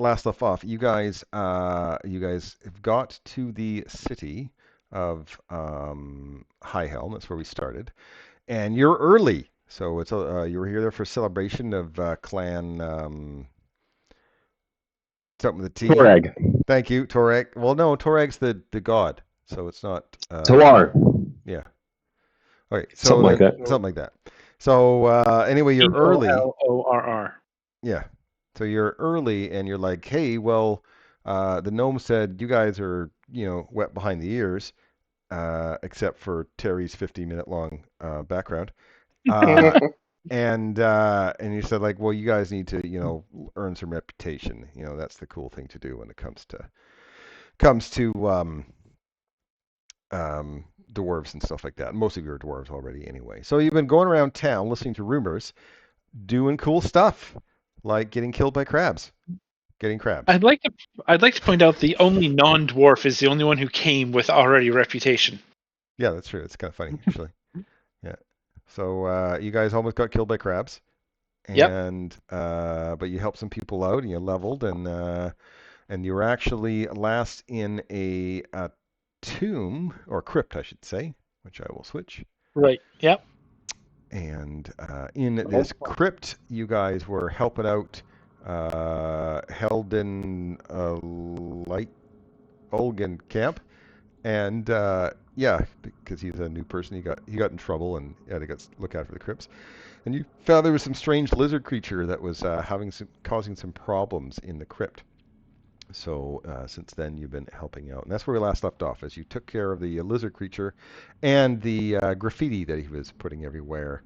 last stuff off, you guys have got to the city of Highhelm. That's where we started, and you're early. So it's you were here there for a celebration of clan something with a T. Torag. Thank you, Torag. Well, no, Torag's the god, so it's not. Talar. Yeah. Okay, so Something like then that. something like that. So anyway, you're early. Olorr. Yeah. So you're early, and you're like, hey, well, the gnome said you guys are, wet behind the ears, except for Terry's 50-minute long background. Uh, and you said like, well, you guys need to, earn some reputation. That's the cool thing to do when it comes to dwarves and stuff like that. Most of you are dwarves already anyway. So you've been going around town listening to rumors, doing cool stuff, like getting killed by crabs. Getting crabs. I'd like to point out the only non-dwarf is the only one who came with already reputation. Yeah, that's true. It's kind of funny, actually. Yeah. So you guys almost got killed by crabs, Yep. and but you helped some people out, and you leveled, and you were actually last in a tomb or crypt, I should say, which I will switch. Right. Yep. And in this crypt, you guys were helping out held in light Olgan camp, and yeah, because he's a new person, he got in trouble and had to look after the crypts. And you found there was some strange lizard creature that was causing some problems in the crypt. So since then, you've been helping out, and that's where we last left off, as you took care of the lizard creature and the graffiti that he was putting everywhere.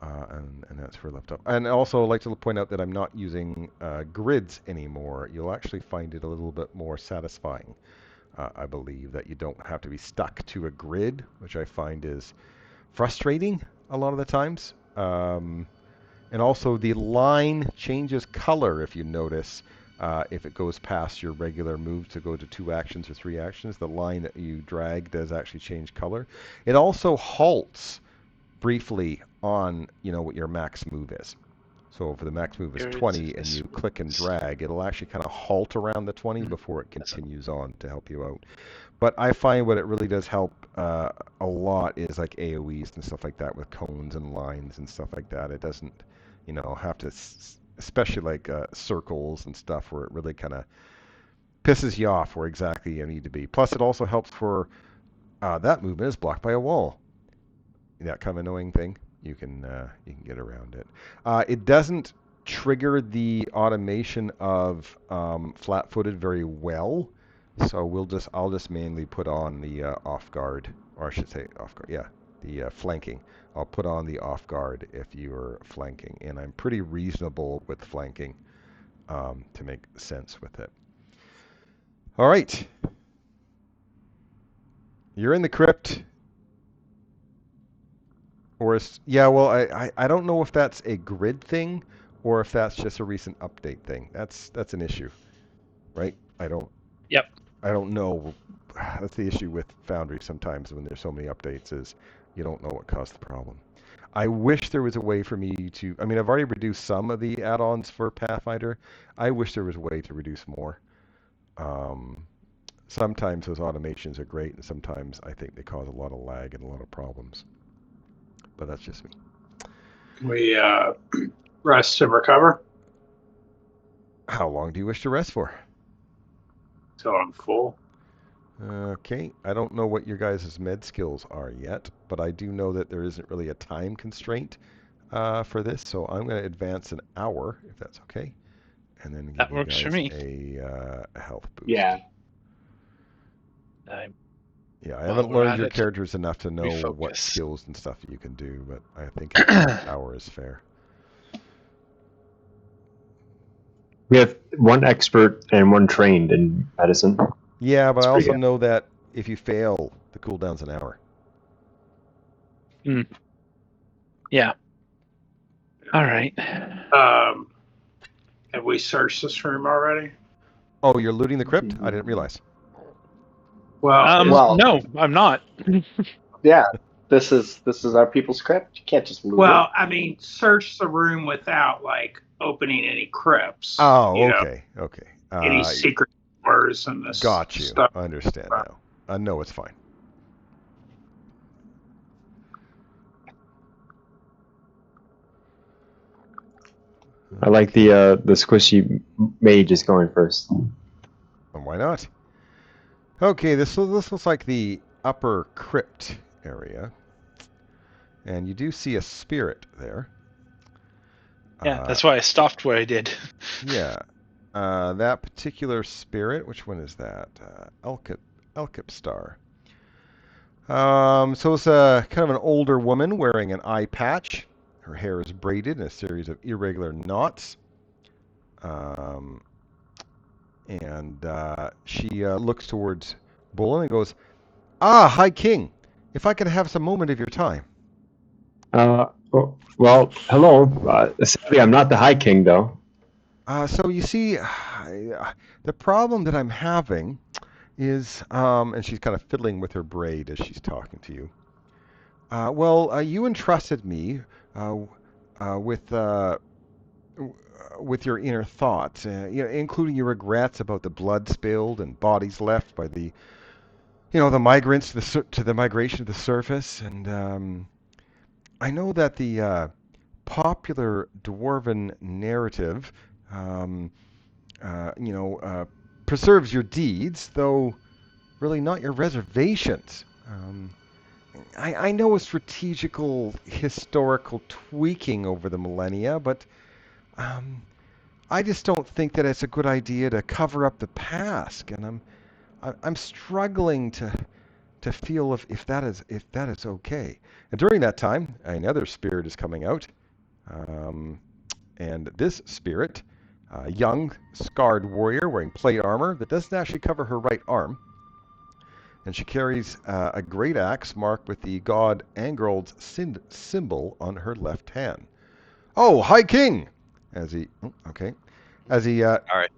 And that's where we left off. And also, I'd like to point out that I'm not using grids anymore. You'll actually find it a little bit more satisfying. I believe that you don't have to be stuck to a grid, which I find is frustrating a lot of the times. And also, the line changes color if you notice. If it goes past your regular move to go to 2 actions or 3 actions, the line that you drag does actually change color. It also halts briefly on, what your max move is. So if the max move is 20 and you click and drag, it'll actually kind of halt around the 20 before it continues on to help you out. But I find what it really does help a lot is like AoEs and stuff like that with cones and lines and stuff like that. It doesn't, have to, especially like circles and stuff where it really kind of pisses you off where exactly you need to be. Plus, it also helps for that movement is blocked by a wall. That kind of annoying thing. You can get around it. It doesn't trigger the automation of flat-footed very well, so I'll just manually put on the off guard, or I should say off guard. Yeah, the flanking. I'll put on the off guard if you're flanking, and I'm pretty reasonable with flanking to make sense with it. All right, you're in the crypt. Well, I don't know if that's a grid thing or if that's just a recent update thing. That's an issue, right? Yep. I don't know. That's the issue with Foundry sometimes when there's so many updates is you don't know what caused the problem. I wish there was a way for me to. I mean, I've already reduced some of the add-ons for Pathfinder. I wish there was a way to reduce more. Sometimes those automations are great, and sometimes I think they cause a lot of lag and a lot of problems. But that's just me. We rest and recover. How long do you wish to rest for? Till I'm full. Okay, I don't know what your guys' med skills are yet, but I do know that there isn't really a time constraint for this, so I'm going to advance an hour, if that's okay, and then give you guys a health boost. Yeah. Yeah, I haven't learned your characters enough to know what skills and stuff you can do, but I think an hour is fair. We have 1 expert and 1 trained in medicine. Yeah, but I also know that if you fail, the cooldown's an hour. Yeah. All right. Have we searched this room already? Oh, you're looting the crypt? I didn't realize. Well, no, I'm not. Yeah, this is our people's crypt. You can't just loot it. I mean, search the room without like opening any crypts. Oh, you know, okay, okay. any secret doors and this Got you. stuff. I understand now. No, it's fine. I like the squishy mage is going first. And why not? Okay, this looks like the upper crypt area. And you do see a spirit there. Yeah, that's why I stopped where I did. Yeah. That particular spirit, which one is that? Elkipstar. So it's a kind of an older woman wearing an eye patch. Her hair is braided in a series of irregular knots. And she looks towards Bullen and goes, "Ah, High King, if I could have some moment of your time." Well, hello. Sadly, I'm not the High King, though. So you see, the problem that I'm having is, and she's kind of fiddling with her braid as she's talking to you. You entrusted me with with your inner thoughts, including your regrets about the blood spilled and bodies left by the migrants to the migration to the surface, and I know that the popular dwarven narrative, um, preserves your deeds, though really not your reservations. I know a strategical, historical tweaking over the millennia, but I just don't think that it's a good idea to cover up the past, and I'm struggling to feel if that is okay. And during that time, another spirit is coming out, and this spirit, a young, scarred warrior wearing plate armor that doesn't actually cover her right arm, and she carries a great axe marked with the god Angerold's symbol on her left hand. "Oh, High King!" As he All right.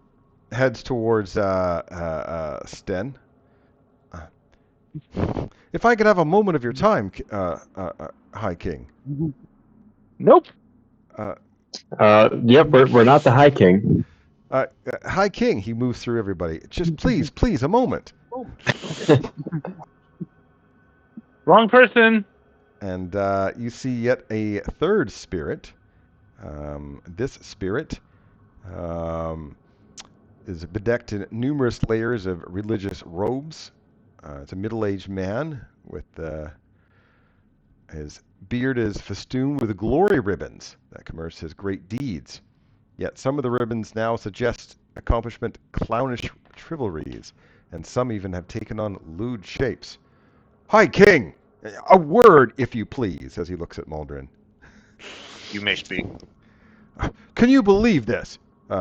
heads towards Sten. "If I could have a moment of your time, High King." Nope. Yep, we're not the High King. High King, he moves through everybody. "Just please, a moment." Wrong person. And you see yet a third spirit. This spirit is bedecked in numerous layers of religious robes. It's a middle-aged man with his beard is festooned with glory ribbons that commemorate his great deeds. Yet some of the ribbons now suggest accomplishment clownish trivialities, and some even have taken on lewd shapes. "High King, a word, if you please," as he looks at Muldrin. You may speak. "Can you believe this?"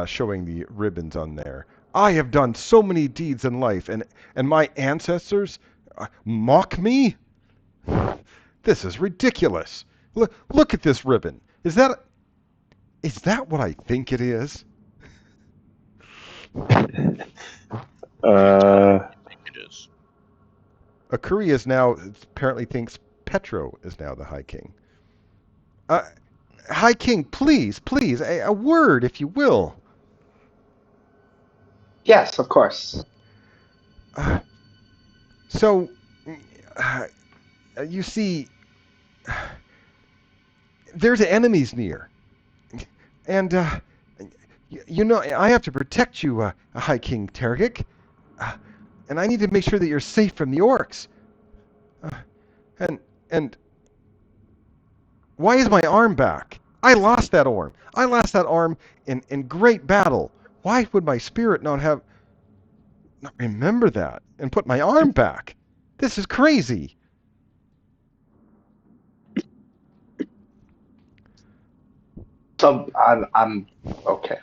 Showing the ribbons on there. "I have done so many deeds in life, and my ancestors mock me? This is ridiculous. Look at this ribbon. Is that what I think it is?" I think it is. Akuri is now apparently thinks Petro is now the High King. "High King, please, a word, if you will." Yes, of course. So, you see, there's enemies near, and I have to protect you, High King Taargick, and I need to make sure that you're safe from the orcs. And why is my arm back? I lost that arm. I lost that arm in great battle. Why would my spirit not remember that and put my arm back? This is crazy. So I'm okay.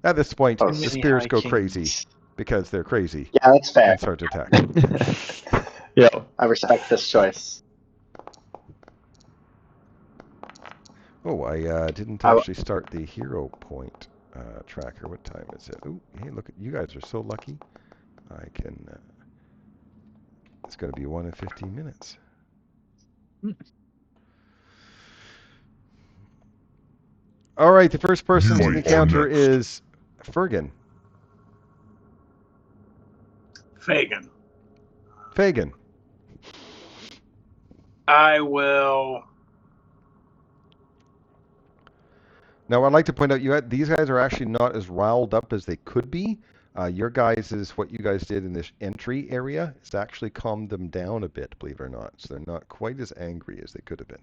At this point, Oh, the Many spirits High go Kings. crazy because they're crazy Yeah, that's fair. and start to attack. Yeah. I respect this choice. Oh, I didn't I- actually start the hero point tracker. What time is it? Oh, hey, look, you guys are so lucky. I can. It's going to be 1 in 15 minutes. All right, the first person You to are encounter next. is Fergan. Fagin. Fagin. I will. Now, I'd like to point out these guys are actually not as riled up as they could be. What you guys did in this entry area has actually calmed them down a bit, believe it or not. So they're not quite as angry as they could have been.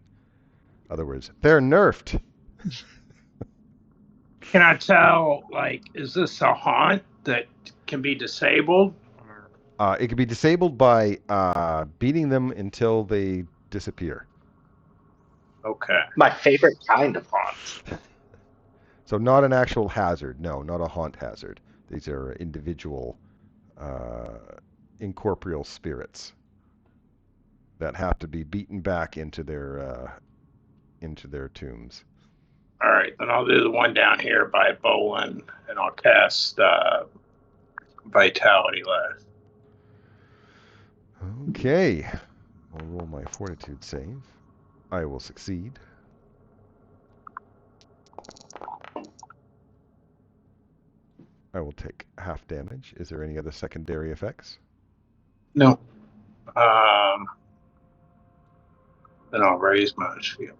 In other words, they're nerfed. Can I tell, like, is this a haunt that can be disabled? It can be disabled by beating them until they disappear. Okay. My favorite kind of haunt. So not an actual hazard. No, not a haunt hazard. These are individual incorporeal spirits that have to be beaten back into their tombs. All right, then I'll do the one down here by Bolin, and I'll cast Vitality last. Okay. I'll roll my fortitude save. I will succeed. I will take half damage. Is there any other secondary effects? No. Then I'll raise my shield.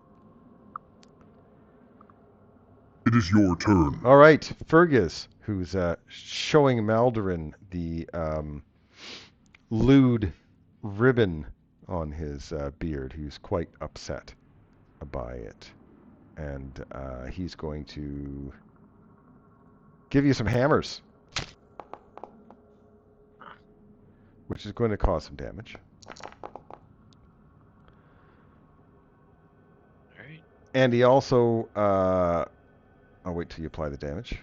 It is your turn. All right, Fergus, who's showing Maldorin the lewd ribbon on his beard, who's quite upset by it. And he's going to give you some hammers, which is going to cause some damage. All right. And he also, I'll wait till you apply the damage.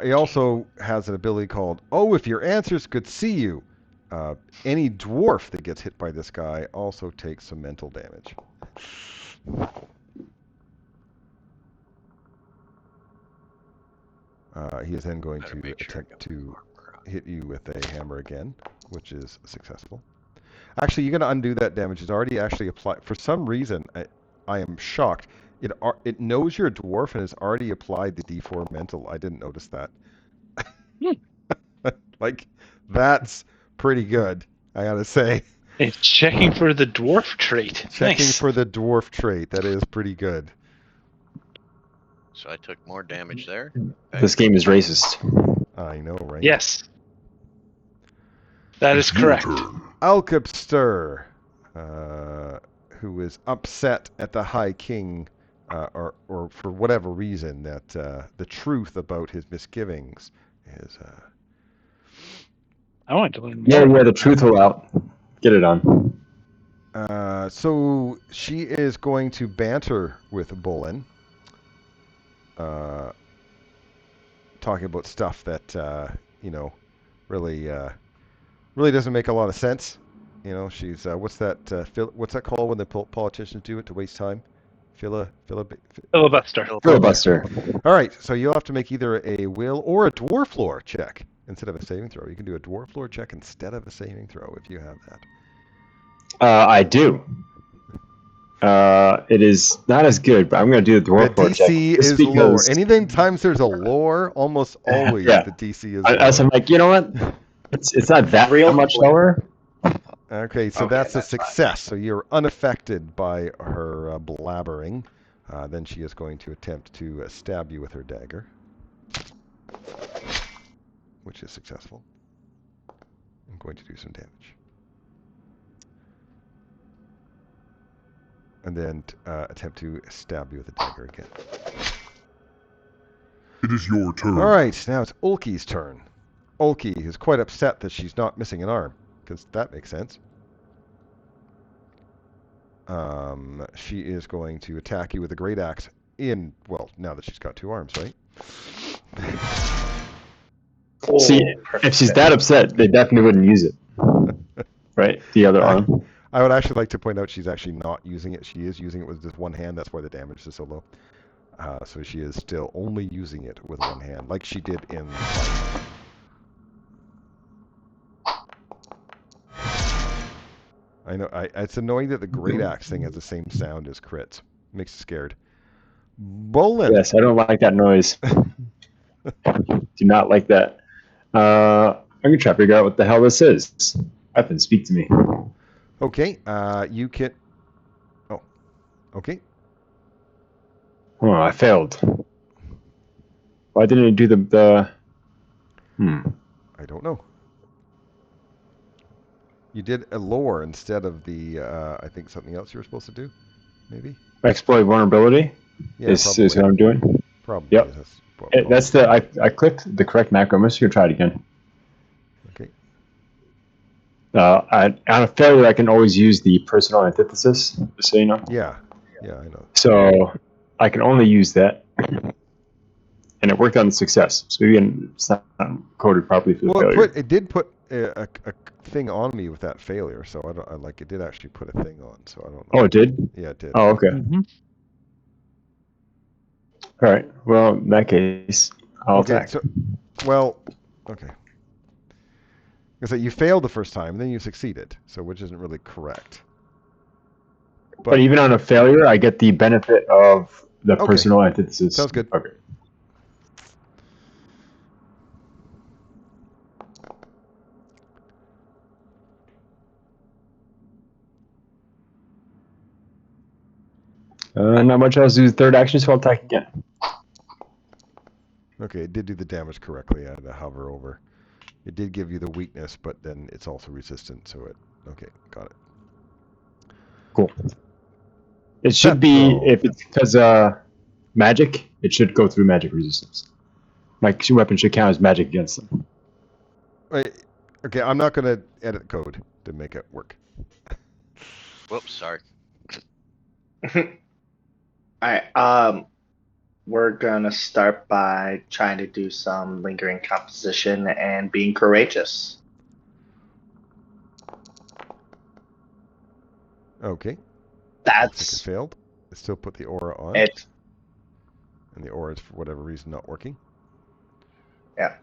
He also has an ability called, oh, if your answers could see you. Any dwarf that gets hit by this guy also takes some mental damage. He is then going to attempt to hit you with a hammer again, which is successful. Actually, you're going to undo that damage. It's already actually applied. For some reason, I am shocked. It knows you're a dwarf and has already applied the D4 mental. I didn't notice that. Like, that's pretty good, I gotta say. It's checking for the dwarf trait. Checking Nice. for the dwarf trait. That is pretty good. So I took more damage there. This game is racist. I know, right? Yes. That is It's your correct. turn. Alkipster, who is upset at the High King, or for whatever reason, that the truth about his misgivings is... I want to learn Yeah, more. the truth will out. Get it on. So she is going to banter with Bolin, talking about stuff that really doesn't make a lot of sense. You know, she's what's that called when the politicians do it to waste time? Filibuster. Filibuster. All right, so you'll have to make either a will or a dwarf lore check instead of a saving throw. You can do a dwarf lore check instead of a saving throw if you have that. I do. It is not as good, but I'm going to do the dwarf lore check. The DC is lower. Anything times there's a lore, almost always the DC is lower. I'm like, you know what? It's not that real much lower. Okay, so that's a success. So you're unaffected by her blabbering. Then she is going to attempt to stab you with her dagger, which is successful. I'm going to do some damage. And then attempt to stab you with a dagger again. It is your turn. All right, now it's Ulki's turn. Ulki is quite upset that she's not missing an arm, because that makes sense. She is going to attack you with a great axe now that she's got two arms, right? See, if she's that upset, they definitely wouldn't use it. Right? The other arm. I would actually like to point out she's actually not using it. She is using it with just one hand. That's why the damage is so low. So she is still only using it with one hand, like she did in... I know. It's annoying that the great axe thing has the same sound as crits. Makes you scared. Bolin. Yes, I don't like that noise. Do not like that. I'm gonna try to figure out what the hell this is. Weapon, speak to me. Okay. You can. Oh. Okay. Oh, I failed. Why didn't it do the? I don't know. You did a lore instead of the. I think something else you were supposed to do. Maybe. Exploit vulnerability. Yeah. Is Probably. what I'm doing. Probably. Yep. That's the. I clicked the correct macro. I'm just gonna try it again. Okay. On a failure, I can always use the personal antithesis. Just so you know. Yeah. Yeah, I know. So I can only use that, and it worked on the success. So again, it's not coded properly for the failure. It did put a thing on me with that failure, so I like it did actually put a thing on, so I don't know. Oh, it did? Yeah, it did. Oh, okay. Mm-hmm. All right. Well, in that case, I'll attack. So, well, okay. Because you failed the first time, and then you succeeded, so which isn't really correct. But even on a failure, I get the benefit of the personal antithesis. Sounds good. Okay. Not much else to do. Third action, so I'll attack again. Okay, it did do the damage correctly. I had to hover over. It did give you the weakness, but then it's also resistant, so it... Okay, got it. Cool. It should be, if it's because magic, it should go through magic resistance. My weapon should count as magic against them. Wait, okay, I'm not going to edit code to make it work. Whoops, sorry. Alright, we're gonna start by trying to do some lingering composition and being courageous. Okay. That's Looks like it failed. It still put the aura on. it. And the aura is, for whatever reason, not working. Yeah.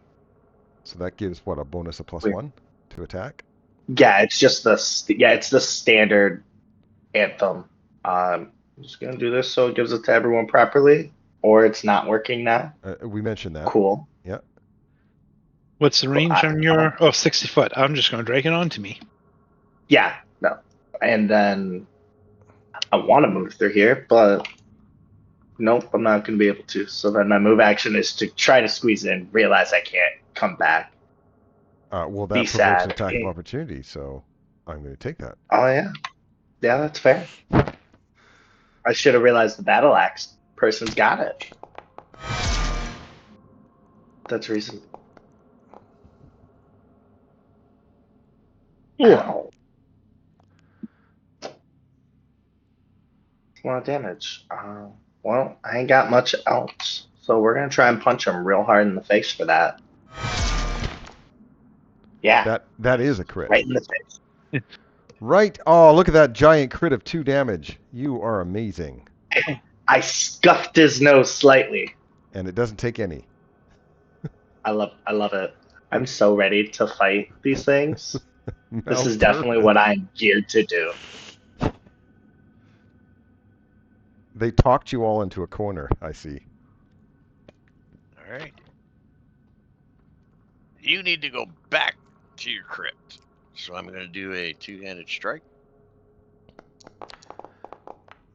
So that gives, what, a bonus of +1 to attack? Yeah, it's just it's the standard anthem. I'm just gonna do this so it gives it to everyone properly, or it's not working now. We mentioned that. Cool. Yeah. What's the range on your... 60 foot. I'm just going to drag it onto me. Yeah, no. And then I want to move through here, but nope, I'm not going to be able to. So then my move action is to try to squeeze in, realize I can't come back. Well, that Be provokes sad. an attack of opportunity, so I'm going to take that. Oh, yeah. Yeah, that's fair. I should have realized the battle axe person's got it. That's reasonable. Ow. A lot of damage. Well, I ain't got much else, so we're gonna try and punch him real hard in the face for that. Yeah, That is a crit. right in the face. Right. Oh, look at that giant crit of 2 damage. You are amazing. I scuffed his nose slightly. And it doesn't take any. I love it. I'm so ready to fight these things. This is definitely what I'm geared to do. They talked you all into a corner, I see. All right. You need to go back to your crypt. So I'm going to do a two-handed strike.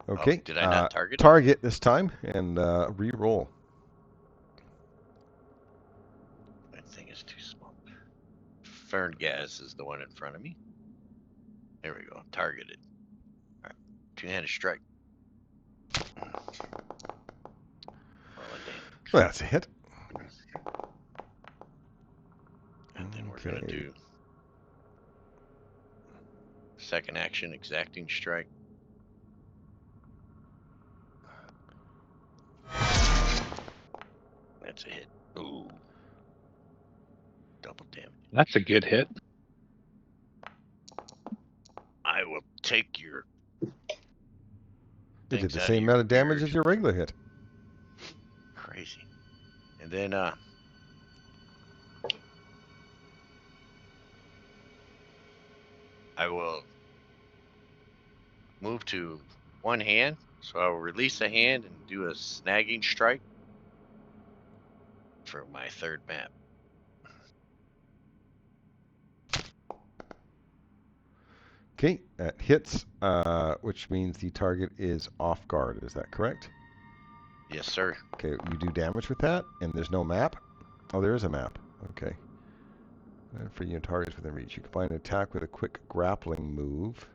Okay. Oh, did I not target? Target this time and re-roll. That thing is too small. Ferngaz is the one in front of me. There we go. Targeted. All right. Two-handed strike. Well, that's a hit. And then we're going to do second action, exacting strike. That's a hit. Ooh. Double damage. That's a good hit. I will take your... It did the same amount of damage as your regular hit. Crazy. And then I will move to one hand So I will release a hand and do a snagging strike for my third map. Okay, that hits, which means the target is off guard. Is that correct? Yes, sir. Okay, you do damage with that, and there's no map. Oh, there is a map. Okay. And for your targets within reach, you can find an attack with a quick grappling move.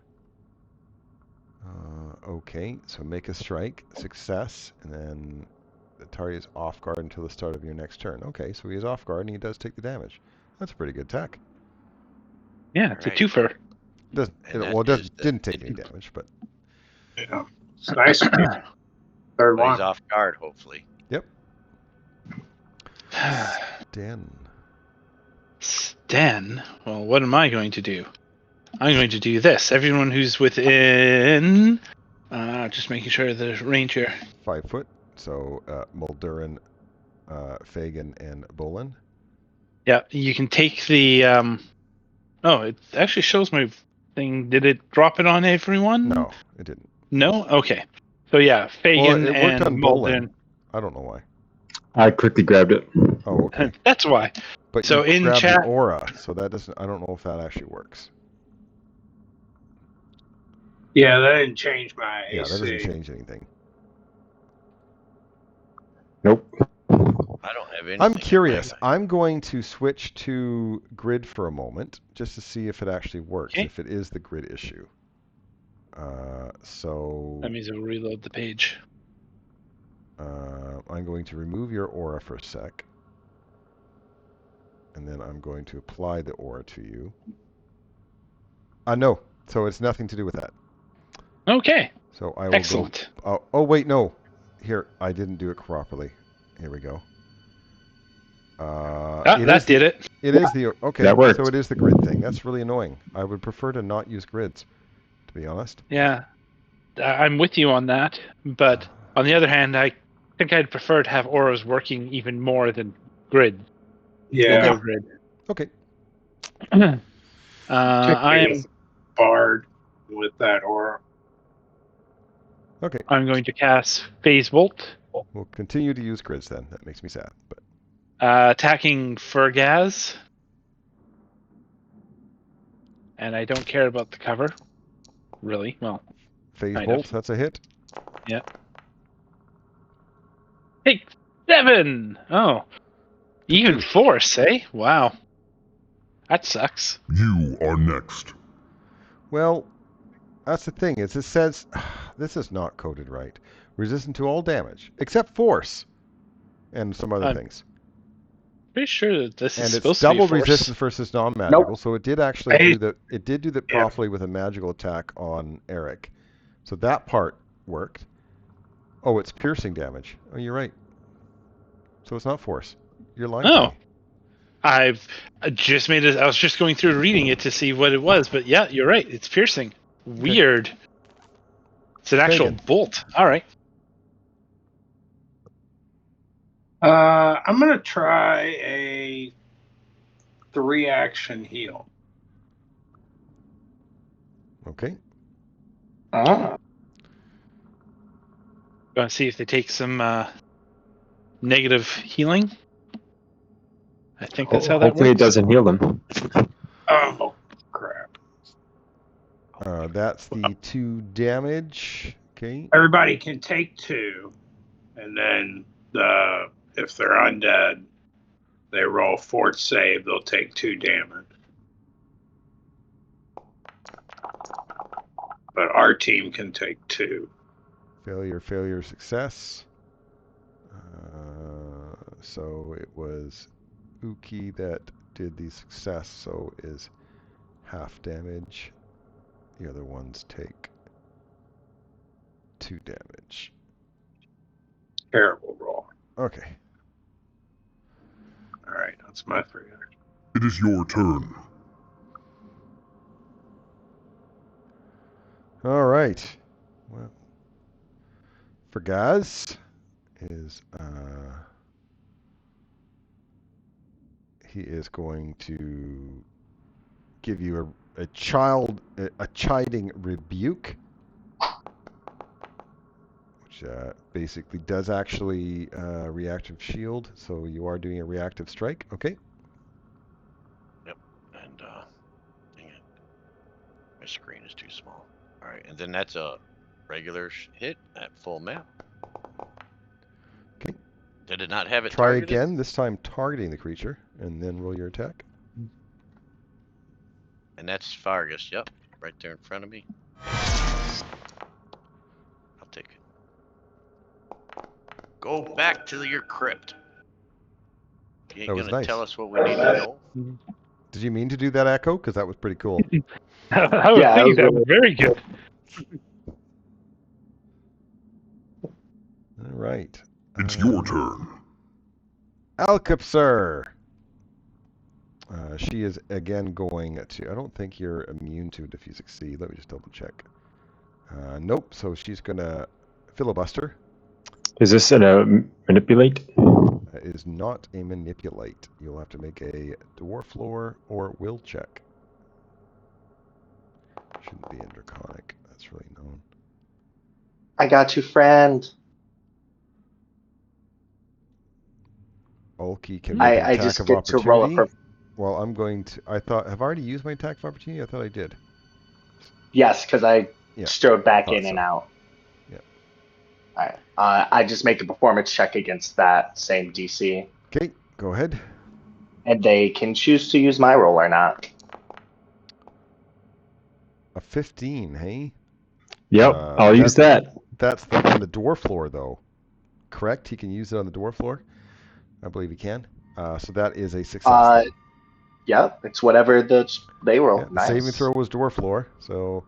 Okay, so make a strike, success, and then the target is off guard until the start of your next turn. Okay, so he is off guard and he does take the damage. That's a pretty good attack. Yeah, it's Alright. a twofer. Didn't take any damage, but Yeah. It's nice. Third But he's one. off guard, hopefully. yep. Sten. Sten? Well, what am I going to do? I'm going to do this. Everyone who's within... just making sure the range here. 5 foot. So Muldurin, Fagin, and Bolin. Yeah, you can take the... Oh, it actually shows my thing. Did it drop it on everyone? No, it didn't. No? Okay. So yeah, Fagin Well, it worked and on Muldoon. Bolin. I don't know why. I quickly grabbed it. Oh, okay. That's why. But So you in grabbed chat- the aura, so that doesn't. I don't know if that actually works. Yeah, that didn't change my AC. Yeah, that doesn't change anything. Nope. I don't have anything. I'm curious. I'm going to switch to grid for a moment, just to see if it actually works. Okay. If it is the grid issue. So That means it will reload the page. I'm going to remove your aura for a sec. And then I'm going to apply the aura to you. No. So it's nothing to do with that. Okay. So I will Excellent. go... Oh, wait, no. Here, I didn't do it properly. Here we go. That did it. It is the... Okay, That worked. so it is the grid thing. That's really annoying. I would prefer to not use grids, to be honest. Yeah. I'm with you on that. But on the other hand, I think I'd prefer to have auras working even more than grid. Yeah. No grid. Okay. I'm Bard with that aura. Okay. going to cast Phase Bolt, We'll continue to use grids then. That makes me sad. But attacking Fergaz. And I don't care about the cover. Really? Well, phase kind bolt, of. that's a hit. hey, 7! Oh. Even force, eh? Wow. That sucks. You are next. Well, that's the thing. Is it says this is not coded right. Resistant to all damage except force and some other things. Pretty sure that this And is it's supposed double to be force. resistance versus non-magical. Nope. So it did actually Hey. do that. It did do that Yeah. properly with a magical attack on Eric. So that part worked. Oh, it's piercing damage. Oh, you're right. So it's not force. You're lying. to Oh. me. I've just made it. I was just going through reading it to see what it was, but yeah, you're right. It's piercing. Weird. It's an actual Fagin. bolt. All right. I'm gonna try a 3-action heal. Okay. Ah. Going to see if they take some negative healing. I think that's how that Hopefully works. it doesn't heal them. Oh crap! That's the 2 damage. Okay. Everybody can take 2, and then if they're undead, they roll fort save. They'll take 2 damage. But our team can take 2. Failure, failure, success. So it was Uki that did the success, so is half damage. The other ones take 2 damage. Terrible roll. Okay. All right, that's my 3. It is your turn. All right. Well, for Gaz is he is going to give you a chiding rebuke. which basically does actually reactive shield. So you are doing a reactive strike. Okay. Yep. And dang it, my screen is too small. All right, and then that's a regular hit at full map. Okay. Did it not have it Try targeted? again. This time targeting the creature, and then roll your attack. And that's Fargus. Yep, right there in front of me. I'll take it. Go back to your crypt. You ain't That was gonna nice. tell us what we need to know. Did you mean to do that, Echo? Because that was pretty cool. I was Yeah, thinking that that was was very good. All right. It's your turn. Alcapsur. She is again going to. I don't think you're immune to it if you succeed. Let me just double check. Nope. So she's gonna filibuster. Is this a manipulate? Is not a manipulate. You'll have to make a dwarf lore or will check. Shouldn't be in draconic. That's really known. I got you, friend. Ulki can make an I attack just of get to roll a opportunity. Well, I'm going to. Have I already used my attack of opportunity? I thought I did. Yes, because I Yeah, strode back thought in and so. out. Yeah. Alright. I just make a performance check against that same DC. Okay, go ahead. And they can choose to use my roll or not. A 15, hey? Yep, I'll use that. That's on the dwarf floor, though. Correct? He can use it on the dwarf floor? I believe he can. So that is a success. Yep, it's whatever they roll. Yeah, the Nice. saving throw was dwarf floor, so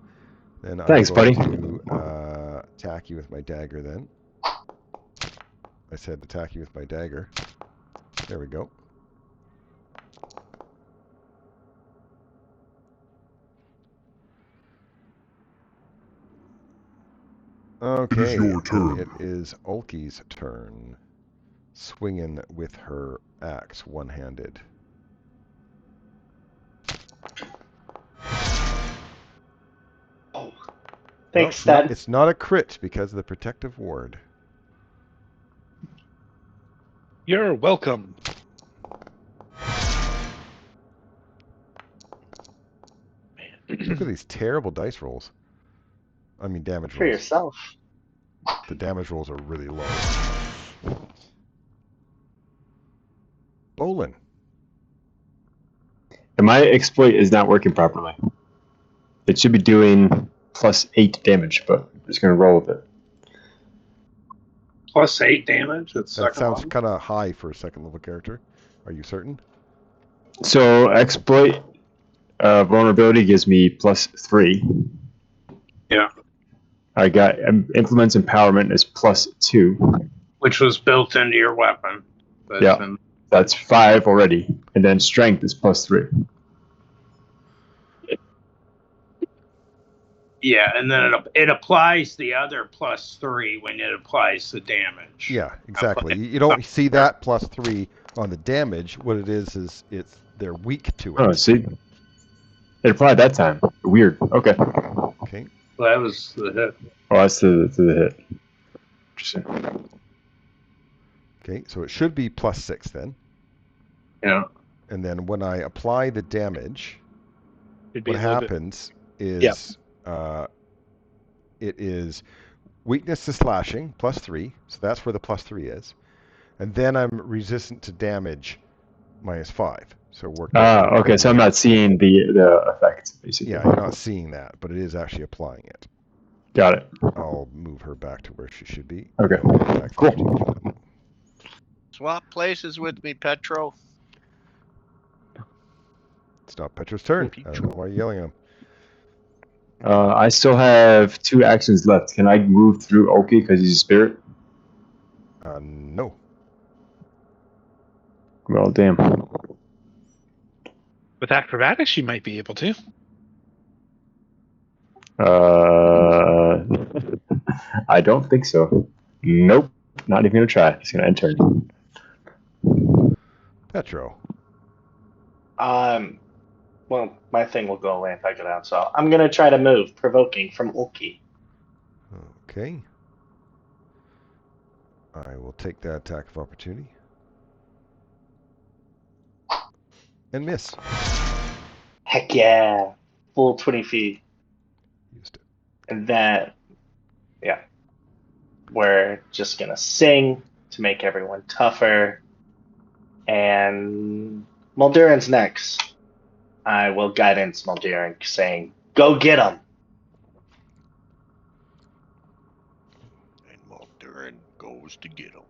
then Thanks, I'm going buddy. to attack you with my dagger then. I said attack you with my dagger. There we go. Okay, It is your turn. it is Ulki's turn. Swinging with her axe, one-handed. Oh. Thanks, Well, Dad. it's not a crit because of the protective ward. You're welcome. Look at these terrible dice rolls. I mean, damage For rolls. yourself. The damage rolls are really low. Olin. And my exploit is not working properly. It should be doing +8 damage, but I'm just going to roll with it. +8 damage. That's That second sounds level. kind of high for a second level character. Are you certain? So exploit vulnerability gives me +3. Yeah. I got implements empowerment is +2. Which was built into your weapon. That's Yeah. in- That's 5 already, and then strength is +3. Yeah, and then it applies the other +3 when it applies the damage. Yeah, exactly. You don't see that +3 on the damage. What it is it's they're weak to it. Oh, see, it applied that time. Weird. Okay. Okay. Well, that was the hit. Oh, that's to the hit. Interesting. Okay, so it should be +6 then. Yeah. And then when I apply the damage, It'd be what a little bit- happens is it is weakness to slashing +3, so that's where the +3 is, and then I'm resistant to damage -5. So it worked out. Okay. So I'm not seeing the effect, basically. Yeah, you're not seeing that, but it is actually applying it. Got it. I'll move her back to where she should be. Okay. Back Cool. to Swap places with me, Petro. It's not Petra's turn. Okay. I don't know why you're yelling at him. I still have 2 actions left. Can I move through Oki because he's a spirit? No. Well, damn. With acrobatics, you might be able to. I don't think so. Nope. Not even gonna try. Just gonna enter. Petro. Well, my thing will go away if I go down, so I'm gonna try to move, provoking from Ulki. Okay. I will take that attack of opportunity. And miss. Heck yeah. Full 20 feet. Used it. And then, yeah. We're just going to sing to make everyone tougher. And Mulduran's next. I will guidance Mulduran saying, go get him. And Mulduran goes to get him.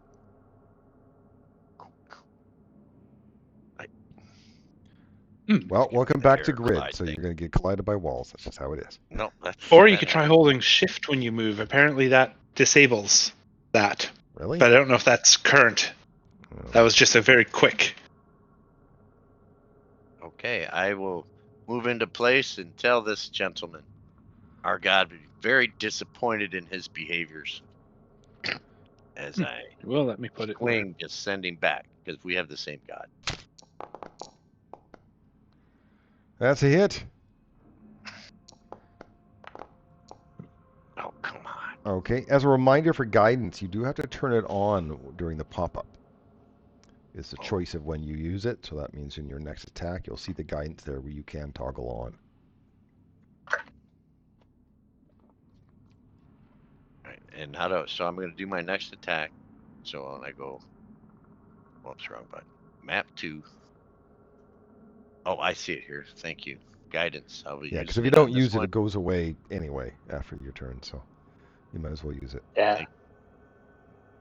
Well, welcome The back to air grid. glide So thing. you're going to get collided by walls. That's just how it is. No, that's Or you that could try happened. holding shift when you move. Apparently that disables that. Really? But I don't know if that's current. That was just a very quick. Okay, I will move into place and tell this gentleman, our God would be very disappointed in his behaviors. As I Well, let me put it there. swing, just send him back because we have the same God. That's a hit. Oh, come on. Okay. As a reminder for guidance, you do have to turn it on during the pop-up. It's the choice of when you use it. So that means in your next attack, you'll see the guidance there where you can toggle on. Right, and so I'm going to do my next attack. So when I go, whoops, wrong button. Map 2. Oh, I see it here. Thank you. Guidance. I'll be Yeah, because using if you it on don't this use it, one. it goes away anyway after your turn. So you might as well use it. Yeah.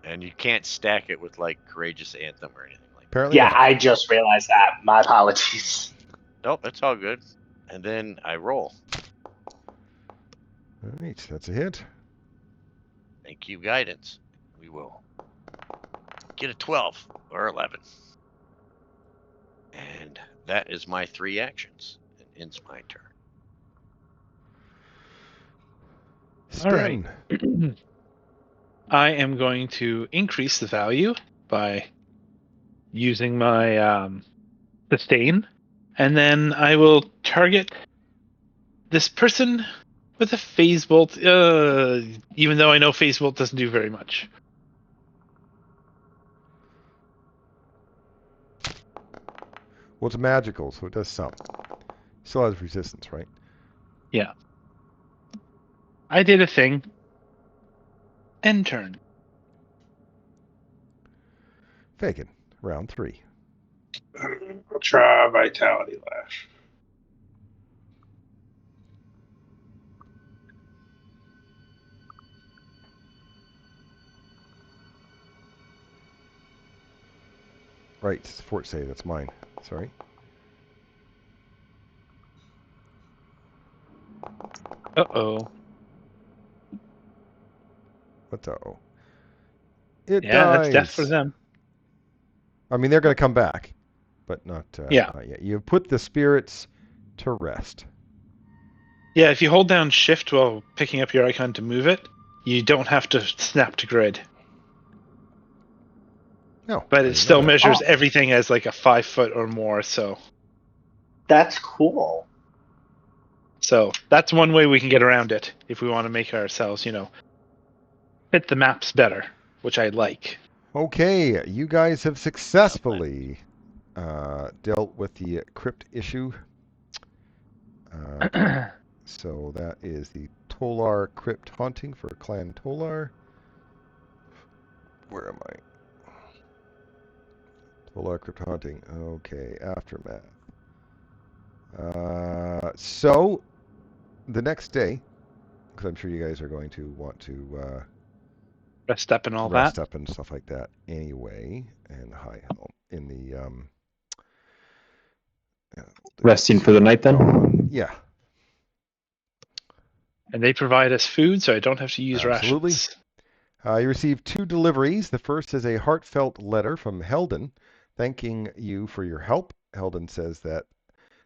And you can't stack it with like Courageous Anthem or anything like that. Apparently Yeah, not. I just realized that. My apologies. Nope, that's all good. And then I roll. All right, that's a hit. Thank you, guidance. We will get a 12 or 11. And that is my 3 actions. It ends my turn. All right. Sten. I am going to increase the value by using my sustain, and then I will target this person with a phase bolt. Even though I know phase bolt doesn't do very much. Well, it's magical, so it does some. Still has resistance, right? Yeah. I did a thing. End turn. Fagin, round 3. I'll try Vitality Lash. Right, it's fort save. That's mine. Sorry. Uh-oh. What's uh-oh? It Yeah, dies. that's death for them. I mean, they're going to come back, but not, Yeah. not yet. You've put the spirits to rest. Yeah, if you hold down shift while picking up your icon to move it, you don't have to snap to grid. No, But I it didn't still know that. measures everything as like a 5 foot or more, so That's cool. that's one way we can get around it if we want to make ourselves, fit the maps better, which I like. Okay, you guys have successfully dealt with the crypt issue. So that is the Tolar crypt haunting for Clan Tolar. Where am I? Tolar crypt haunting. Okay, aftermath. So the next day, because I'm sure you guys are going to want to Rest up and all rest that. up and stuff like that anyway, and Highhelm in the Resting for the night then? yeah. And they provide us food, so I don't have to use Absolutely. rations. You received 2 deliveries. The first is a heartfelt letter from Helden thanking you for your help. Helden says that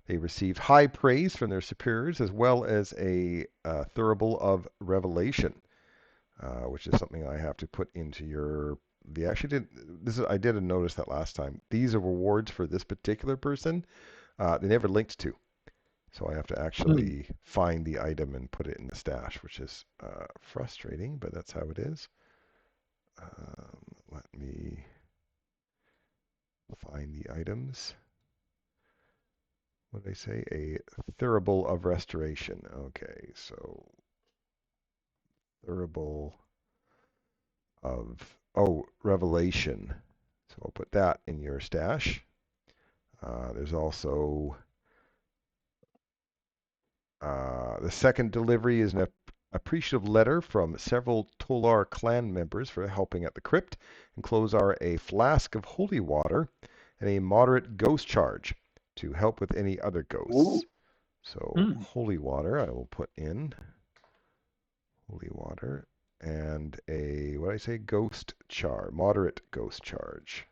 they received high praise from their superiors as well as a thurible of revelation, which is something I have to put into your. I didn't notice that last time. These are rewards for this particular person. They never linked to. So I have to actually find the item and put it in the stash, which is frustrating, but that's how it is. let me find the items. What did I say? A thurible of restoration. Okay, so thurible of, revelation. So I'll put that in your stash. There's also the second delivery is an appreciative letter from several Tolar clan members for helping at the crypt. Enclosed are a flask of holy water and a moderate ghost charge to help with any other ghosts. Ooh. So holy water, I will put in holy water and a, what did I say, ghost charge, moderate ghost charge.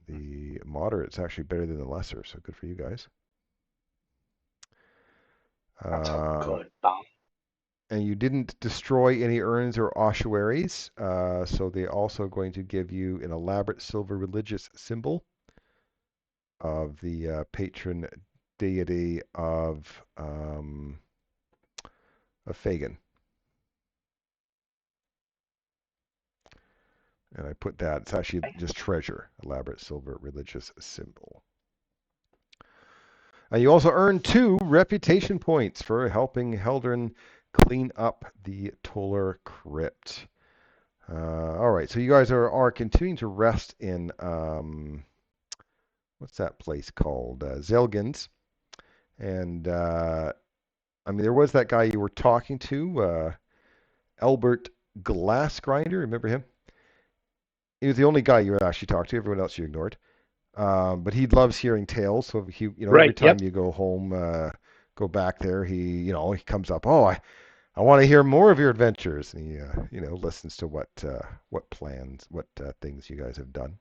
The moderate's actually better than the lesser, so good for you guys. That's good. And you didn't destroy any urns or ossuaries, so they're also going to give you an elaborate silver religious symbol of the patron deity of Fagin. And I put that, it's actually just treasure, elaborate silver religious symbol. And you also earn 2 reputation points for helping Heldren clean up the Tolar crypt. All right, so you guys are continuing to rest in, what's that place called? Zelgins. And, I mean, there was that guy you were talking to, Albert Glassgrinder, remember him? He was the only guy you would actually talk to. Everyone else you ignored. But he loves hearing tales. So he, every time you go home, go back there, he comes up. Oh, I want to hear more of your adventures. And he, listens to what plans, what things you guys have done.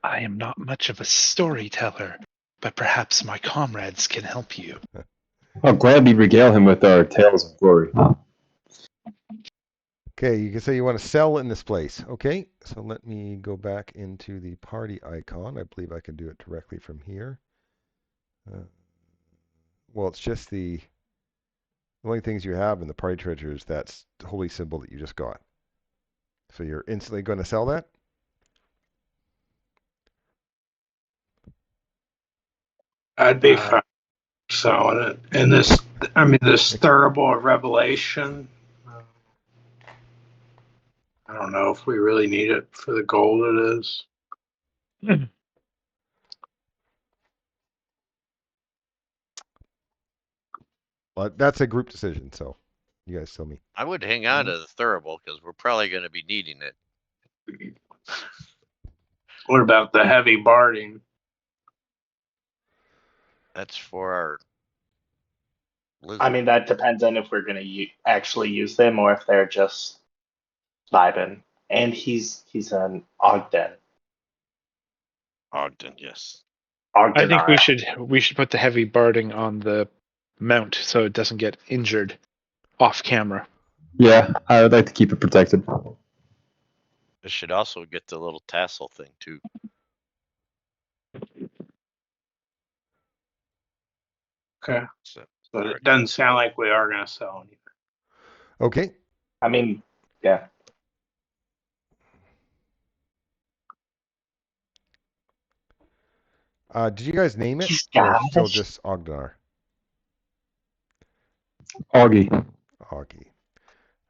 I am not much of a storyteller, but perhaps my comrades can help you. I'll gladly regale him with our tales of glory. Okay, you can say you want to sell in this place. Okay, so let me go back into the party icon. I believe I can do it directly from here. Well, it's just the only things you have in the party treasures, that's the holy symbol that you just got. So you're instantly going to sell that? I'd be fine selling it. And this thurible of revelation. I don't know if we really need it for the gold it is. Well, that's a group decision, so you guys tell me. I would hang on to the thurible because we're probably going to be needing it. What about the heavy barding? That's for our lizard. I mean, that depends on if we're going to actually use them or if they're just vibing. And he's an Ogden. Ogden, yes. Ogden. I think we should put the heavy barding on the mount so it doesn't get injured off camera. Yeah, I would like to keep it protected. It should also get the little tassel thing too. Okay. So But it doesn't sound like we are going to sell anything. Okay. I mean, yeah. Did you guys name it? He's Or got still it. just Ogdenar? Augie. Augie.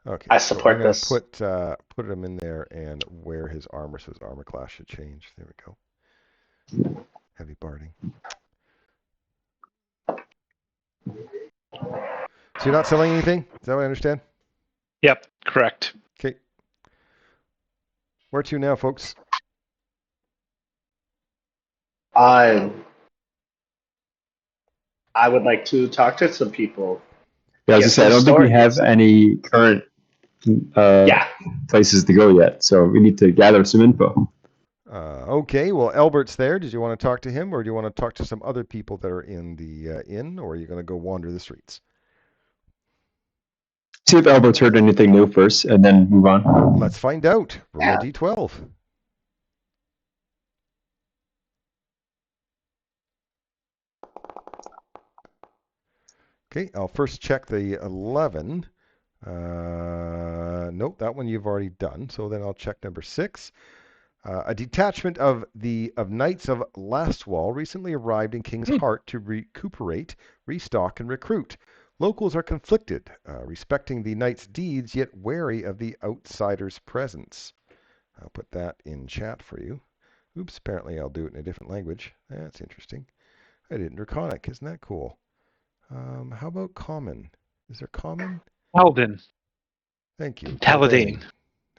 Okay. I support this. So I'm going to put him in there and wear his armor so his armor class should change. There we go. Heavy barding. So you're not selling anything? Is that what I understand? Yep, correct. Okay. Where to now, folks? I would like to talk to some people. Yeah, I was Get gonna say, I some don't think we have stories. any current places to go yet, so we need to gather some info. Okay, well, Albert's there. Did you want to talk to him, or do you want to talk to some other people that are in the inn, or are you going to go wander the streets? See if Albert's heard anything new first, and then move on. Let's find out. Roll a d12. Okay, I'll first check the 11. Nope, that one you've already done. So then I'll check number 6. A detachment of Knights of Lastwall recently arrived in King's Heart to recuperate, restock, and recruit. Locals are conflicted, respecting the knight's deeds, yet wary of the outsider's presence. I'll put that in chat for you. Oops, apparently I'll do it in a different language. That's interesting. I did in Draconic. Isn't that cool? How about Common? Is there Common? Paladin. Thank you. Paladin.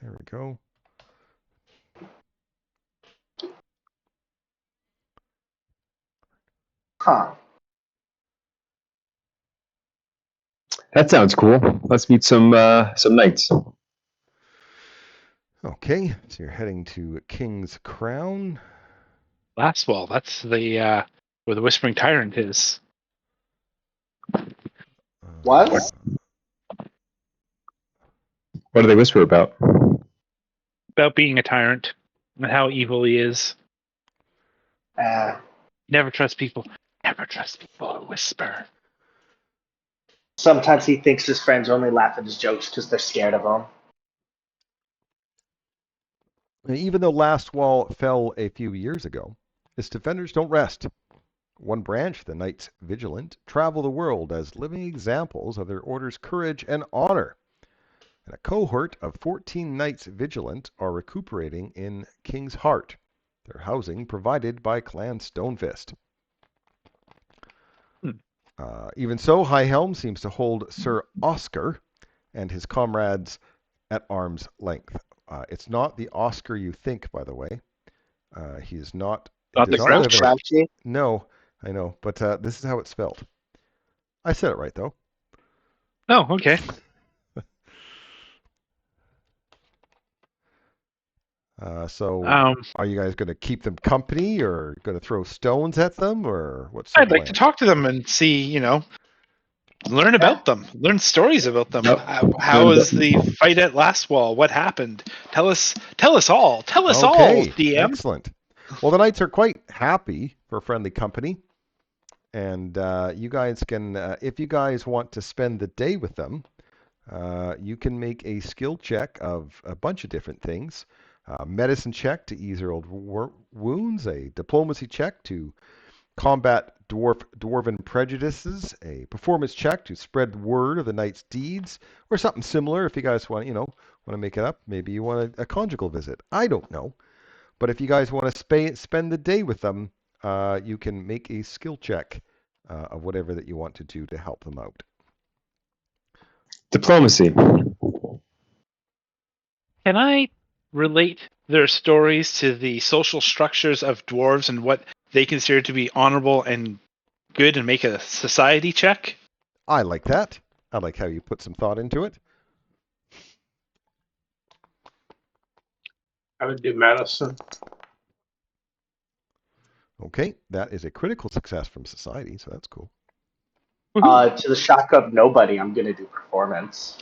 There we go. Huh. That sounds cool. Let's meet some knights. Okay, so you're heading to King's Crown. Lastwall. That's the where the Whispering Tyrant is. What? What do they whisper about? About being a tyrant and how evil he is. Never trust people. Never trust people who whisper. Sometimes he thinks his friends only laugh at his jokes because they're scared of him. And even though Lastwall fell a few years ago, its defenders don't rest. One branch, the Knights Vigilant, travel the world as living examples of their order's courage and honor. And a cohort of 14 Knights Vigilant are recuperating in King's Heart, their housing provided by Clan Stonefist. Even so, Highhelm seems to hold Sir Oscar and his comrades at arm's length. It's not the Oscar you think, by the way. He is not. Not the Grouchy? No, I know, but this is how it's spelled. I said it right, though. Oh, okay. So, are you guys going to keep them company, or going to throw stones at them, or what's the I'd like plan? to talk to them and see, learn about them, learn stories about them. Yep. How was the fight at Lastwall? What happened? Tell us all. Tell us all, DM. Excellent. Well, the Knights are quite happy for friendly company, and you guys can, if you guys want to spend the day with them, you can make a skill check of a bunch of different things. Medicine check to ease your old wounds, a diplomacy check to combat dwarven prejudices, a performance check to spread word of the knight's deeds, or something similar if you guys want, want to make it up. Maybe you want a conjugal visit. I don't know. But if you guys want to spend the day with them, you can make a skill check of whatever that you want to do to help them out. Diplomacy. Can I relate their stories to the social structures of dwarves and what they consider to be honorable and good, and make a society check? I like that. I like how you put some thought into it. I would do medicine. Okay, that is a critical success from society, so that's cool. To the shock of nobody, I'm going to do performance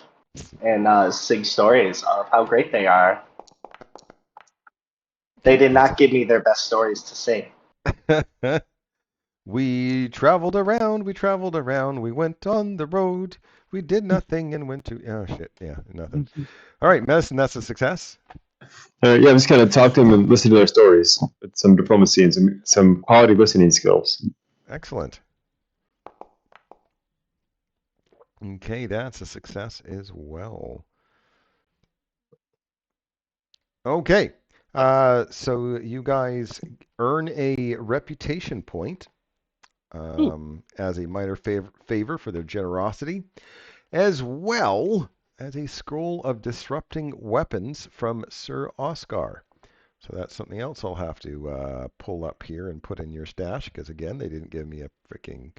and sing stories of how great they are. They did not give me their best stories to sing. We traveled around, we went on the road, we did nothing and went to... Oh, shit, yeah, nothing. All right, medicine, that's a success. Yeah, just kind of talk to them and listen to their stories with some diplomacy and some quality listening skills. Excellent. Okay, that's a success as well. Okay, so you guys earn a reputation point as a minor favor for their generosity, as well as a scroll of disrupting weapons from Sir Oscar. So that's something else I'll have to pull up here and put in your stash, because again, they didn't give me a freaking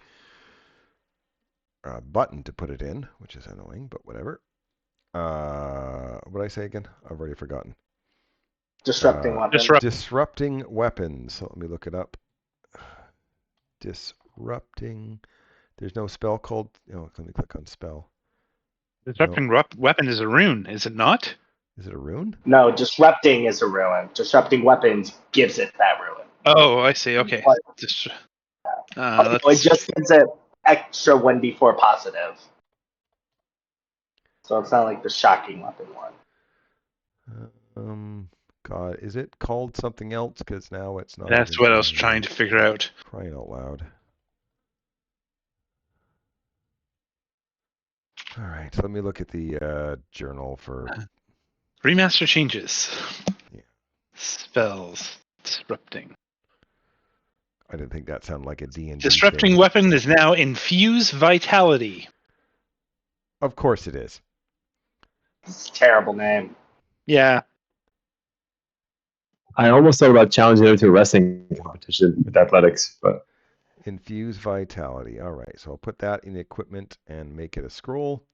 button to put it in, which is annoying, but whatever. What did I say again? I've already forgotten. Disrupting weapons. Disrupting weapons. So let me look it up. Disrupting. There's no spell called... let me click on spell. Disrupting weapon is a rune, is it not? Is it a rune? No, disrupting is a ruin. Disrupting weapons gives it that ruin. Oh, I see. Okay. It just gives it extra 1d4 positive. So it's not like the shocking weapon one. God, is it called something else? Because now it's not. That's even what I was showing trying to figure out. Crying out loud. All right, so let me look at the journal for Remaster changes. Yeah. Spells. Disrupting. I didn't think that sounded like a D&D Disrupting thing. weapon is now Infuse Vitality. Of course it is. It's a terrible name. Yeah. I almost thought about challenging them to a wrestling competition with athletics, but Infuse Vitality. All right, so I'll put that in equipment and make it a scroll.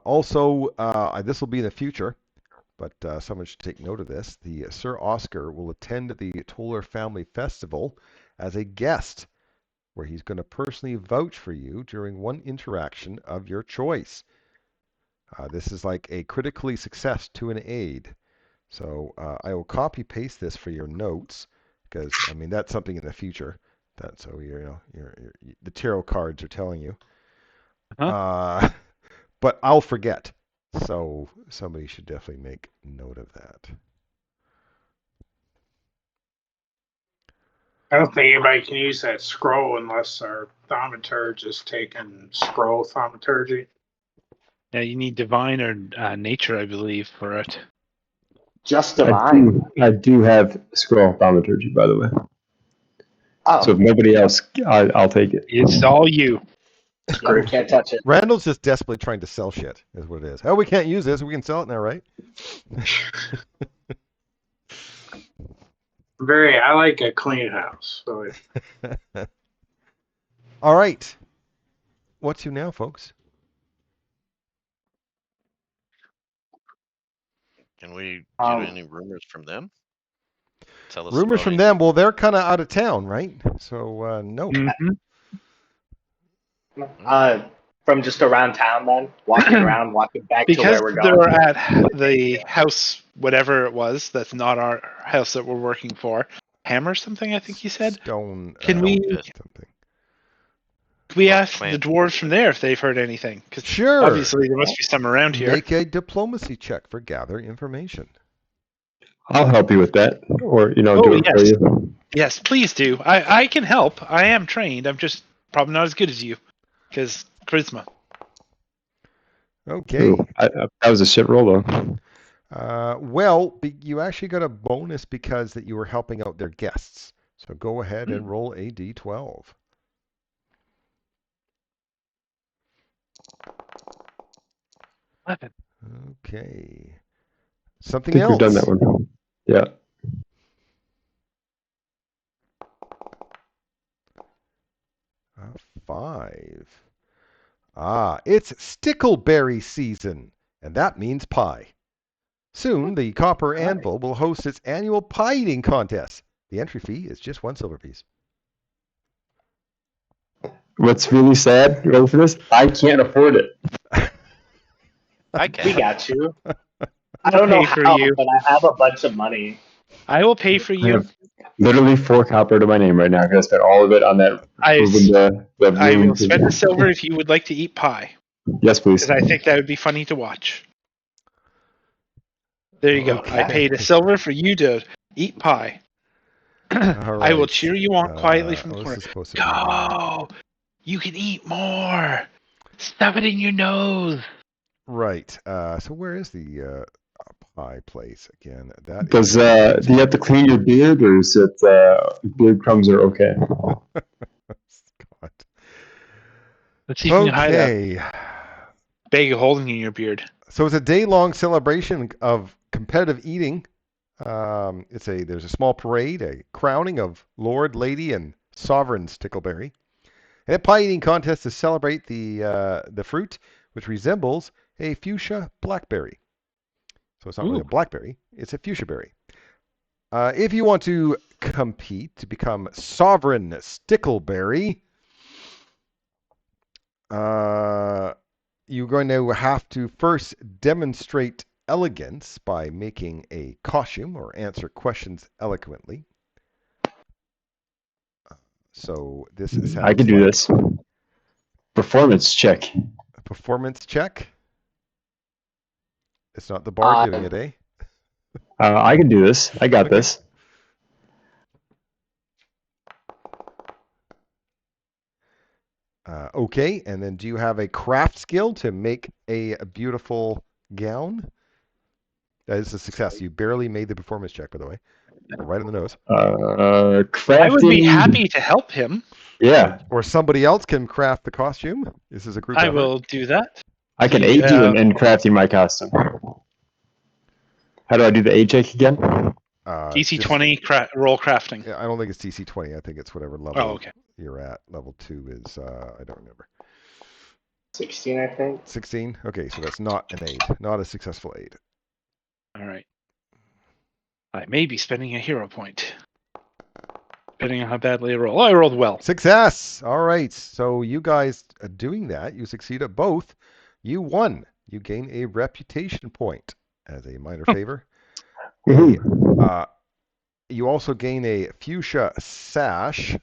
Also, this will be in the future, but someone should take note of this. The Sir Oscar will attend the Toller Family Festival as a guest, where he's going to personally vouch for you during one interaction of your choice. This is like a critically success to an aid. So I will copy paste this for your notes, because I mean that's something in the future. So the tarot cards are telling you. But I'll forget. So somebody should definitely make note of that. I don't think anybody can use that scroll unless our thaumaturge is taking scroll thaumaturgy. Yeah, you need divine or nature, I believe, for it. Just divine. I do have scroll thaumaturgy, by the way. Oh, So if nobody else, I'll take it. It's all you. yeah, we can't touch it. Randall's just desperately trying to sell shit, is what it is. Oh, we can't use this. We can sell it now, right? I like a clean house. So All right. What to now, folks? Can we get any rumors from them? Tell us Rumors about from any- them. Well, they're kind of out of town, right? So no. Mm-hmm. From just around town, then walking around, walking back to Because where we're they're going. at the house, whatever it was, that's not our house that we're working for. Hammer something, I think you said. Stone. Can we something. ask the dwarves from there if they've heard anything? Because Sure. obviously there must be some around here. Make a diplomacy check for gather information. I'll help you with that, or do it for yes. you. Yes, please do. I can help. I am trained. I'm just probably not as good as you, because charisma. Okay. Ooh, that was a shit roll, though. Well, you actually got a bonus because that you were helping out their guests. So go ahead and roll a d12. Okay. Something I think else. we've done that one. Yeah. A 5. It's stickleberry season, and that means pie. Soon, the Copper Anvil will host its annual pie eating contest. The entry fee is just 1 silver piece. What's really sad for this? I can't afford it. I can. We got you. I don't know how, but I have a bunch of money. I will pay for I you. have literally 4 copper to my name right now. I'm going to spend all of it on that. I room will spend a silver if you would like to eat pie. Yes, please. Because I think that would be funny to watch. There you go. Okay. I paid a silver for you to eat pie. All I will right. cheer you on quietly from the this corner. is supposed to Go! You can eat more. Stuff it in your nose. Right. So where is the pie place again? That Do you have to clean your beard, or is it beard crumbs are okay? God. Let's see if you can hide Okay. a bag of holding in your beard. So it's a day-long celebration of competitive eating. There's a small parade, a crowning of Lord, Lady, and Sovereign Stickleberry, and a pie eating contest to celebrate the fruit, which resembles a fuchsia blackberry. So it's not really a blackberry; it's a fuchsia berry. If you want to compete to become Sovereign Stickleberry, you're going to have to first demonstrate elegance by making a costume or answer questions eloquently. So this sounds I can do this. Performance check. A performance check. It's not the bard doing it, eh? I can do this. I got Okay. this. Okay, and then do you have a craft skill to make a beautiful gown? That is a success. You barely made the performance check, by the way. Right on the nose. Crafting. I would be happy to help him. Yeah, Or somebody else can craft the costume. This is a group I effort. will do that. I can Do aid you have- in crafting my costume. How do I do the aid check again? DC Just- 20 roll crafting. Yeah, I don't think it's DC 20. I think it's whatever level Oh, okay. you're at. Level 2 is, I don't remember. 16, I think. 16? Okay, so that's not an aid. Not a successful aid. All right. I may be spending a hero point. Depending on how badly I roll. Oh, I rolled well. Success! All right. So you guys doing that, you succeed at both. You won. You gain a reputation point as a minor favor. You also gain a fuchsia sash,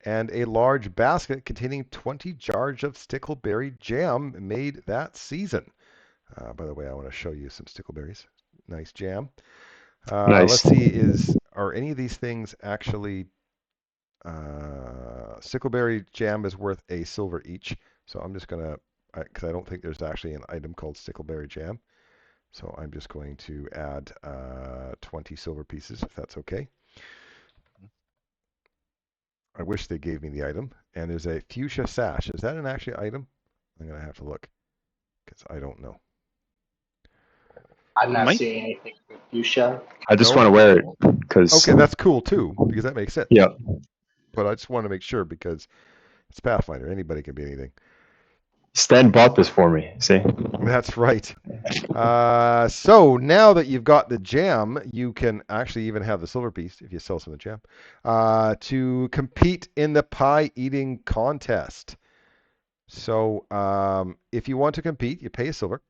and a large basket containing 20 jars of stickleberry jam made that season. By the way, I want to show you some stickleberries. Nice jam. Nice. Let's see, are any of these things actually... stickleberry jam is worth a silver each. So I'm just going to... Because I don't think there's actually an item called stickleberry jam. So I'm just going to add 20 silver pieces, if that's okay. I wish they gave me the item. And there's a fuchsia sash. Is that an actual item? I'm going to have to look, because I don't know. I'm not Might- seeing anything for fuchsia. I just No? want to wear it because. Okay, that's cool too, because that makes sense. Yeah. But I just want to make sure, because it's Pathfinder. Anybody can be anything. Stan bought this for me. See. That's right. So now that you've got the jam, you can actually even have the silver piece if you sell some of the jam to compete in the pie eating contest. So if you want to compete, you pay a silver.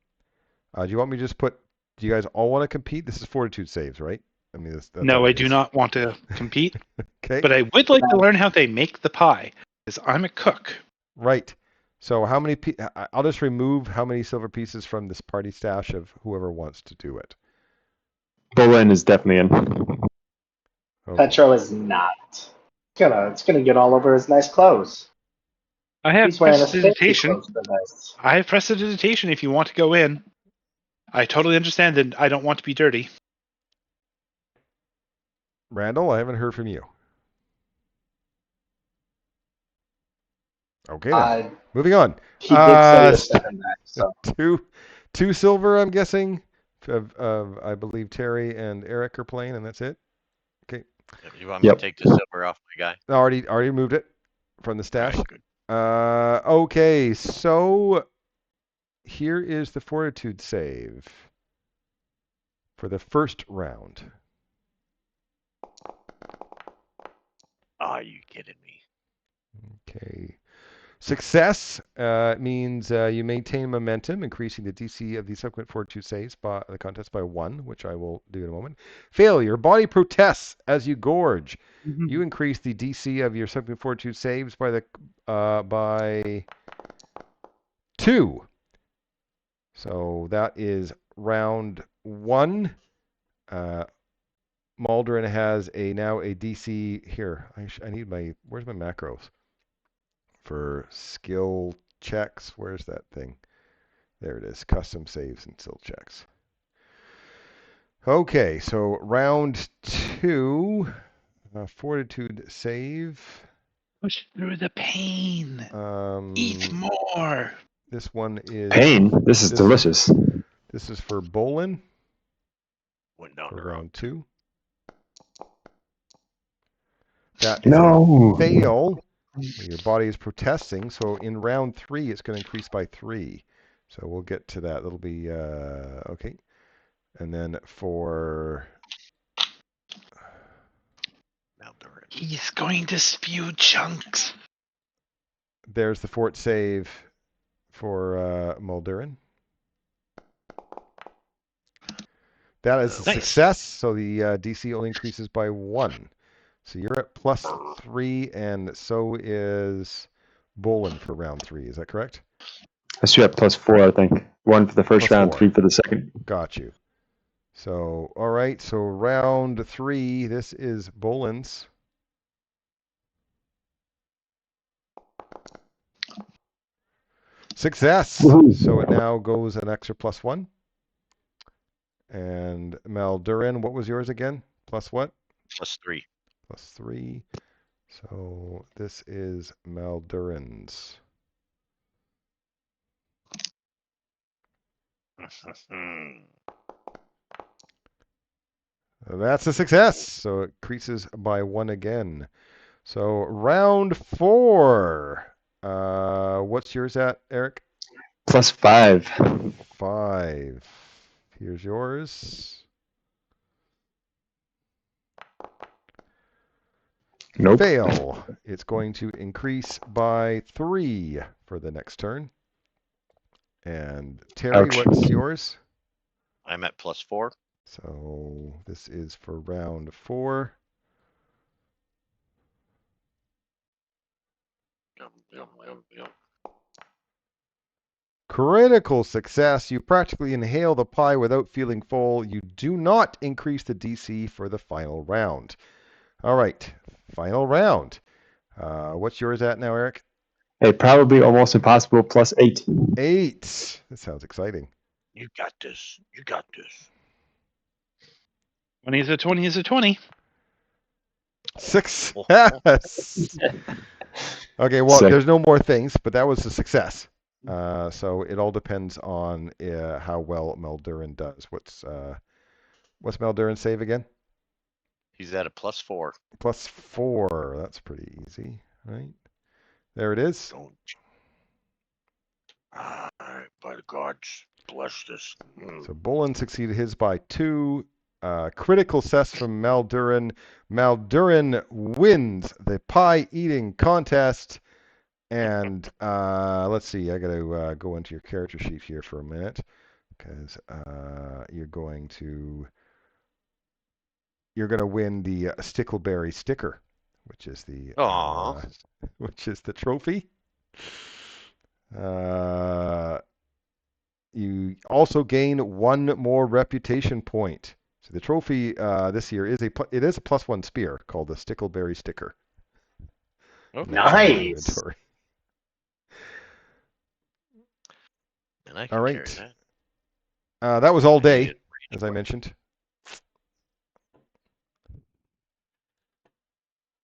Do you want me to just put? Do you guys all want to compete? This is fortitude saves, right? I mean, that's No, all I it do is. not want to compete, Okay. but I would like to learn how they make the pie, because I'm a cook. Right. So how many? I'll just remove how many silver pieces from this party stash of whoever wants to do it. Bolin is definitely in. Okay. Petro is not. It's gonna get all over his nice clothes. I have He's wearing a fancy prestidigitation. clothes for this. I have prestidigitation if you want to go in. I totally understand that I don't want to be dirty. Randall, I haven't heard from you. Okay, then. Moving on. He did say he was stepping back, so Two silver, I'm guessing. I believe Terry and Eric are playing, and that's it. Okay. You want me to take the silver off my guy? Already removed it from the stash. Alright, good. Okay, so here is the fortitude save for the first round. Are you kidding me? Okay. Success means you maintain momentum, increasing the DC of the subsequent fortitude saves by the contest by 1, which I will do in a moment. Failure. Body protests as you gorge. Mm-hmm. You increase the DC of your subsequent fortitude saves by 2. So that is round 1. Maldorin has now a DC here. I need where's my macros? For skill checks. Where's that thing? There it is. Custom saves and skill checks. Okay, so round 2, fortitude save. Push through the pain. Eat more. This one is Pain. This is delicious. This is for Bolin. Went down For the road. round 2. That is No. a fail. Your body is protesting, so in round 3, it's going to increase by 3. So we'll get to that. That'll be, okay. And then for... He's going to spew chunks. There's the fort save for Muldurin. That is a Nice. success, so the DC only increases by 1. So you're at +3, and so is Bolin for round 3. Is that correct? I should have +4, I think. 1 for the first round, +4. 3 for the second. Got you. So, all right. So round 3, this is Bolin's. Success. Woohoo. So it now goes an extra +1. And Maldurin, what was yours again? Plus what? +3. +3. So this is Maldurin's. That's a success. So it increases by 1 again. So round 4. What's yours at, Eric? +5. 5. Here's yours. Nope. Fail. It's going to increase by 3 for the next turn. And Terry, Ouch. what's yours? I'm at +4. So this is for round 4. Yum, yum, yum, yum. Critical success. You practically inhale the pie without feeling full. You do not increase the DC for the final round. All right, final round. What's yours at now, Eric? Hey, probably almost impossible +8. 8. That sounds exciting. You got this. You got this. 20 is a 20 is a 20. Success. Oh, Okay, well, Sick. there's no more things, but that was a success. So it all depends on how well Maldurin does. What's Maldurin's save again? he's at a +4. +4. That's pretty easy, right? There it is. Don't. By the gods, bless this. So Bolin succeeded his by 2. Critical success from Maldurin. Maldurin wins the pie eating contest. And let's see, I got to go into your character sheet here for a minute because you're going to win the Stickleberry sticker, which is the trophy. You also gain 1 more reputation point. So the trophy this year is a +1 spear called the Stickleberry sticker. Okay. Nice. And I can All carry right. that. That was all I need day, it as I mentioned.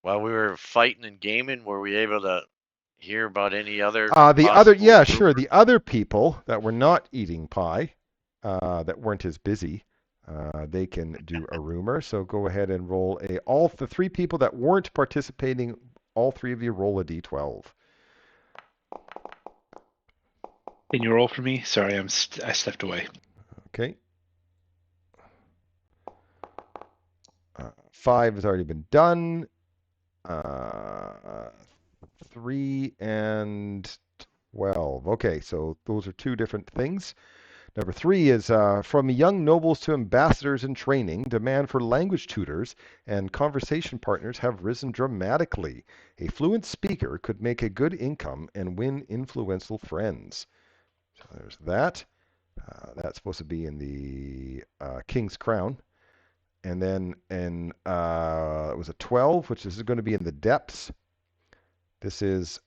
While we were fighting and gaming, were we able to hear about any other? Yeah, possible sure. rumors? The other people that were not eating pie, that weren't as busy, they can do a rumor. So go ahead and roll all the 3 people that weren't participating, all 3 of you roll a d12. Can you roll for me? Sorry, I stepped away. Okay. 5 has already been done. 3 and 12. Okay, so those are 2 different things. Number 3 is from young nobles to ambassadors in training, demand for language tutors and conversation partners have risen dramatically. A fluent speaker could make a good income and win influential friends. So there's that. That's supposed to be in the King's Crown. And then it was a 12, which is going to be in the depths. This is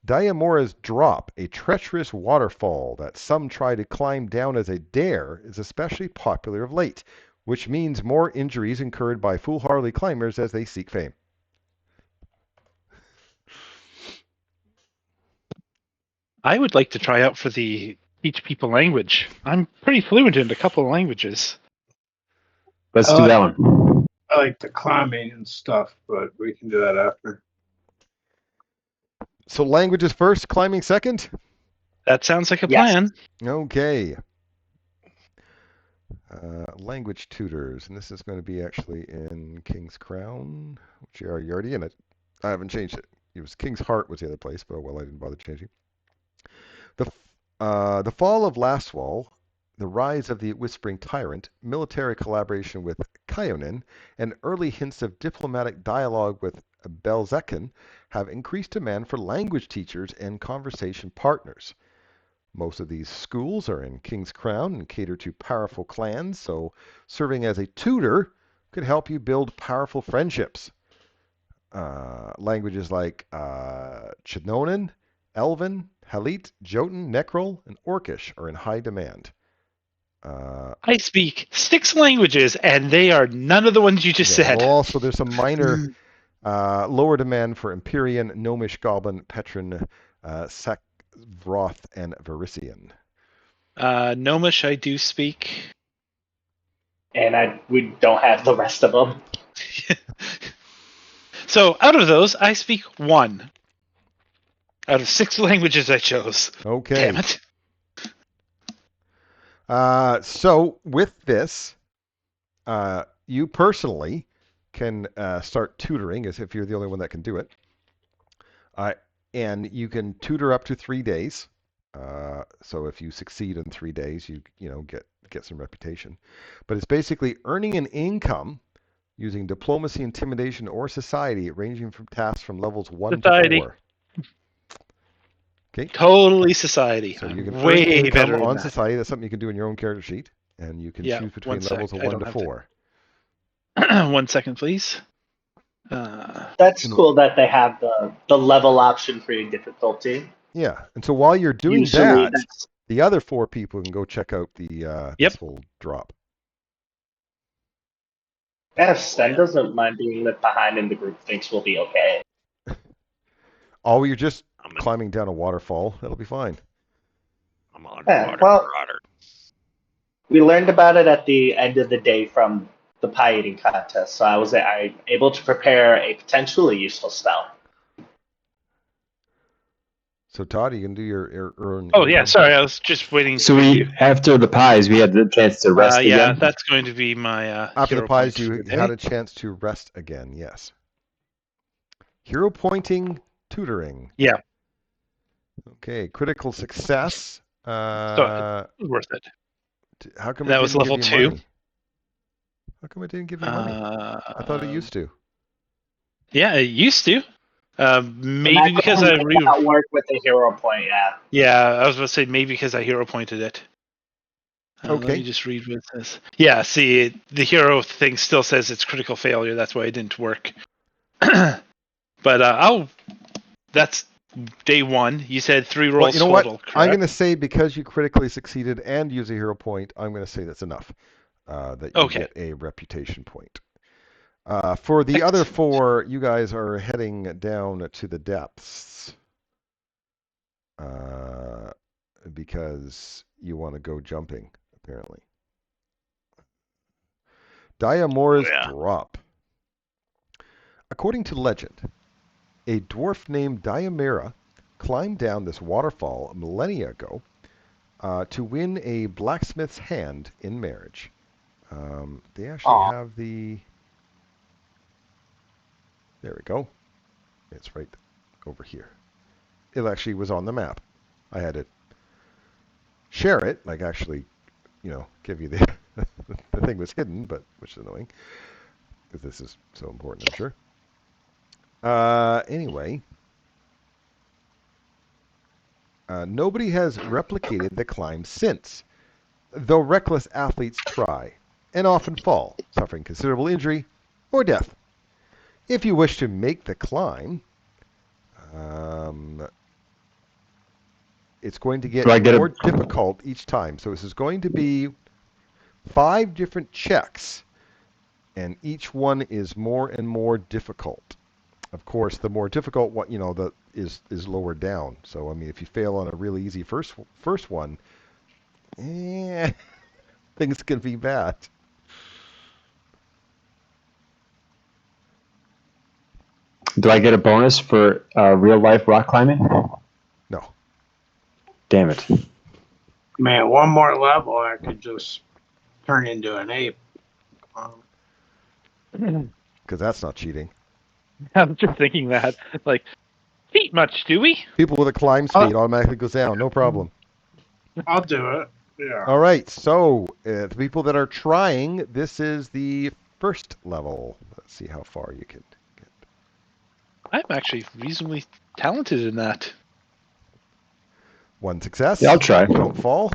Diamora's Drop, a treacherous waterfall that some try to climb down as a dare, is especially popular of late, which means more injuries incurred by foolhardy climbers as they seek fame. I would like to try out for the teach people language. I'm pretty fluent in a couple of languages. Let's do that one. I like the climbing and stuff, but we can do that after. So languages first, climbing second? That sounds like a Yes. plan. Okay. Language tutors, and this is going to be actually in King's Crown, which you're already in it. I haven't changed it. It was King's Heart was the other place, but well, I didn't bother changing. The Fall of Lastwall, the Rise of the Whispering Tyrant, military collaboration with Kyonin, and early hints of diplomatic dialogue with Belzekin have increased demand for language teachers and conversation partners. Most of these schools are in King's Crown and cater to powerful clans, so serving as a tutor could help you build powerful friendships. Languages like Chinonan, Elven, Halit, Jotun, Necrol, and Orcish are in high demand. I speak 6 languages, and they are none of the ones you just said. Also, there's some minor lower demand for Empyrean, Gnomish, Goblin, Petron, Sekvroth, and Varisian. Gnomish I do speak. And we don't have the rest of them. So out of those, I speak 1. Out of 6 languages I chose. Okay. Damn it. So with this, you personally can start tutoring as if you're the only one that can do it. And you can tutor up to 3 days. So if you succeed in 3 days, you get some reputation. But it's basically earning an income using diplomacy, intimidation, or society, ranging from tasks from levels 1 to 4. Okay. Totally society. So you can way earn income better on than society. That's something you can do in your own character sheet, and you can choose between levels of 1 to 4. 1 second, please. That's cool that they have the level option for your difficulty. Yeah, and so while you're doing Usually that, the other 4 people can go check out the this whole drop. Yeah, if Sten doesn't mind being left behind in the group, thinks we'll be okay. Oh, you're just climbing down a waterfall. That'll be fine. I'm on marauder. We learned about it at the end of the day from the pie eating contest, so I was able to prepare a potentially useful spell. So Todd, you can do your earn. Oh yeah, sorry, I was just waiting. So after the pies, we had the chance to rest again. Yeah, that's going to be my after the pies, point you had a chance to rest again. Yes. Hero pointing, tutoring. Yeah. Okay, critical success. So it was worth it. How come that was level 2? Money? How come it didn't give you money? I thought it used to. Yeah, it used to. Maybe because I work with the hero point. Yeah. Yeah, I was about to say maybe because I hero pointed it. Okay. Let me just read what it says. Yeah, see, the thing still says it's critical failure. That's why it didn't work. But that's day 1. You said 3 rolls total. What? Correct? I'm going to say because you critically succeeded and use a hero point, I'm going to say that's enough. That you get a reputation point. For the other 4, you guys are heading down to the depths because you want to go jumping, apparently. Diamora's drop. According to legend, a dwarf named Diamera climbed down this waterfall millennia ago to win a blacksmith's hand in marriage. They actually have the... There we go. It's right over here. It actually was on the map. I had to share it, like actually, give you the the thing was hidden, but which is annoying because this is so important, I'm sure. Anyway, nobody has replicated the climb since, though reckless athletes try and often fall, suffering considerable injury or death. If you wish to make the climb, it's going to get more difficult each time. So this is going to be 5 different checks, and each one is more and more difficult. Of course, the more difficult one, is lower down. So I mean, if you fail on a really easy first one, things can be bad. Do I get a bonus for real life rock climbing? No. Damn it. Man, 1 more level, I could just turn into an ape. Because that's not cheating. I was just thinking that. Like, feet much, do we? People with a climb speed automatically goes down, no problem. I'll do it. Yeah. All right, so the people that are trying, this is the first level. Let's see how far you can get. I'm actually reasonably talented in that. 1 success. Yeah, I'll try. You don't fall.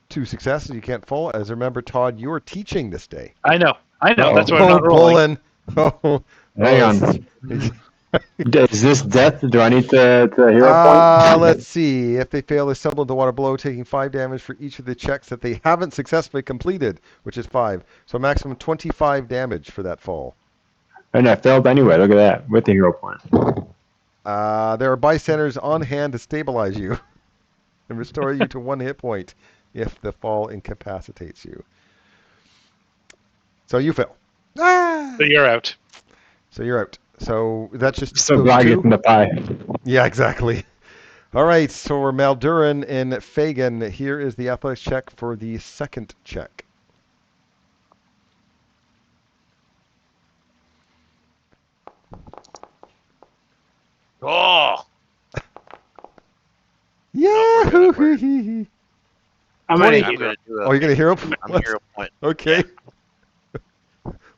2 successes. You can't fall. As remember, Todd, you're teaching this day. I know. Uh-oh. That's why I'm not rolling. Bullen. Hang on. Is this death? Do I need to hero point? Let's see. If they fail to stumble into water below, taking 5 damage for each of the checks that they haven't successfully completed, which is 5. So maximum 25 damage for that fall. And I failed anyway. Look at that. With the hero point. There are bystanders on hand to stabilize you and restore you to 1 hit point if the fall incapacitates you. So you fail. So you're out. So you're out. So that's just So those glad I two? get from the pie. Yeah, exactly. All right, so we're Maldurin and Fagin. Here is the athletics check for the second check. Oh, Yeah. we're I'm 20. gonna I'm gonna do Oh, you're gonna hero I'm points? hero point. Okay.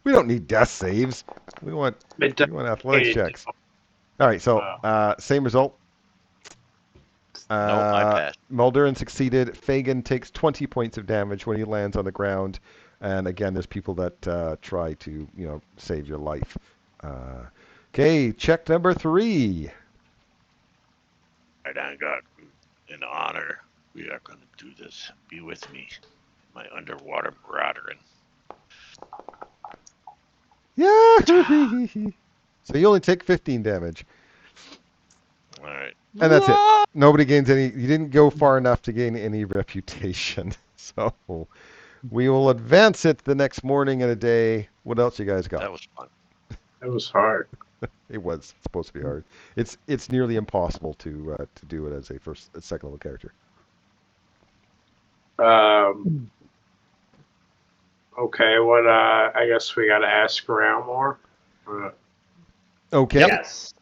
We don't need death saves. We want athletics checks. All right, so same result. No, I passed. Muldurin succeeded. Fagin takes 20 points of damage when he lands on the ground. And again, there's people that try to, save your life. Okay, check number 3. I got an honor. We are going to do this. Be with me, my underwater maraudering. Yeah. So you only take 15 damage. All right. And that's it. Nobody gains any. You didn't go far enough to gain any reputation. So we will advance it the next morning and a day. What else you guys got? That was fun. It was hard. It was supposed to be hard. It's nearly impossible to do it as a second level character. Okay, what I guess we gotta ask around more. Okay. Yes.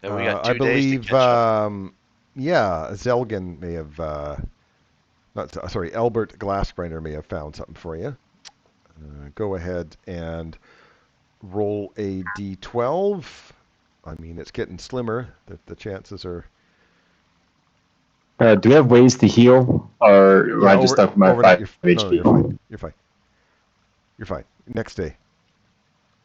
And we got 2 I days believe, to catch up. Zelgan may have, Albert Glassbrainer may have found something for you. Go ahead and roll a d12. I mean, it's getting slimmer. The chances are... Do we have ways to heal? Or I just stuck with my 5 HP? No, you're fine. You're fine. Next day.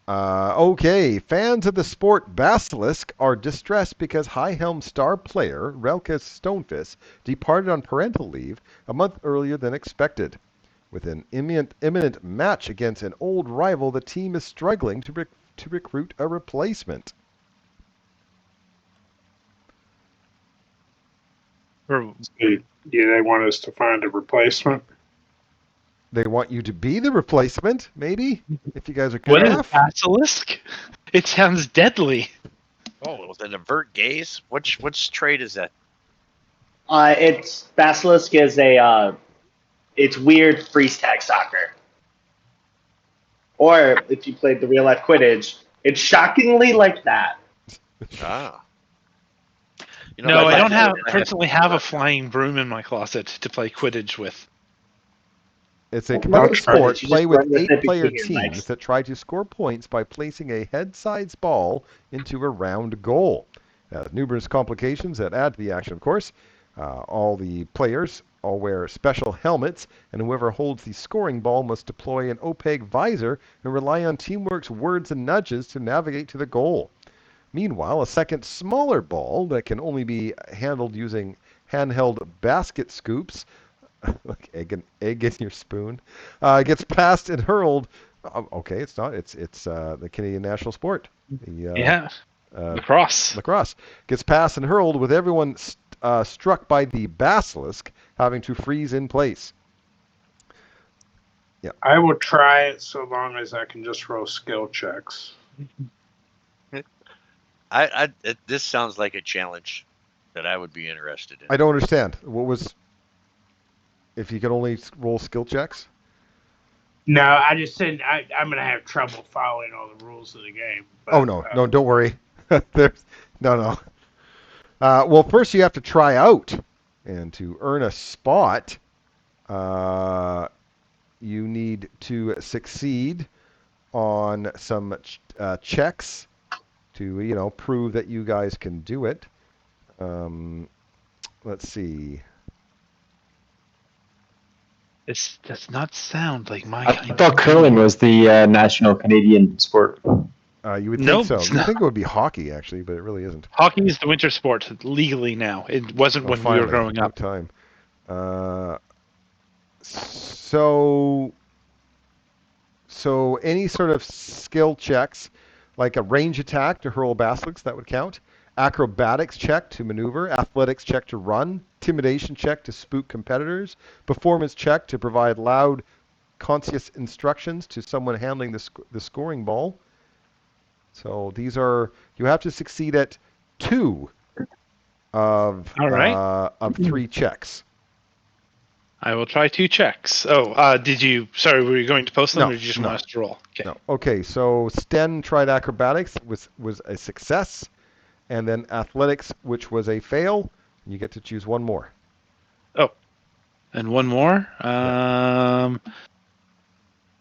Okay, fans of the sport Basilisk are distressed because Highhelm star player Relka Stonefist departed on parental leave a month earlier than expected. With an imminent match against an old rival, the team is struggling to recruit a replacement. Do they want us to find a replacement? They want you to be the replacement, maybe, if you guys are good What is enough. basilisk? It sounds deadly. Oh, with an avert gaze? Which trait is that? It's Basilisk is it's weird freeze tag soccer. Or if you played the real life Quidditch, it's shockingly like that. Ah. No, I don't have personally have a flying broom in my closet to play Quidditch with. It's a Well, competitive it's hard. sport. You Play just with run with it 8-player between your teams legs. that try to score points by placing a head-sized ball into a round goal. Numerous complications that add to the action, of course. All the players all wear special helmets, and whoever holds the scoring ball must deploy an opaque visor and rely on teamwork's words and nudges to navigate to the goal. Meanwhile, a second smaller ball that can only be handled using handheld basket scoops, like egg in your spoon, gets passed and hurled. Okay, it's not. It's the Canadian national sport. Lacrosse. Lacrosse gets passed and hurled with everyone struck by the basilisk having to freeze in place. Yeah, I will try it so long as I can just roll skill checks. This sounds like a challenge that I would be interested in. I don't understand. What was? If you could only roll skill checks? No, I just said I'm gonna have trouble following all the rules of the game. But, Oh no, don't worry. No. Well, first you have to try out, and to earn a spot, you need to succeed on some checks to prove that you guys can do it. Let's see. This does not sound like my I kind thought of curling was the national Canadian sport. You would Nope, think so. it's You not. think it would be hockey, actually, but it really isn't. Hockey is the winter sport legally now. It wasn't when we were growing About up. time. So any sort of skill checks, like a range attack to hurl basilisks, that would count. Acrobatics check to maneuver. Athletics check to run. Intimidation check to spook competitors. Performance check to provide loud, conscious instructions to someone handling the scoring ball. So these are, you have to succeed at 2 of 3 checks. I will try 2 checks. Oh, did you? Sorry, were you going to post them, No, or did you just no. want us to roll? Okay. No. Okay, so Sten tried acrobatics, was a success, and then athletics, which was a fail. You get to choose one more. Oh, and one more.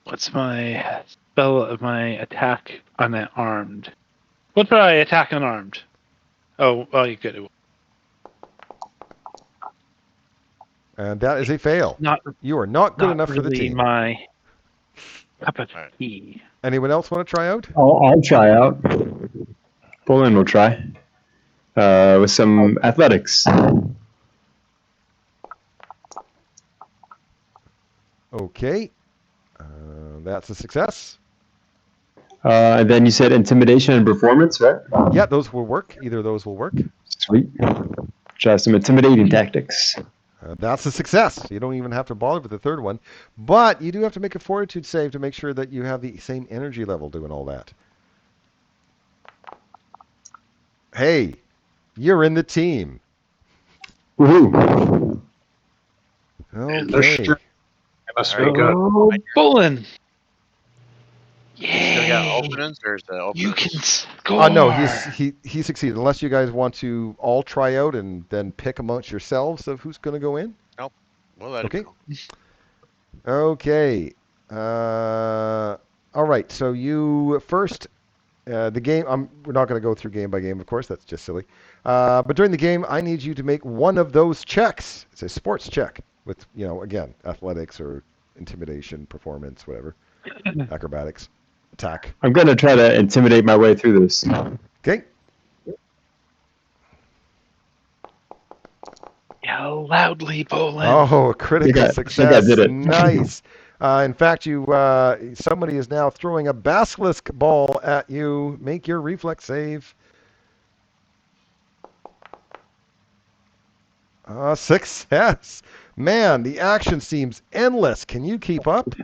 What's my spell of my attack unarmed? What do I attack unarmed? Oh, well, you could. And that is a fail. You are not good enough for the team. My cup of tea. Anyone else want to try out? I'll try out. Bolin will try. With some athletics. Okay. That's a success. And then you said intimidation and performance, right? Yeah, those will work. Either of those will work. Sweet. Try some intimidating tactics. That's a success. You don't even have to bother with the third one. But you do have to make a fortitude save to make sure that you have the same energy level doing all that. Hey, you're in the team. Woohoo. Okay. It must be good. Oh, Bolin! You still got Yay! openings? There's the openings. You can score. No, he succeeded. Unless you guys want to all try out and then pick amongst yourselves of who's going to go in. Nope. We'll let it Okay. go. Okay. All right. So you first, the game. We're not going to go through game by game, of course. That's just silly. But during the game, I need you to make one of those checks. It's a sports check with, again, athletics or intimidation, performance, whatever, acrobatics, attack. I'm going to try to intimidate my way through this. Okay. Yell loudly, Bolin. Oh, a critical success. I did it. Nice. In fact, somebody is now throwing a basilisk ball at you. Make your reflex save. Success. Man, the action seems endless. Can you keep up?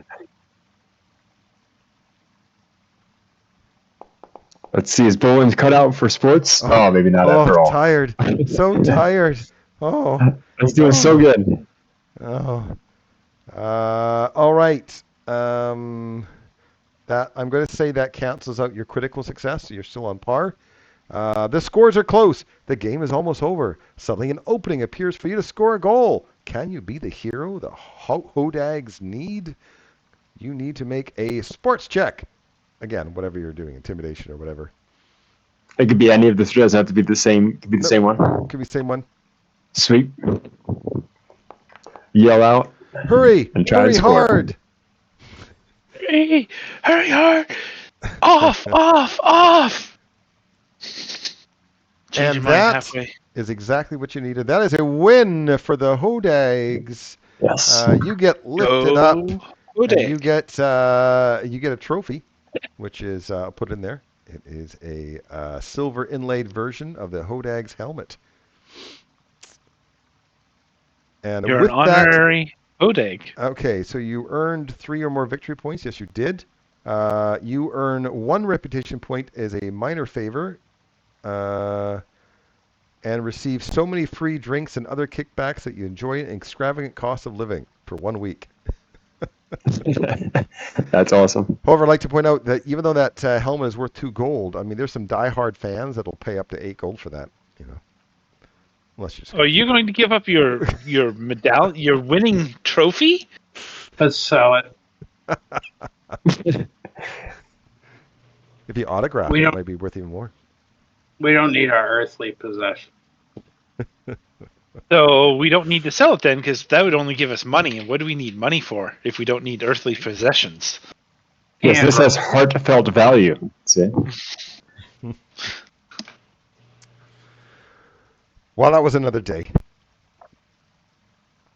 Let's see, is Bolin's cut out for sports? Oh, maybe not after all. Tired. So tired. Oh. He's doing so good. Oh. All right. That I'm going to say that cancels out your critical success. So you're still on par. The scores are close. The game is almost over. Suddenly an opening appears for you to score a goal. Can you be the hero the Hodags need? You need to make a sports check. Again, whatever you're doing, intimidation or whatever. It could be any of the three. It doesn't have to be the same. It could be the same one. Could be the same one. Sweet. Yell out. Hurry! And try Hurry to score. hard! Hurry hard! Off! Change your mind halfway. Is exactly what you needed. That is a win for the Hodags. Yes. You get lifted up. Hodag. And you get a trophy, which is put in there. It is a silver inlaid version of the Hodag's helmet. And You're with an honorary Hodag. Okay, so you earned 3 or more victory points. Yes, you did. You earn 1 reputation point as a minor favor, and receive so many free drinks and other kickbacks that you enjoy an extravagant cost of living for 1 week. That's awesome. However, I'd like to point out that even though that helmet is worth 2 gold, I mean, there's some diehard fans that'll pay up to 8 gold for that. Unless you're. Are you going to give up your medallion, your winning trophy? Let's sell it. If you autograph it, it might be worth even more. We don't need our earthly possession. So we don't need to sell it then, because that would only give us money. And what do we need money for if we don't need earthly possessions? Yes, this has heartfelt value. See? Well, that was another day.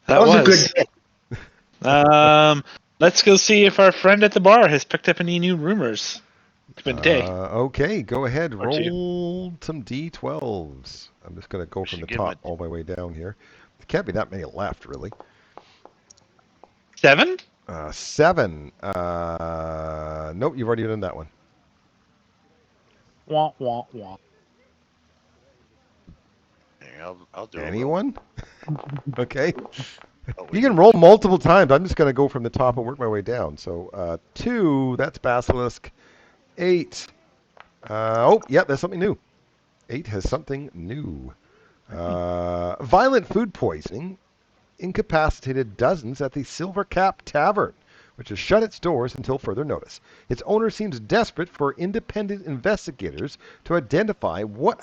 That was a good day. Let's go see if our friend at the bar has picked up any new rumors. It's been a day. Okay, go ahead. Or two. Roll some d12s. I'm just going to go from the should give top him all my way down here. There can't be that many left, really. 7? 7. Nope, you've already done that one. Wah, wah, wah. Here, I'll do Anyone? Okay. Oh, You can roll multiple times. I'm just going to go from the top and work my way down. So 2, that's Basilisk. 8. There's something new. 8 has something new. Violent food poisoning incapacitated dozens at the Silver Cap Tavern, which has shut its doors until further notice. Its owner seems desperate for independent investigators to identify what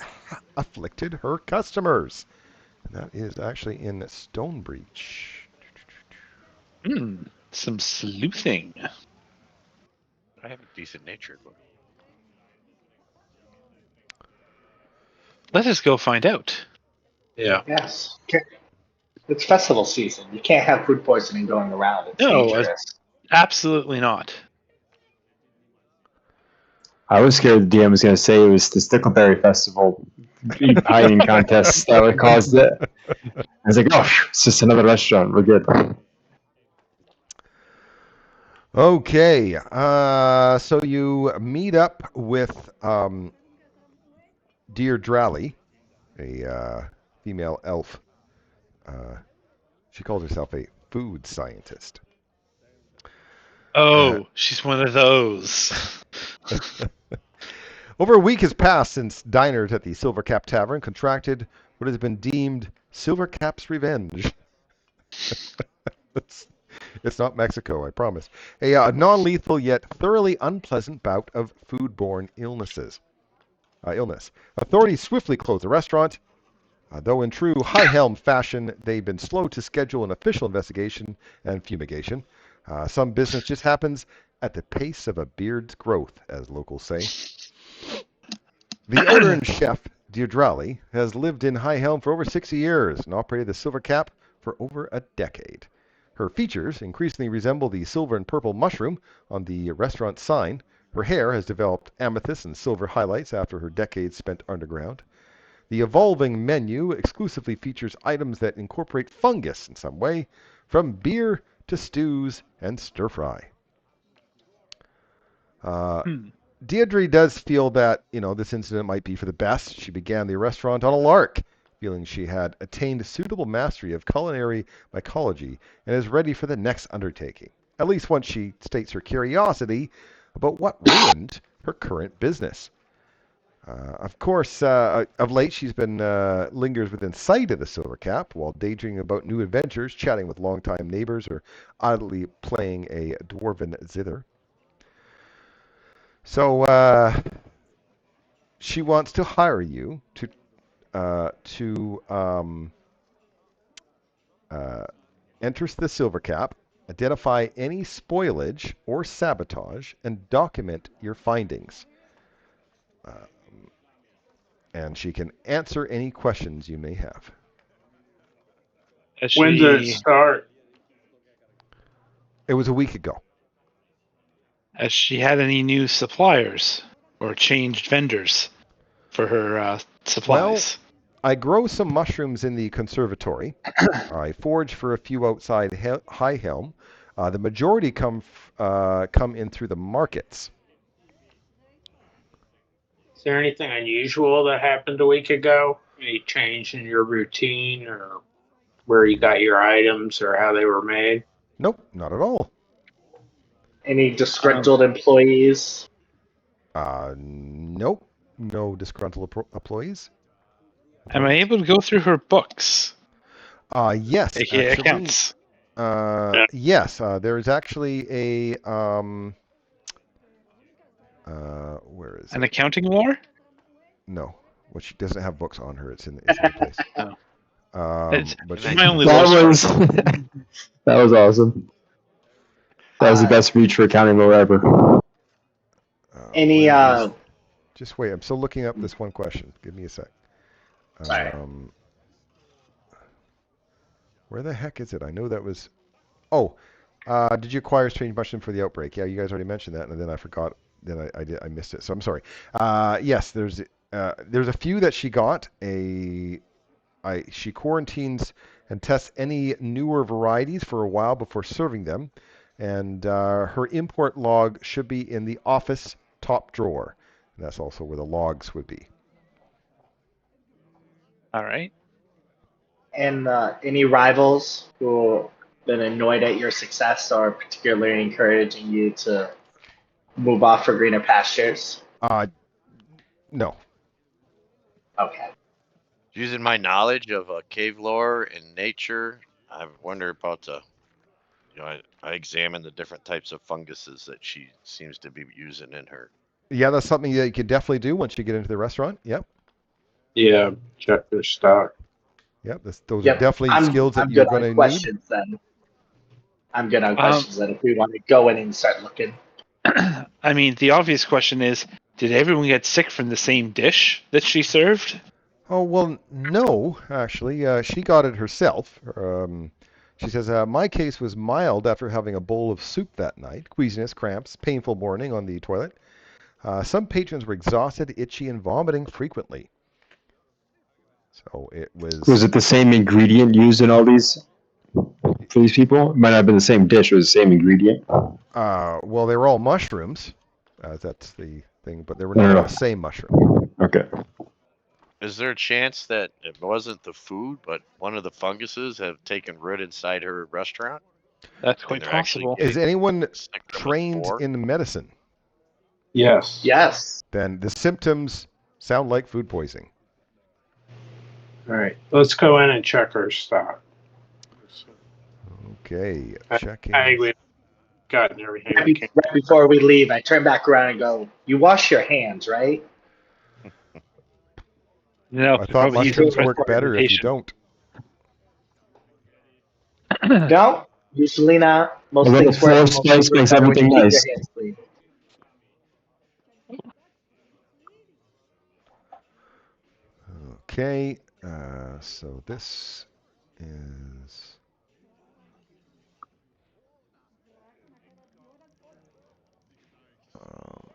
afflicted her customers. And that is actually in Stonebreach. Some sleuthing. I have a decent nature. Let us go find out. Yeah. Yes. Okay. It's festival season. You can't have food poisoning going around. It's No, dangerous. Absolutely not. I was scared the DM was going to say it was the Stickleberry Festival pieing contest that would cause it. I was like, oh, it's just another restaurant. We're good. Okay, so you meet up with Deirdre, a female elf. She calls herself a food scientist. Oh, she's one of those. Over a week has passed since diners at the Silver Cap Tavern contracted what has been deemed Silver Cap's revenge. It's not Mexico, I promise. A non-lethal yet thoroughly unpleasant bout of foodborne illness. Authorities swiftly closed the restaurant. Though in true Highhelm fashion, they've been slow to schedule an official investigation and fumigation. Some business just happens at the pace of a beard's growth, as locals say. The owner and chef, Deirdre, has lived in Highhelm for over 60 years and operated the Silver Cap for over a decade. Her features increasingly resemble the silver and purple mushroom on the restaurant sign. Her hair has developed amethyst and silver highlights after her decades spent underground. The evolving menu exclusively features items that incorporate fungus in some way, from beer to stews and stir-fry. Deirdre does feel that, this incident might be for the best. She began the restaurant on a lark, feeling she had attained suitable mastery of culinary mycology and is ready for the next undertaking. At least once she states her curiosity about what ruined her current business. Of course, of late she's been lingers within sight of the Silver Cap while daydreaming about new adventures, chatting with longtime neighbors, or idly playing a dwarven zither. So she wants to hire you to enter the Silver Cap, identify any spoilage or sabotage, and document your findings. And she can answer any questions you may have. When did it start? It was a week ago. Has she had any new suppliers or changed vendors for her supplies? Well, I grow some mushrooms in the conservatory. I forage for a few outside Highhelm. The majority come in through the markets. Is there anything unusual that happened a week ago? Any change in your routine or where you got your items or how they were made? Nope, not at all. Any disgruntled employees? Nope, no disgruntled employees. Am I able to go through her books? Yes, AKA actually. accounts. Yes, there is actually a where is An it? accounting lore? No, Well, she doesn't have books on her. It's in the place. Oh. But It's she, my only That low was score. that was awesome. That was the best reach for accounting roll ever. Any just wait. I'm still looking up this one question. Give me a sec. Sorry. Where the heck is it? I know that was. Oh, did you acquire strange mushroom for the outbreak? Yeah, you guys already mentioned that, and then I forgot. Then I missed it. So I'm sorry. Yes, there's a few that she got. She quarantines and tests any newer varieties for a while before serving them, and her import log should be in the office top drawer. And that's also where the logs would be. All right. And any rivals who have been annoyed at your success or particularly encouraging you to move off for greener pastures? No. Okay. Using my knowledge of cave lore and nature, I wonder about the. I examine the different types of funguses that she seems to be using in her. Yeah, that's something that you could definitely do once you get into the restaurant. Yep. Yeah, check their stock. Yep. Those are definitely skills that I'm you're good on going to need. questions then. I'm good on questions then. If we want to go in and start looking. I mean, the obvious question is, did everyone get sick from the same dish that she served? Oh, well, no, actually. She got it herself. She says, my case was mild after having a bowl of soup that night. Queasiness, cramps, painful morning on the toilet. Some patrons were exhausted, itchy, and vomiting frequently. So it was... Was it the same ingredient used in all these for these people? It might not have been the same dish. It was the same ingredient. Well, they were all mushrooms. That's the thing, but they were not all the same mushroom. Okay. Is there a chance that it wasn't the food, but one of the funguses have taken root inside her restaurant? That's quite possible. Is anyone trained in medicine? Yes. Yes. Then the symptoms sound like food poisoning. All right. Let's go in and check our stock. Okay. Checking. I think we've gotten everything. Right before we leave, I turn back around and go, "You wash your hands, right?" No, I thought mushrooms work better if you don't. No, usually not. Most things work. Most things work makes better when you everything keep nice. your hands clean. Okay. So this is...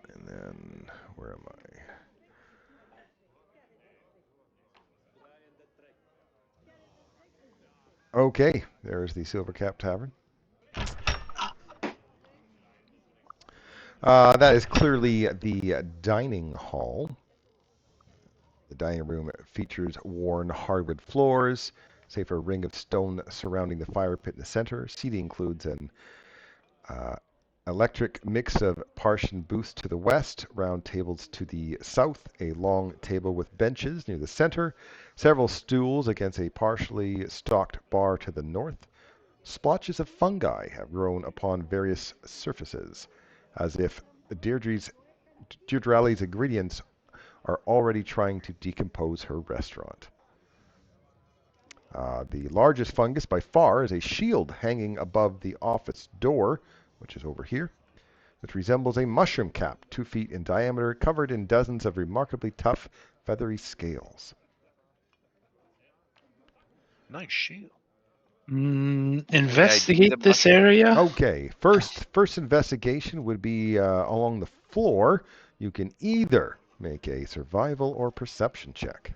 and then, where am I? Okay, there's the Silver Cap Tavern. That is clearly the dining hall. The dining room features worn hardwood floors, save for a ring of stone surrounding the fire pit in the center. Seating includes an electric mix of Partian booths to the west, round tables to the south, a long table with benches near the center, several stools against a partially stocked bar to the north. Splotches of fungi have grown upon various surfaces, as if Deirdre's ingredients are already trying to decompose her restaurant. The largest fungus by far is a shield hanging above the office door, which is over here, which resembles a mushroom cap 2 feet in diameter, covered in dozens of remarkably tough, feathery scales. Nice shield. Investigate this area? Okay, first investigation would be along the floor. You can either make a survival or perception check.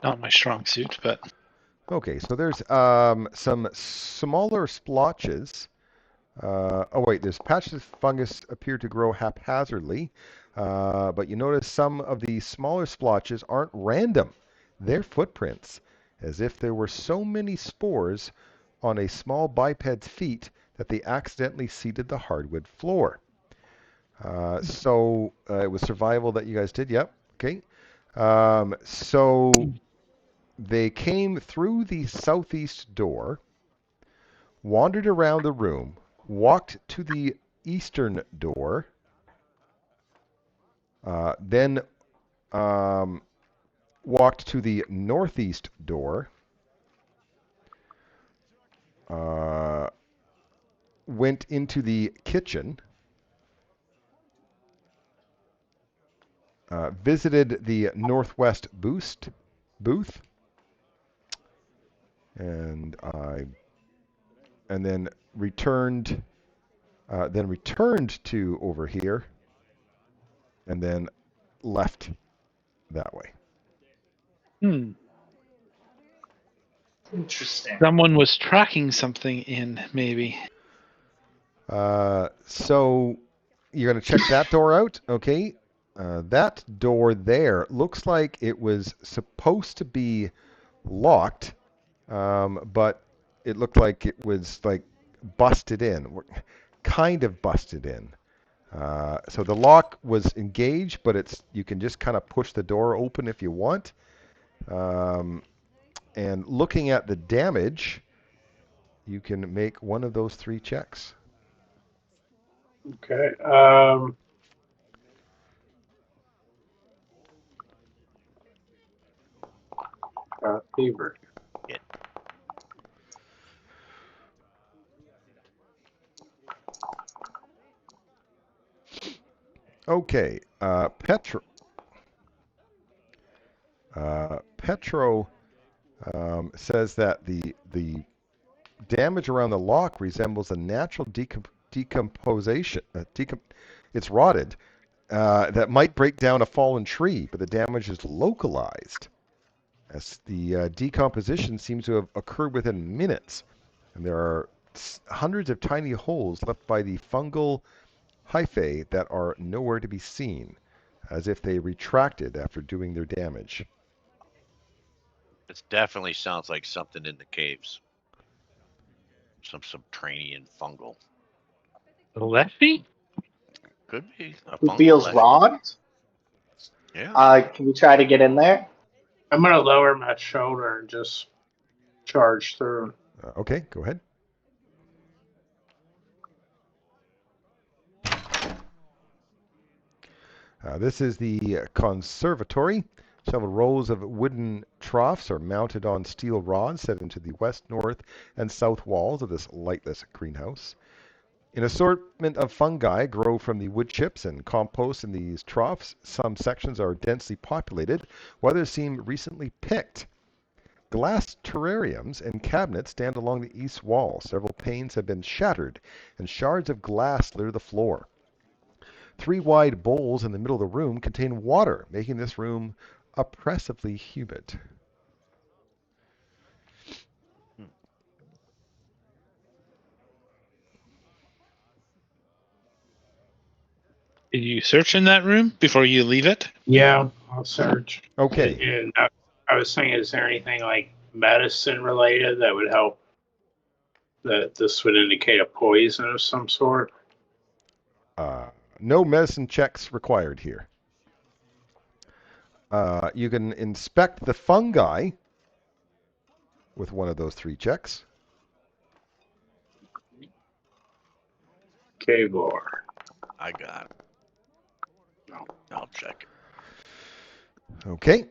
Not my strong suit, but... Okay, so there's some smaller splotches. There's patches of fungus appear to grow haphazardly, but you notice some of the smaller splotches aren't random. They're footprints, as if there were so many spores on a small biped's feet that they accidentally seeded the hardwood floor. So it was survival that you guys did, yep, okay. So they came through the southeast door, wandered around the room, walked to the eastern door, then walked to the northeast door, went into the kitchen, visited the northwest booth, and then returned to over here, and then left that way. Interesting. Someone was tracking something in, maybe. So you're going to check that door out, okay? That door there looks like it was supposed to be locked, but it looked like it was like busted in, kind of busted in. So the lock was engaged, but you can just kind of push the door open if you want. And looking at the damage, you can make one of those 3 checks. Okay. Fever. Yeah. Okay, Petro says that the damage around the lock resembles a natural decomposition. It's rotted. That might break down a fallen tree, but the damage is localized, as the decomposition seems to have occurred within minutes, and there are hundreds of tiny holes left by the fungal hyphae that are nowhere to be seen, as if they retracted after doing their damage. It definitely sounds like something in the caves. Some subterranean fungal. Lefty? Could be a Who fungal. feels left. robbed? Yeah. Can we try to get in there? I'm gonna lower my shoulder and just charge through. Okay, go ahead. This is the conservatory. Several rows of wooden troughs are mounted on steel rods set into the west, north, and south walls of this lightless greenhouse. An assortment of fungi grow from the wood chips and compost in these troughs. Some sections are densely populated, while others seem recently picked. Glass terrariums and cabinets stand along the east wall. Several panes have been shattered, and shards of glass litter the floor. 3 wide bowls in the middle of the room contain water, making this room oppressively humid. Did you search in that room before you leave it? Yeah, I'll search. Okay. And I was thinking, is there anything like medicine related that would help? That this would indicate a poison of some sort? No medicine checks required here. You can inspect the fungi with one of those 3 checks. Kavor. I got it. No, I'll check it. Okay.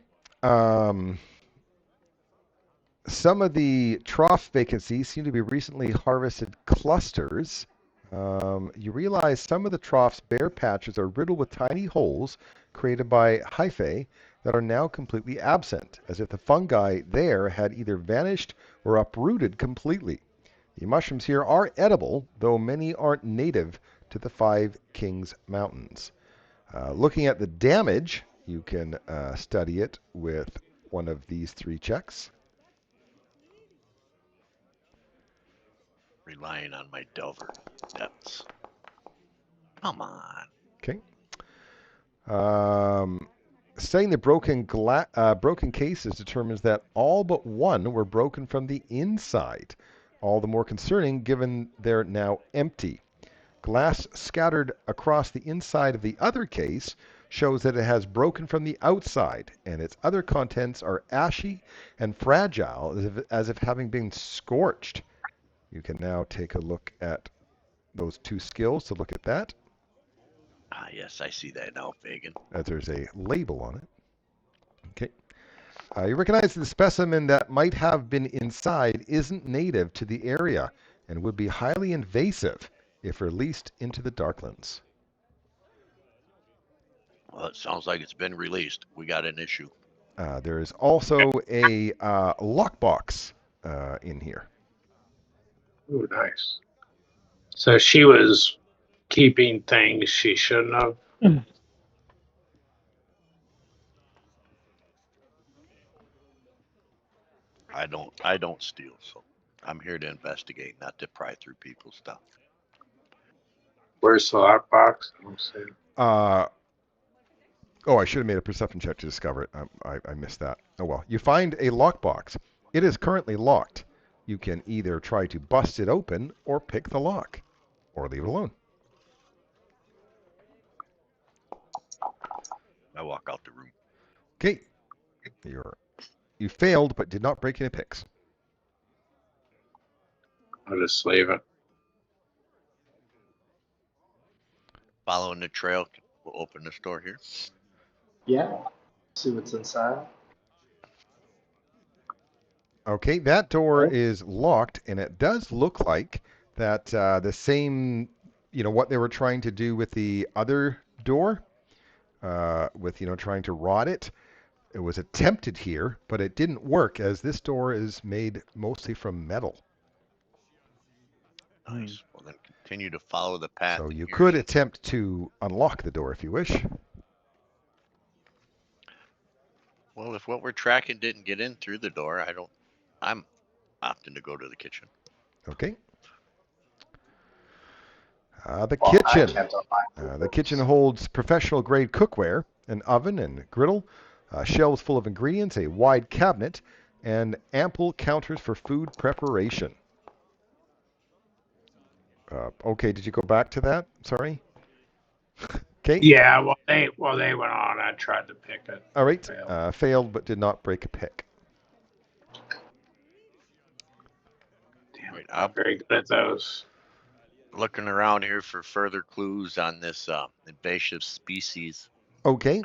Some of the trough vacancies seem to be recently harvested clusters. You realize some of the trough's bare patches are riddled with tiny holes created by hyphae that are now completely absent, as if the fungi there had either vanished or uprooted completely. The mushrooms here are edible, though many aren't native to the 5 Kings Mountains. Looking at the damage, you can study it with one of these 3 checks. Relying on my Delver depths. Come on. Okay. Studying the broken cases determines that all but 1 were broken from the inside. All the more concerning given they're now empty. Glass scattered across the inside of the other case shows that it has broken from the outside, and its other contents are ashy and fragile, as if having been scorched. You can now take a look at those 2 skills to look at that, Ah, yes, I see that now, Fagin. as there's a label on it. Okay. You recognize the specimen that might have been inside isn't native to the area and would be highly invasive if released into the Darklands. Well, it sounds like it's been released. We got an issue. There is also a lockbox in here. Ooh, nice. So she was keeping things she shouldn't have. I don't steal, so I'm here to investigate, not to pry through people's stuff. Where's the lockbox? I don't see it. Oh, I should have made a perception check to discover it. I missed that. Oh well. You find a lockbox. It is currently locked. You can either try to bust it open or pick the lock, or leave it alone. I walk out the room. Okay. You failed, but did not break any picks. I'll just leave it. Following the trail, we'll open this door here. Yeah. See what's inside. Okay, that door is locked, and it does look like that the same, what they were trying to do with the other door, with, trying to rot it. It was attempted here, but it didn't work, as this door is made mostly from metal. Nice. Well, then continue to follow the path. So you could attempt to unlock the door if you wish. Well, if what we're tracking didn't get in through the door, I'm opting to go to the kitchen. Okay. The kitchen. I can't unlock The kitchen holds professional-grade cookware, an oven and griddle, shelves full of ingredients, a wide cabinet, and ample counters for food preparation. Okay, did you go back to that? Sorry. Okay. Yeah, well, they went on. I tried to pick it. All right. Failed. Failed, but did not break a pick. Damn it, I'm not very good at those. looking around here for further clues on this invasive species. Okay.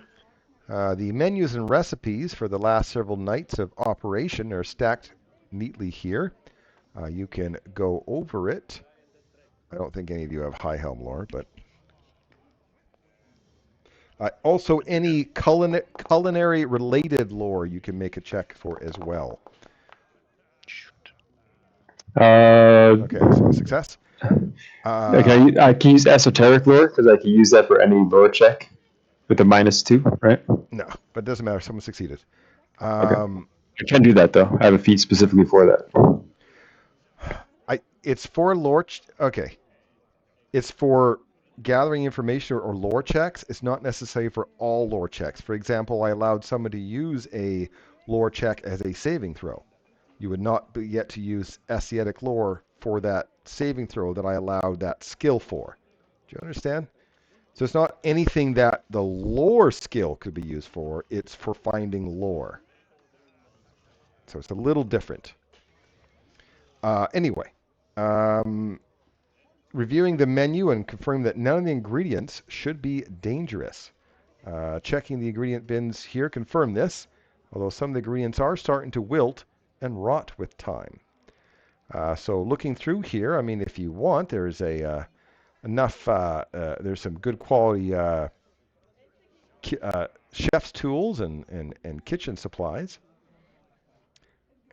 The menus and recipes for the last several nights of operation are stacked neatly here. You can go over it. I don't think any of you have Highhelm lore, but also any culinary related lore you can make a check for as well. Okay, so a success. Okay, I can use esoteric lore because I can use that for any lore check with a -2, right? No, but it doesn't matter. Someone succeeded. I can do that though. I have a feat specifically for that. It's for lore. Okay, it's for gathering information or lore checks. It's not necessary for all lore checks. For example, I allowed someone to use a lore check as a saving throw. You would not be yet to use Asiatic lore for that saving throw that I allowed that skill for. Do you understand? So it's not anything that the lore skill could be used for. It's for finding lore. So it's a little different. Anyway, reviewing the menu and confirming that none of the ingredients should be dangerous. Checking the ingredient bins here confirm this, although some of the ingredients are starting to wilt and rot with time. So looking through here, I mean, if you want, there's enough. There's some good quality chef's tools and kitchen supplies.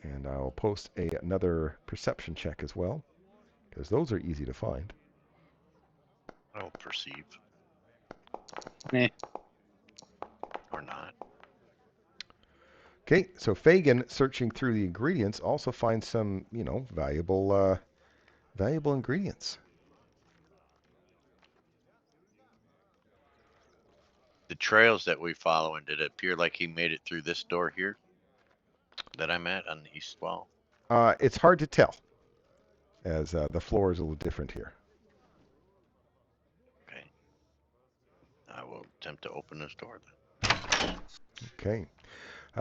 And I'll post another perception check as well, because those are easy to find. I'll perceive. Eh. Or not. Okay, so Fagin, searching through the ingredients, also finds some, valuable ingredients. The trails that we follow, and did it appear like he made it through this door here that I'm at on the east wall? It's hard to tell, as the floor is a little different here. Okay. I will attempt to open this door then. Okay.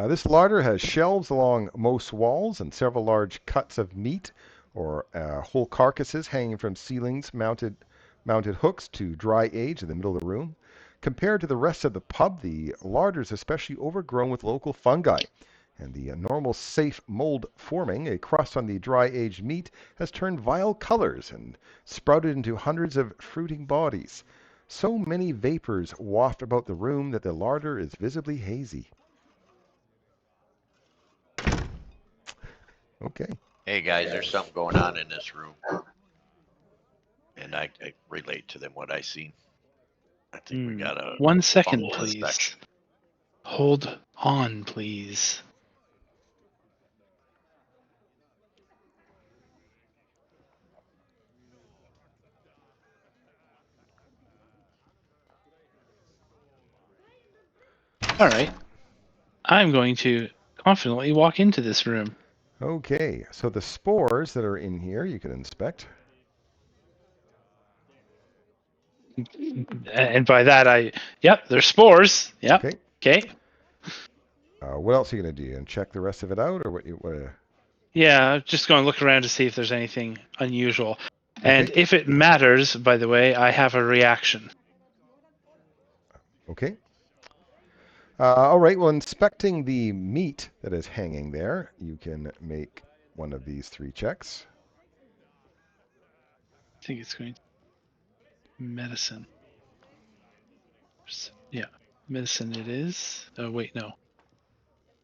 This larder has shelves along most walls and several large cuts of meat or whole carcasses hanging from ceilings, mounted hooks to dry age in the middle of the room. Compared to the rest of the pub, the larder is especially overgrown with local fungi, and the normal safe mold forming, a crust on the dry aged meat, has turned vile colors and sprouted into hundreds of fruiting bodies. So many vapors waft about the room that the larder is visibly hazy. Okay. Hey guys, there's something going on in this room, and I relate to them what I see. I think we got a 1 second, fungal please. infection. Hold on, please. All right. I'm going to confidently walk into this room. Okay, so the spores that are in here you can inspect. And by that, yep, there's spores. Yep. Okay. Okay. What else are you going to do? And check the rest of it out, or what? Yeah, I'm just going to look around to see if there's anything unusual. And Okay. if it matters, by the way, I have a reaction. Okay. All right, well, inspecting the meat that is hanging there, you can make one of these 3 checks. I think it's going to medicine. Yeah, medicine it is. Oh, wait, no.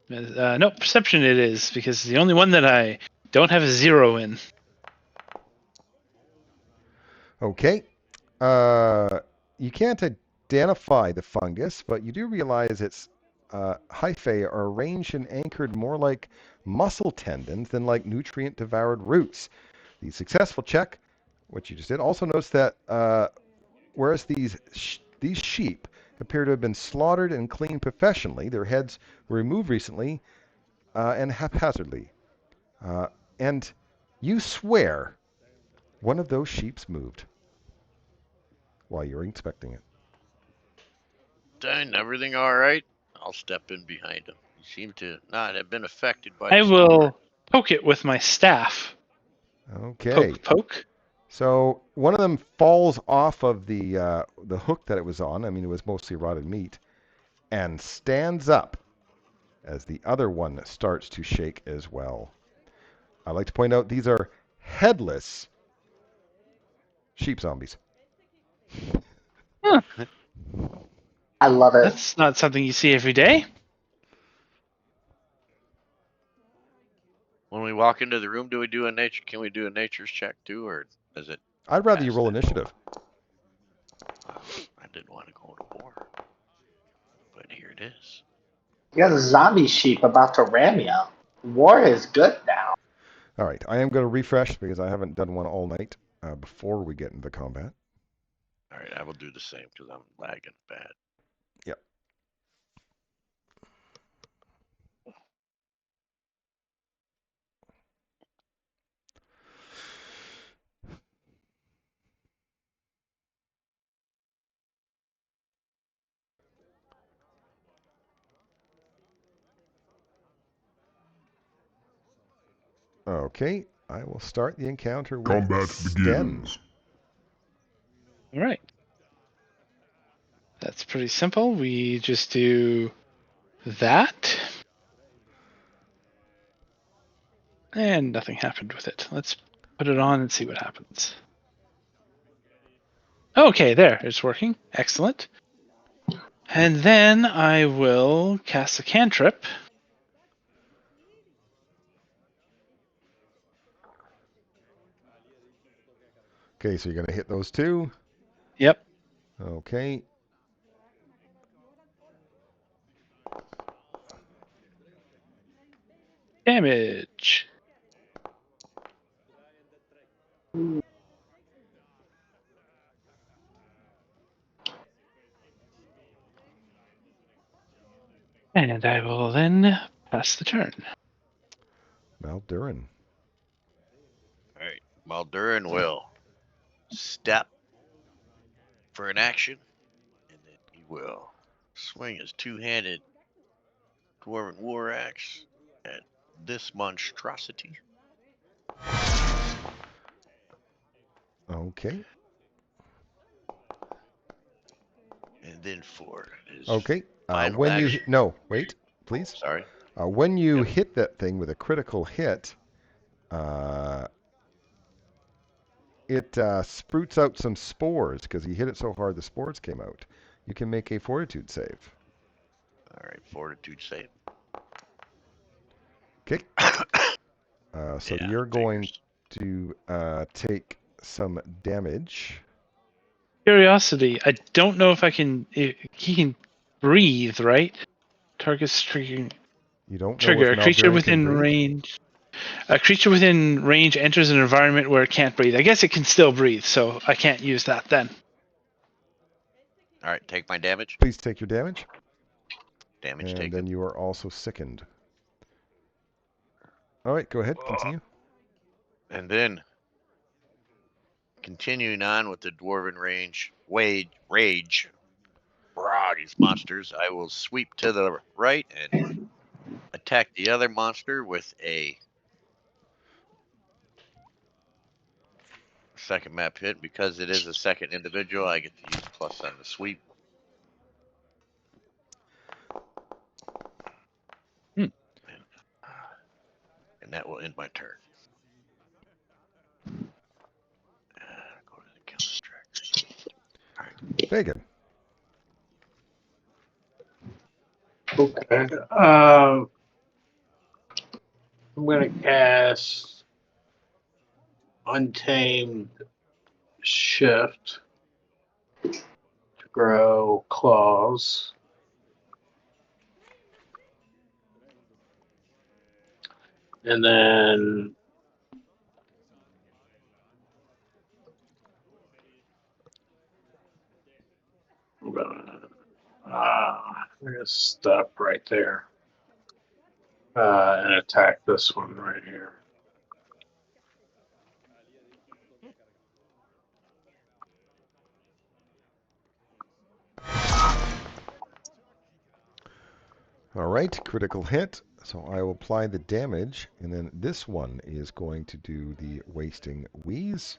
No, perception it is, because it's the only one that I don't have a 0 in. Okay. You can't identify the fungus, but you do realize its hyphae are arranged and anchored more like muscle tendons than like nutrient-devoured roots. The successful check, which you just did, also notes that whereas these sheep appear to have been slaughtered and cleaned professionally, their heads were removed recently and haphazardly. And you swear one of those sheep's moved while you're inspecting it. Done everything all right? I'll step in behind him. He seemed to not have been affected by I the storm. will poke it with my staff. Okay. Poke. So one of them falls off of the hook that it was on. I mean, it was mostly rotted meat, and stands up as the other one starts to shake as well. I'd like to point out these are headless sheep zombies. Huh. I love it. That's not something you see every day. When we walk into the room, do we do a nature? Can we do a nature's check too, or is it? I'd rather you past roll that? initiative. I didn't want to go to war, but here it is. You got a zombie sheep about to ram you. War is good now. All right, I am going to refresh because I haven't done one all night before we get into combat. All right, I will do the same because I'm lagging bad. Yep. Okay, I will start the encounter with Combat Sten. begins. All right. That's pretty simple. We just do that. And nothing happened with it. Let's put it on and see what happens. Okay, there. It's working. Excellent. And then I will cast a cantrip. Okay, so you're going to hit those 2. Yep. Okay. Damage. And I will then pass the turn. Maldurin. All right, Maldurin will step for an action, and then he will swing his 2-handed dwarven war axe at this monstrosity. Okay. And then 4 is Okay. final When you action. no, wait, please. Sorry. When you Yep. hit that thing with a critical hit, it sprouts out some spores because you hit it so hard the spores came out. You can make a fortitude save. All right, fortitude save. Okay. So Yeah, you're going figures. to take some damage. Curiosity. I don't know if I can. He can breathe, right? Target's triggering. You don't know Trigger. if A creature Malverian can within breathe? range. A creature within range enters an environment where it can't breathe. I guess it can still breathe, so I can't use that then. All right, take my damage. Please take your damage. Damage And taken. then you are also sickened. All right, go ahead. Continue. And then, continuing on with the dwarven rage. Brah, these monsters. I will sweep to the right and attack the other monster with a second map hit. Because it is a second individual, I get to use plus on the sweep. And that will end my turn. Go to the counter track. Fagan. Okay. I'm going to cast Untamed Shift to grow claws. And then I'm gonna stop right there and attack this one right here. All right, critical hit. So I will apply the damage, and then this one is going to do the wasting wheeze.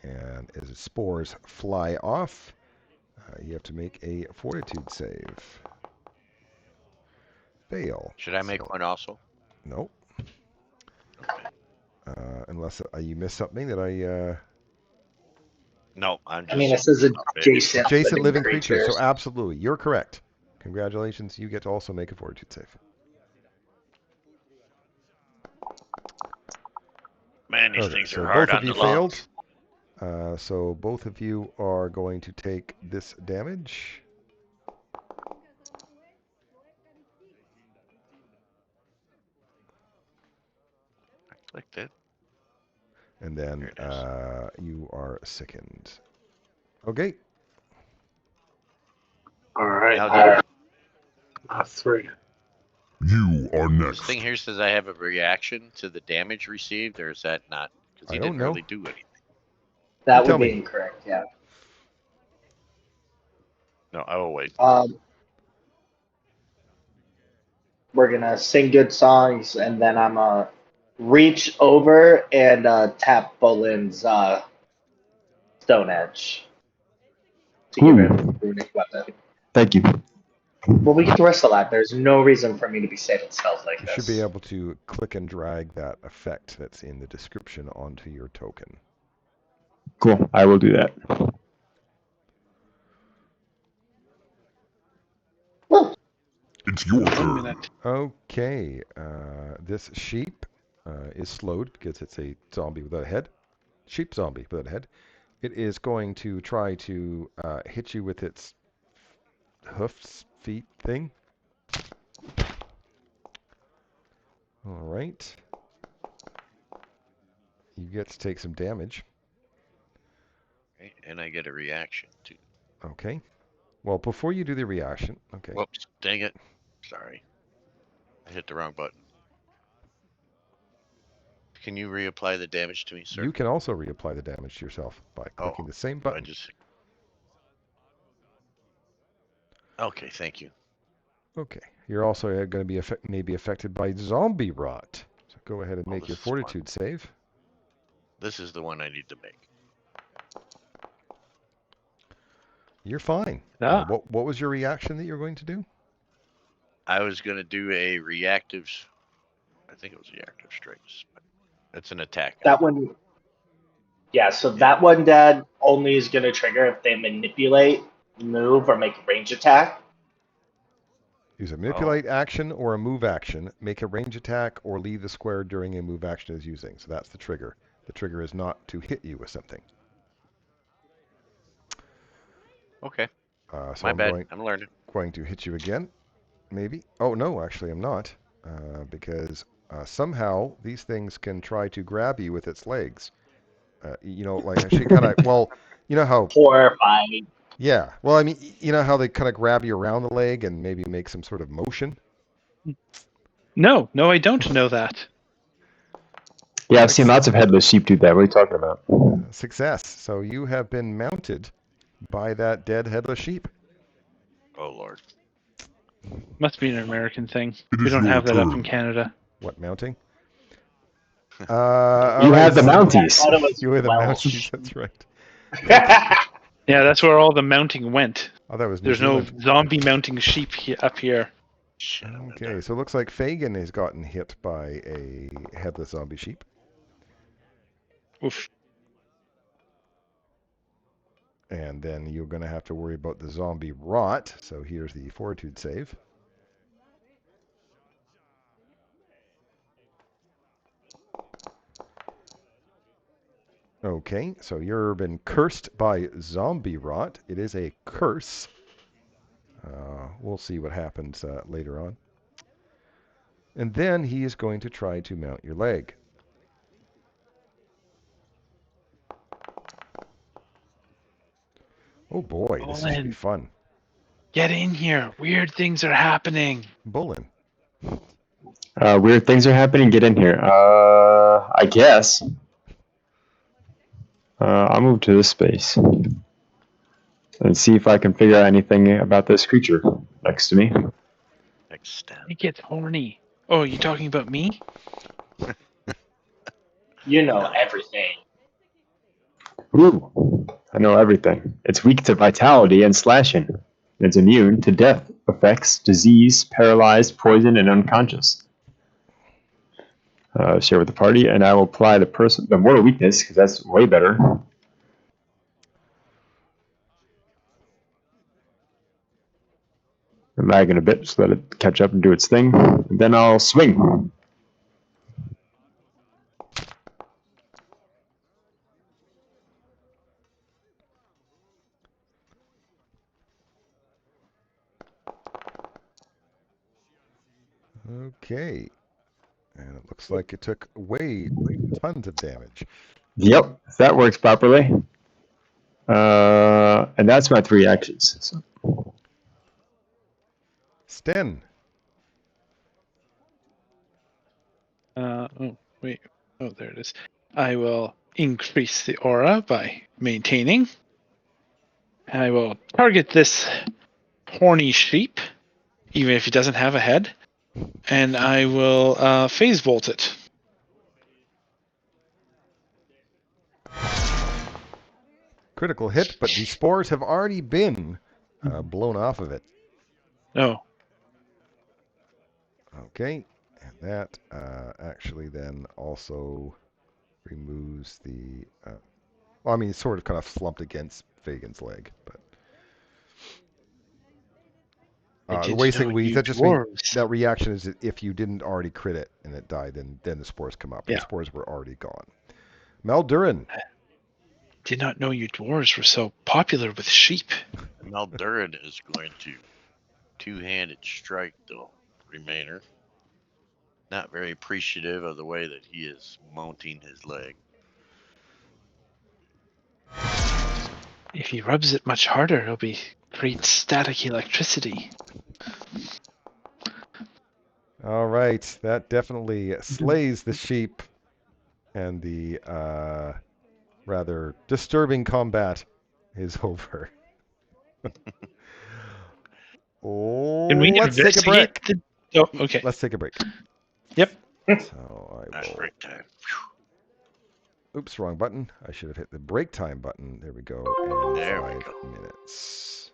And as the spores fly off, you have to make a fortitude save. Fail. Should I make one also? Nope. Okay. Unless you missed something that I... No, I'm just. I mean, it says adjacent, Adjacent living creatures. creature. So absolutely, you're correct. Congratulations, you get to also make a fortitude save. Man, these Okay, things so are hard both on of you the lungs. failed. So both of you are going to take this damage. I clicked it. And then Here it is. you are sickened. Okay. All right. Now, 3. You are This next. thing here says I have a reaction to the damage received, or is that not? Because I he don't didn't know. really do anything. That Tell would be me. incorrect, yeah. No, I will wait. We're gonna sing good songs, and then I'm gonna reach over and tap Bolin's Stone Edge to give him a runic weapon. Thank you. Well, we get the rest alive. There's no reason for me to be saving spells like You this. should be able to click and drag that effect that's in the description onto your token. Cool. I will do that. Well, It's your 1 turn. minute. Okay. This sheep is slowed because it's a zombie without a head. Sheep zombie without a head. It is going to try to hit you with its hoofs, feet thing. All right. You get to take some damage. Okay, and I get a reaction too. Okay. Well, before you do the reaction, okay. Whoops! Dang it! Sorry, I hit the wrong button. Can you reapply the damage to me, sir? You can also reapply the damage to yourself by clicking the same button. Okay, thank you. Okay. You're also going to be maybe affected by zombie rot. So go ahead and make your this is fortitude save. This is the one I need to make. You're fine. Ah. What was your reaction that you're going to do? I was going to do a reactive. I think it was reactive strikes, but it's an attack. That one. Yeah, so that one, Dad, only is going to trigger if they manipulate, move, or make a range attack. Use a manipulate action or a move action, make a range attack, or leave the square during a move action is using. So that's the trigger. The trigger is not to hit you with something. Okay. So My I'm bad. I'm learning. going to hit you again, maybe. Oh, no, actually I'm not, because somehow these things can try to grab you with its legs. Like actually kind of, well, you know how... Horrifying. Yeah, well, I mean, you know how they kind of grab you around the leg and maybe make some sort of motion? No, I don't know that. Yeah, I've seen lots of headless sheep do that. What are you talking about? Success. So you have been mounted by that dead headless sheep. Oh, Lord. Must be an American thing. It We is don't your have that up turn. in Canada. What, mounting? You Alright, have the so Mounties. I thought it was you were the Welsh. Mounties, that's right. Yeah, that's where all the mounting went. Oh, that was New There's no Zealand. zombie mounting sheep up here. Shit, I'm in Okay, there. so it looks like Fagin has gotten hit by a headless zombie sheep. Oof. And then you're going to have to worry about the zombie rot. So here's the fortitude save. Okay, so you've been cursed by zombie rot. It is a curse. We'll see what happens later on. And then he is going to try to mount your leg. Oh boy, this is going to be fun. Get in here. Weird things are happening. Bullen. Weird things are happening. Get in here. I guess. I'll move to this space and see if I can figure out anything about this creature next to me. Extend. It gets horny. Oh, you talking about me? You know everything. Ooh, I know everything. It's weak to vitality and slashing. It's immune to death effects, disease, paralyzed, poison, and unconscious. Share with the party, and I will apply the mortal weakness because that's way better. I'm lagging a bit, just let it catch up and do its thing. And then I'll swing. Okay. And it looks like it took tons of damage. Yep, if that works properly. And that's my 3 actions. So. Sten. Oh, wait. Oh, there it is. I will increase the aura by maintaining. I will target this horny sheep, even if he doesn't have a head. And I will phase bolt it. Critical hit, but the spores have already been blown off of it. Oh. Okay. And that actually then also removes the... well, I mean, it's sort of kind of slumped against Fagin's leg, but... the wasting weeds, that just means that reaction is if you didn't already crit it and it died, then the spores come up. Yeah. The spores were already gone. Maldurin. Did not know you dwarves were so popular with sheep. Maldurin is going to two-handed strike the Remainer. Not very appreciative of the way that he is mounting his leg. If he rubs it much harder, it'll create static electricity. All right, that definitely slays the sheep, and the rather disturbing combat is over. Can we Let's take a break. Oh, okay. Let's take a break. Yep. So I That's will break time. Oops, wrong button. I should have hit the break time button. There we go. And There we 5 go. minutes.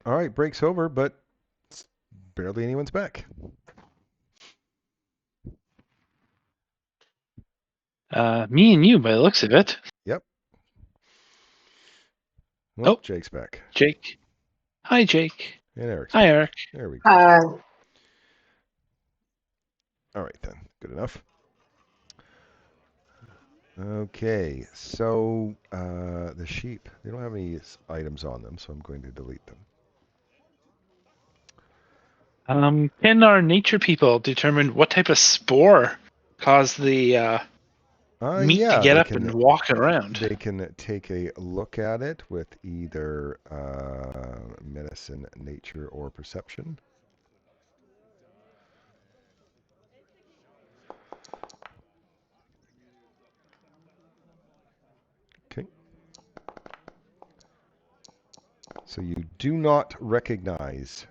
All right, break's over, but barely anyone's back. Me and you, by the looks of it. Yep. Oh. Jake's back. Jake. Hi, Jake. And Eric's Hi, back. Eric. There we go. Hi. All right, then. Good enough. Okay, so the sheep, they don't have any items on them, so I'm going to delete them. Can our nature people determine what type of spore caused the meat to get up and walk around? They can take a look at it with either medicine, nature, or perception. Okay. So you do not recognize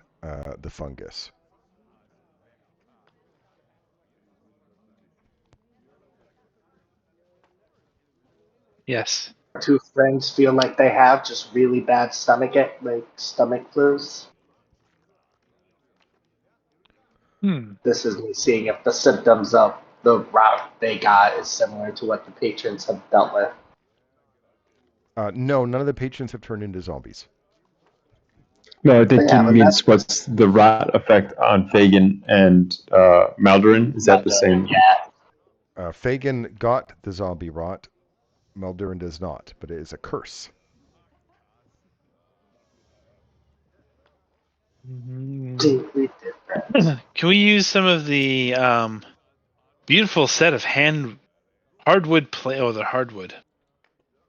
the fungus. Yes. Two friends feel like they have just really bad stomach flus. This is me seeing if the symptoms of the route they got is similar to what the patrons have dealt with. No, none of the patrons have turned into zombies. No, I think Yeah, he but means what's the rot effect on Fagin and Maldorin? Is that the same? Yeah. Fagin got the zombie rot. Maldorin does not, but it is a curse. Deeply different. Can we use some of the beautiful set of hardwood play? Oh, they're hardwood.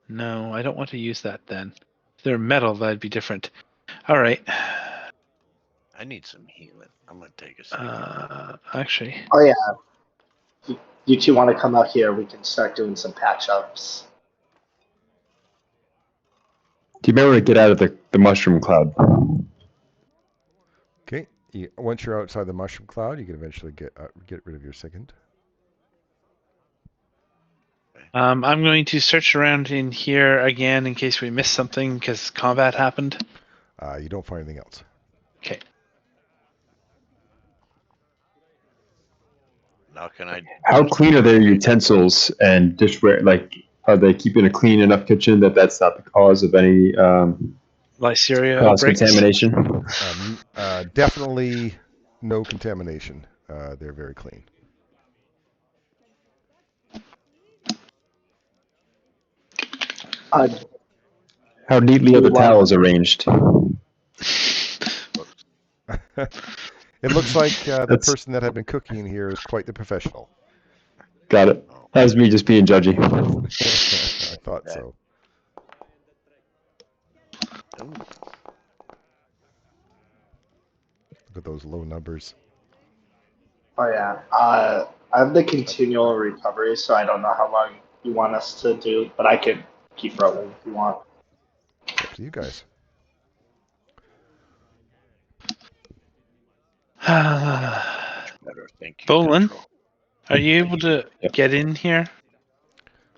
No, I don't want to use that then. If they're metal, that'd be different. All right. I need some healing. I'm gonna take a second. Actually. Oh yeah. You two want to come out here? We can start doing some patch ups. Do you remember to get out of the mushroom cloud? Okay. Once you're outside the mushroom cloud, you can eventually get rid of your second. I'm going to search around in here again in case we missed something because combat happened. You don't find anything else. Okay. Now can I? How clean are their utensils and dishware? Like, are they keeping a clean enough kitchen that that's not the cause of any Listeria cross outbreaks? contamination? Definitely no contamination. They're very clean. How neatly are the towels arranged? It looks like the person that had been cooking in here is quite the professional. Got it. That was me just being judgy. I thought so. Ooh. Look at those low numbers. Oh yeah. I have the continual recovery, so I don't know how long you want us to do, but I could keep rolling if you want. It's up to you guys. Better, thank you. Bolin, Control. are you able to get in here?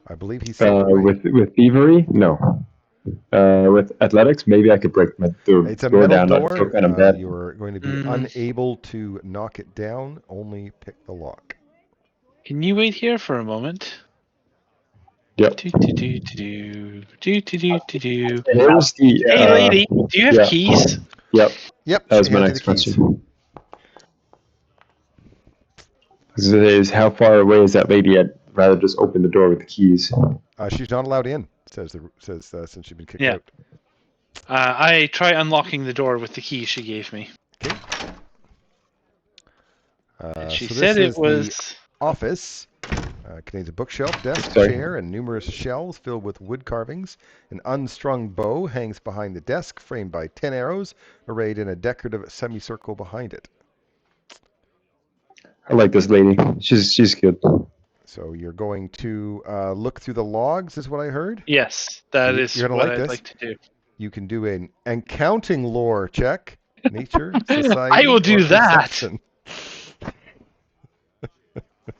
I believe he said with thievery? No. With athletics, maybe I could break the it's a door metal down. door. I feel kind of bad. You are going to be unable to knock it down. Only pick the lock. Can you wait here for a moment? Yep. Where's the? Hey, lady, do you have keys? Yep. Yep. That was my next question. Is how far away is that lady? I'd rather just open the door with the keys. She's not allowed in. Says since she's been kicked out. I try unlocking the door with the key she gave me. Okay. She so said this it was the office. Contains a bookshelf, desk, Sorry. chair, and numerous shelves filled with wood carvings. An unstrung bow hangs behind the desk, framed by 10 arrows, arrayed in a decorative semicircle behind it. I like this lady. She's good. So you're going to look through the logs, is what I heard? Yes, that is you're gonna what like I'd this. like to do. You can do an accounting lore check. Nature, society, I will do or that. perception.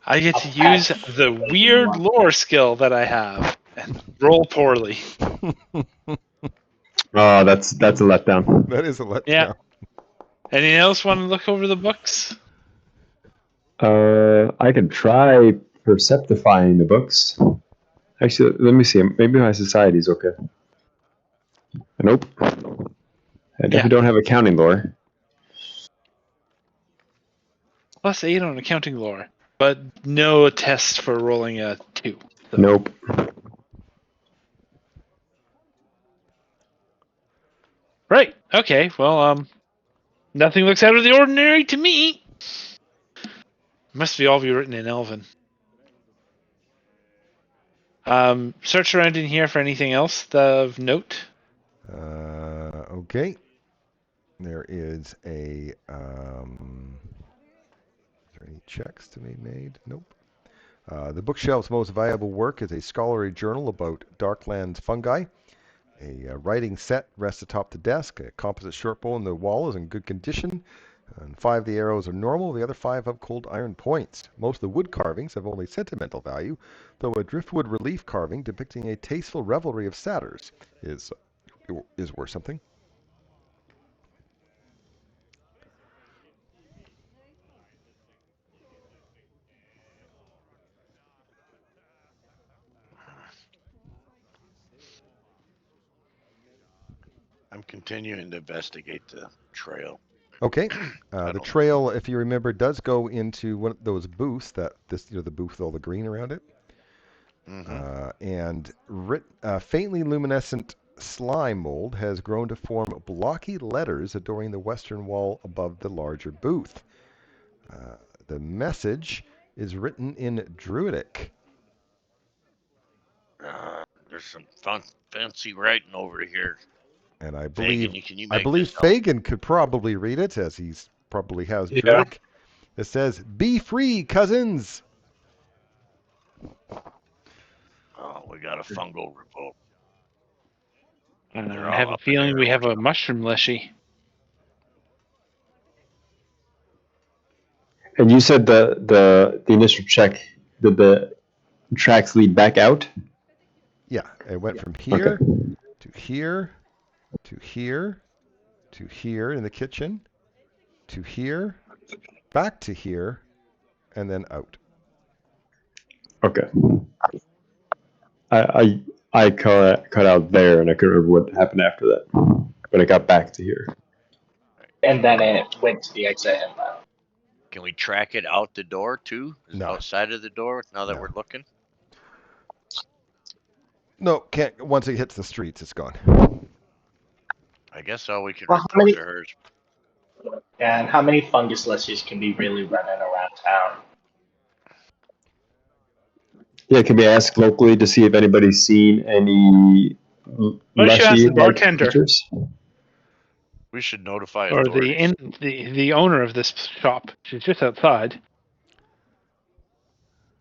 I get to use the weird lore skill that I have and roll poorly. Oh, that's a letdown. That is a letdown. Yeah. Anyone else want to look over the books? I can try perceptifying the books. Actually, let me see. Maybe my society's okay. Nope. I definitely don't have accounting lore. +8 on accounting lore, but no test for rolling a 2. So. Nope. Right. Okay. Well, nothing looks out of the ordinary to me. Must be all be written in Elven. Search around in here for anything else of note. Okay. There is a. Is there any checks to be made? Nope. The bookshelf's most valuable work is a scholarly journal about Darklands fungi. A writing set rests atop the desk. A composite shortbow on the wall is in good condition. And 5 of the arrows are normal. The other 5 have cold iron points. Most of the wood carvings have only sentimental value, though a driftwood relief carving depicting a tasteful revelry of satyrs is worth something. I'm continuing to investigate the trail. Okay. The trail, if you remember, does go into one of those booths the booth with all the green around it. And faintly luminescent slime mold has grown to form blocky letters adoring the western wall above the larger booth. The message is written in Druidic. There's some fancy writing over here. And I believe Fagin, Fagin could probably read it, as he's probably has Druidic. It says, "Be free, cousins." Oh, we got a fungal revolt. I have a feeling we have a mushroom leshy. And you said the initial check, did the tracks lead back out? Yeah, it went from here to here to here to here in the kitchen to here, back to here, and then out. Okay. I cut out there, and I couldn't remember what happened after that. But I got back to here. And then it went to the exit and left. Can we track it out the door too? No. Outside of the door now that we're looking? No, can't. Once it hits the streets, it's gone. I guess all we can report to her is. And how many fungus leshies can be really running around town? Yeah, can we ask locally to see if anybody's seen any leshy bartender? We should notify or authorities. the owner of this shop. She's just outside.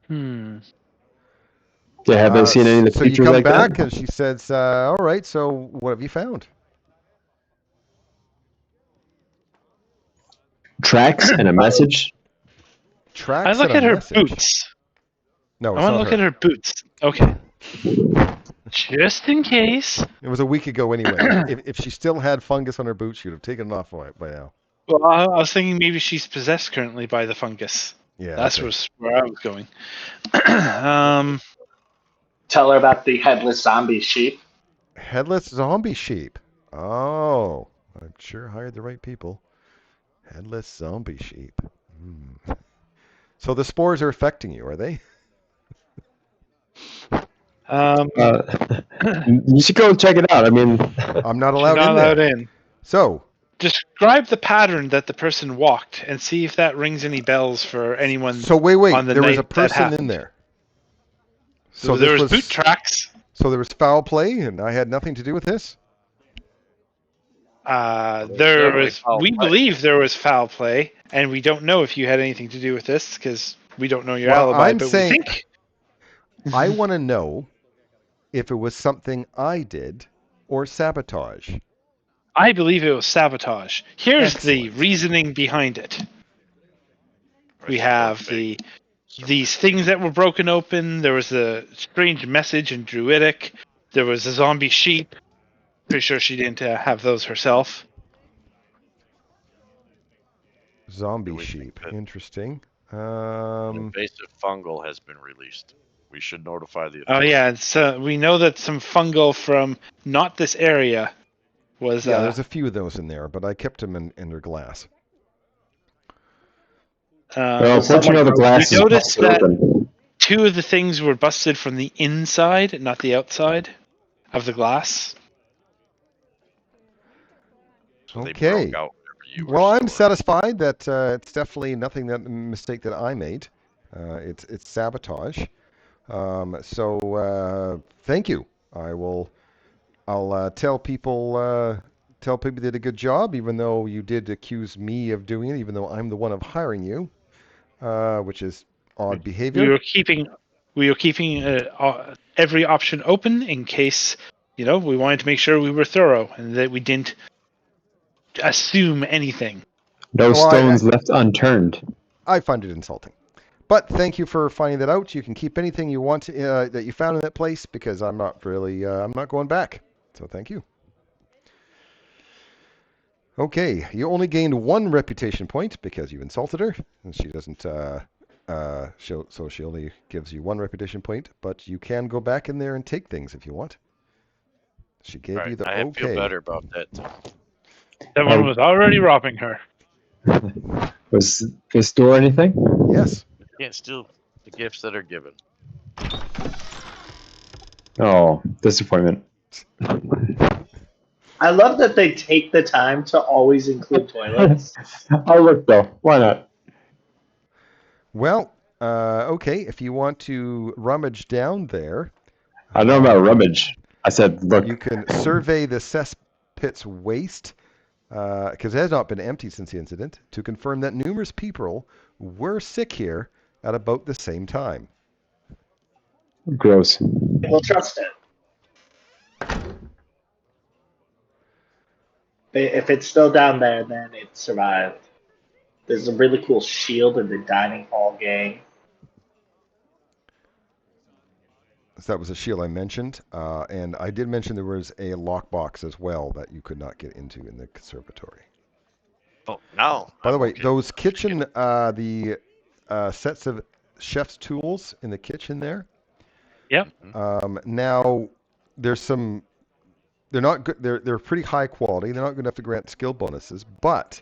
Yeah, have I seen any of the so pictures you come like back that? and she says, "All right. So what have you found?" Tracks and a message. Tracks. I look and at a her message. boots. No, I want to look at her boots. Okay. Just in case. It was a week ago anyway. if she still had fungus on her boots, she would have taken it off by now. Well, I was thinking maybe she's possessed currently by the fungus. Yeah, that's where I was going. Tell her about the headless zombie sheep. Headless zombie sheep. Oh, I'm sure I hired the right people. Headless zombie sheep. So the spores are affecting you, are they? You should go and check it out. I mean, I'm not allowed in. So, describe the pattern that the person walked and see if that rings any bells for anyone. So wait. On the there was night a person that in there. So there was boot tracks. So there was foul play, and I had nothing to do with this. We believe there was foul play, and we don't know if you had anything to do with this because we don't know your alibi. But we think. I want to know if it was something I did or sabotage. I believe it was sabotage. Here's the reasoning behind it. We have these things that were broken open. There was a strange message in Druidic. There was a zombie sheep. Pretty sure she didn't have those herself. Zombie Do we think sheep. that- Interesting. Invasive fungal has been released. We should notify the Oh authorities. yeah, so we know that some fungal from not this area was. Yeah, there's a few of those in there, but I kept them in their glass. Well, So unfortunately, someone the glass you is noticed busted that- open. Two of the things were busted from the inside, not the outside of the glass. So they Okay. broke out whenever you were Well, I'm storing. satisfied that it's definitely nothing that mistake that I made. It's sabotage. So thank you. I'll tell people you did a good job, even though you did accuse me of doing it, even though I'm the one of hiring you, which is odd behavior. We were keeping every option open in case we wanted to make sure we were thorough and that we didn't assume anything. No Well, stones left unturned. I find it insulting. But thank you for finding that out. You can keep anything you want that you found in that place because I'm not going back. So thank you. Okay, you only gained 1 reputation point because you insulted her, and she doesn't. So she only gives you 1 reputation point, but you can go back in there and take things if you want. She gave you the I okay. feel better about that. Someone was already robbing her. Was this door anything? Yes. You can't steal the gifts that are given. Oh, disappointment. I love that they take the time to always include toilets. I'll look though. Why not? Well, okay. If you want to rummage down there, I know about rummage. I said, look. you can survey the cesspit's waste, because it has not been empty since the incident, to confirm that numerous people were sick here at about the same time. Gross. We'll trust it. If it's still down there, then it survived. There's a really cool shield in the dining hall gang. So that was a shield I mentioned, and I did mention there was a lockbox as well that you could not get into in the conservatory. Oh, no. By the I'm way, okay. those kitchen, the sets of chef's tools in the kitchen there. Yep. Now, there's some. They're not good. They're pretty high quality. They're not good enough to grant skill bonuses, but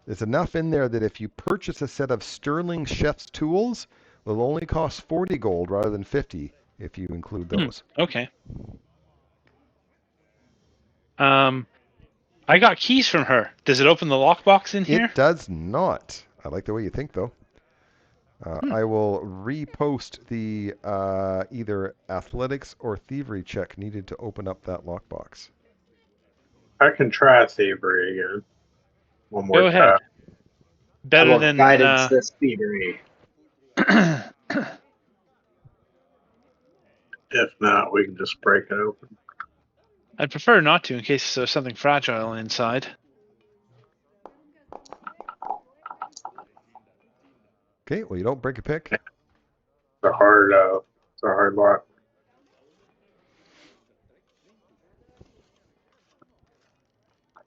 there's enough in there that if you purchase a set of sterling chef's tools, it'll only cost 40 gold rather than 50 if you include those. Okay. I got keys from her. Does it open the lockbox in here? It does not. I like the way you think, though. I will repost the either athletics or thievery check needed to open up that lockbox. I can try thievery again. One more Go time. ahead. I Better will than guidance this thievery. If not, we can just break it open. I'd prefer not to in case there's something fragile inside. Okay, well, you don't break a pick. It's a hard lock.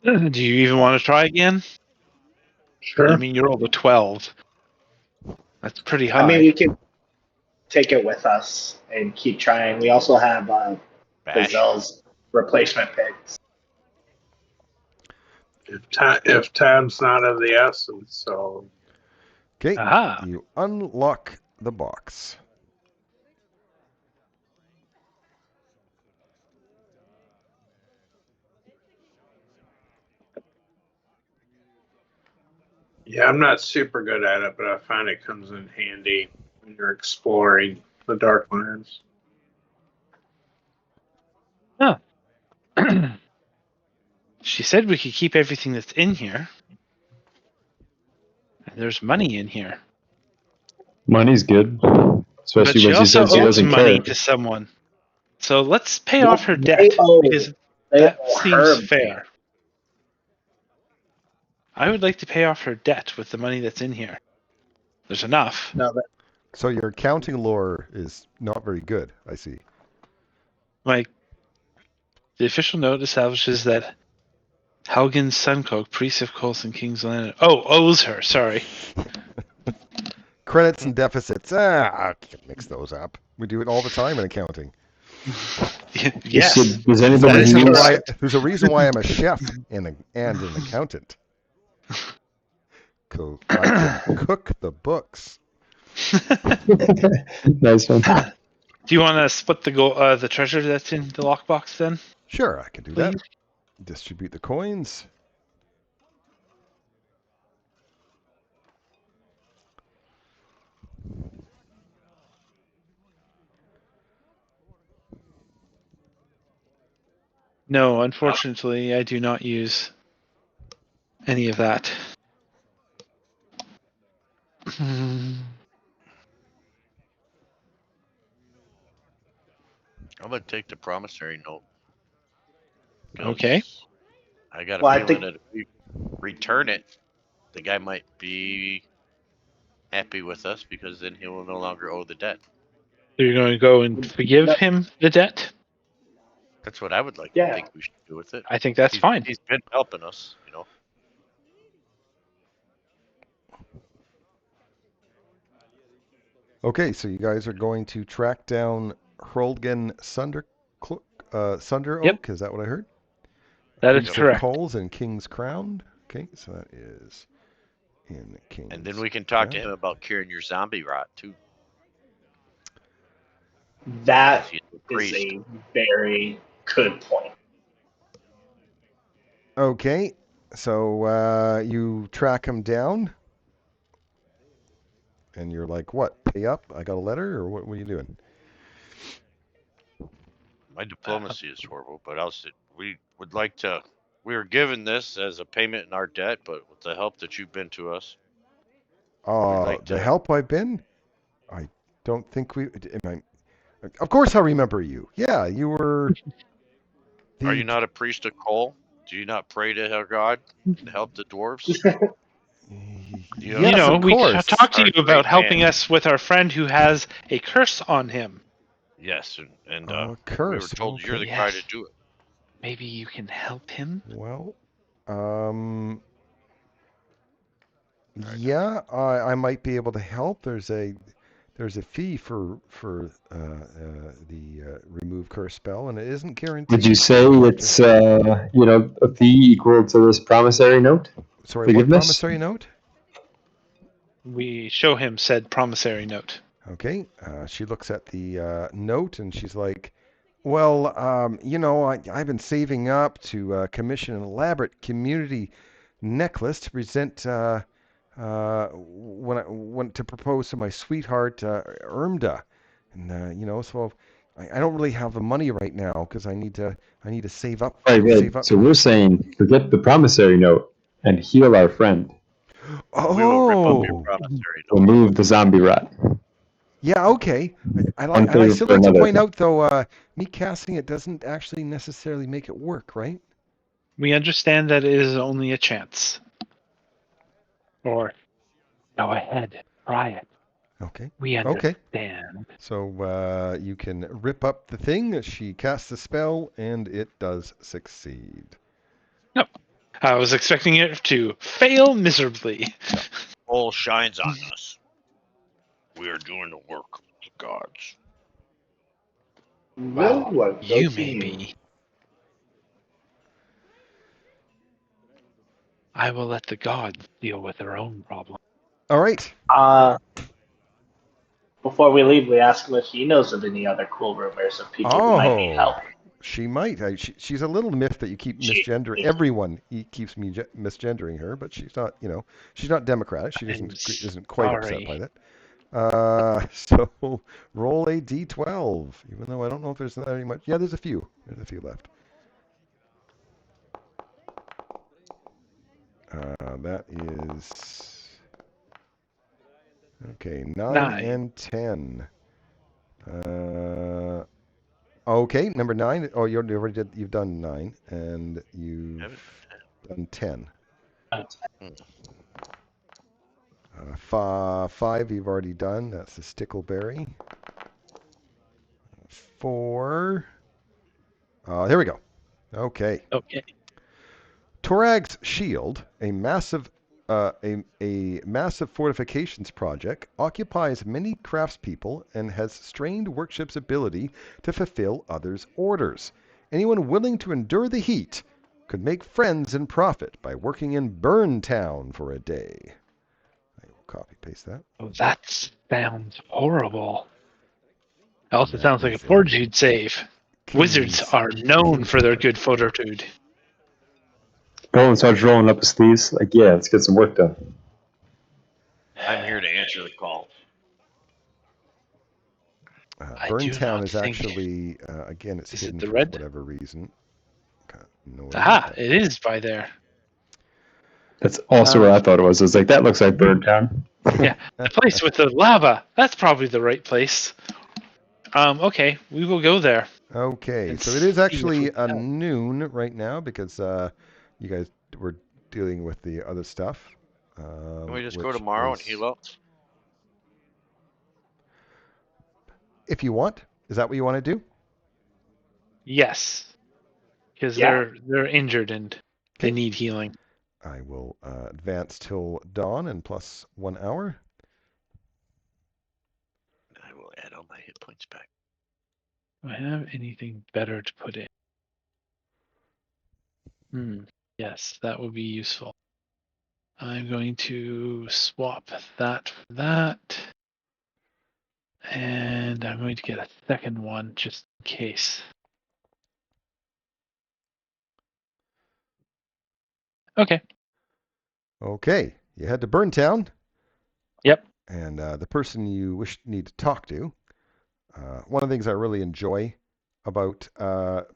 Do you even want to try again? Sure. I mean, you rolled a 12. That's pretty high. I mean, we can take it with us and keep trying. We also have Bash. Bazel's replacement picks. If time's not of the essence, so Okay, Aha. you unlock the box. yeah, I'm not super good at it, but I find it comes in handy when you're exploring the Darklands. She said we could keep everything that's in here. And there's money in here. Money's good. But Especially she when she also says she owes doesn't money care. to someone. So let's pay off her They debt. owe- Because They that owe seems her fair. I would like to pay off her debt with the money that's in here. There's enough. No, but So your accounting lore is not very good, I see. Like, The official note establishes that Helgen Suncoke, priest of Coulson King's Land, owes her. Sorry. Credits and deficits. I can't mix those up. We do it all the time in accounting. Yes. Does There's a anybody reason use? why. There's a reason why I'm a chef and an accountant. I can cook the books. Nice one. Do you want to split the treasure that's in the lockbox then? Sure, I can do that. Please? Distribute the coins. No, unfortunately, I do not use any of that. I'm gonna take the promissory note. 'Cause Okay. I got a Well, I feeling think- that if we return it, the guy might be happy with us because then he will no longer owe the debt. So you're going to go and forgive him the debt? That's what I would like Yeah. to think we should do with it. I think that's fine. He's been helping us, you know. Okay, so you guys are going to track down Hrolgen Sunderoak. Yep. Is that what I heard? That is Priest of correct. Coals and King's Crown. Okay, so that is in King's. And then we can talk to Crown. him about curing your zombie rot too. That He's a is priest. a very good point. Okay, so you track him down, and you're like, "What? Pay up? I got a letter, or what are you doing?" My diplomacy is horrible, but we would like to. We were given this as a payment in our debt, but with the help that you've been to us, like The to- help I've been? I don't think we. Of course, I remember you. Yeah, you were. are you not a priest of coal? Do you not pray to our God to help the dwarves? Yes, You know, of we course. talked to Our you about great helping man. us with our friend who has a curse on him. Yes, and we were Curse. told you're the Okay. guy Yes. to do it. Maybe you can help him? Well, Alright. yeah, I might be able to help. There's a fee for the remove curse spell, and it isn't guaranteed. Would you say it's a fee equal to this promissory note? Sorry, what forgiveness? promissory note? We show him said promissory note. Okay, she looks at the note and she's like, well, I've been saving up to commission an elaborate community necklace to present when I went to propose to my sweetheart, Irmda. And, so I don't really have the money right now because I need to save up. Right. Save up. So we're saying forget the promissory note and heal our friend. We will rip up Oh, your promissory note. Remove the zombie rat. yeah, okay. I One still favor like for to another. point out, though, me casting it doesn't actually necessarily make it work, right? We understand that it is only a chance. Or, go ahead, try it. Okay. We Okay. understand. So you can rip up the thing. She casts the spell, and it does succeed. No. I was expecting it to fail miserably. All shines on us. We are doing the work of the gods. Well, what You does may he mean? be. I will let the gods deal with their own problem. All right. Before we leave, we ask him if he knows of any other cool rumors of people who might need help. She might. She's a little miffed that you keep misgendering. Everyone keeps misgendering her, but she's not. She's not democratic. She isn't quite upset by that. So roll a d12. Even though I don't know if there's any much. Yeah, there's a few. There's a few left. That is okay. 9 and 10. Okay, number 9. Oh, you've done 9, and you've done 10. 5 you've already done. That's the stickleberry. 4. There we go. Okay. Okay. Torag's shield, a massive fortifications project, occupies many craftspeople and has strained workship's ability to fulfill others' orders. Anyone willing to endure the heat could make friends and profit by working in Burn Town for a day. I will copy paste that. Oh, that sounds horrible. Also, That sounds like a is fortitude save. Wizards King's- are known for their good fortitude. Roland starts rolling up his sleeves. Like, yeah, let's get some work done. I'm here to answer the call. I Burn do Town not is think- actually again it's Is it hidden the for red? whatever reason. No idea. Aha! It is by there. That's also what Um, I thought it was. I was like, that looks like Bird Town. Yeah, the place with the lava. That's probably the right place. Okay, we will go there. Okay, and so it is see if actually we can. noon right now because you guys were dealing with the other stuff. Can we just go which tomorrow and is- heal up? If you want, is that what you want to do? Yes, because Yeah. they're injured and they Okay. need healing. I will advance till dawn and plus 1 hour. I will add all my hit points back. Do I have anything better to put in? Yes, that would be useful. I'm going to swap that for that. And I'm going to get a second one just in case. Okay. Okay, you head to Burntown. Yep. And the person you need to talk to. One of the things I really enjoy about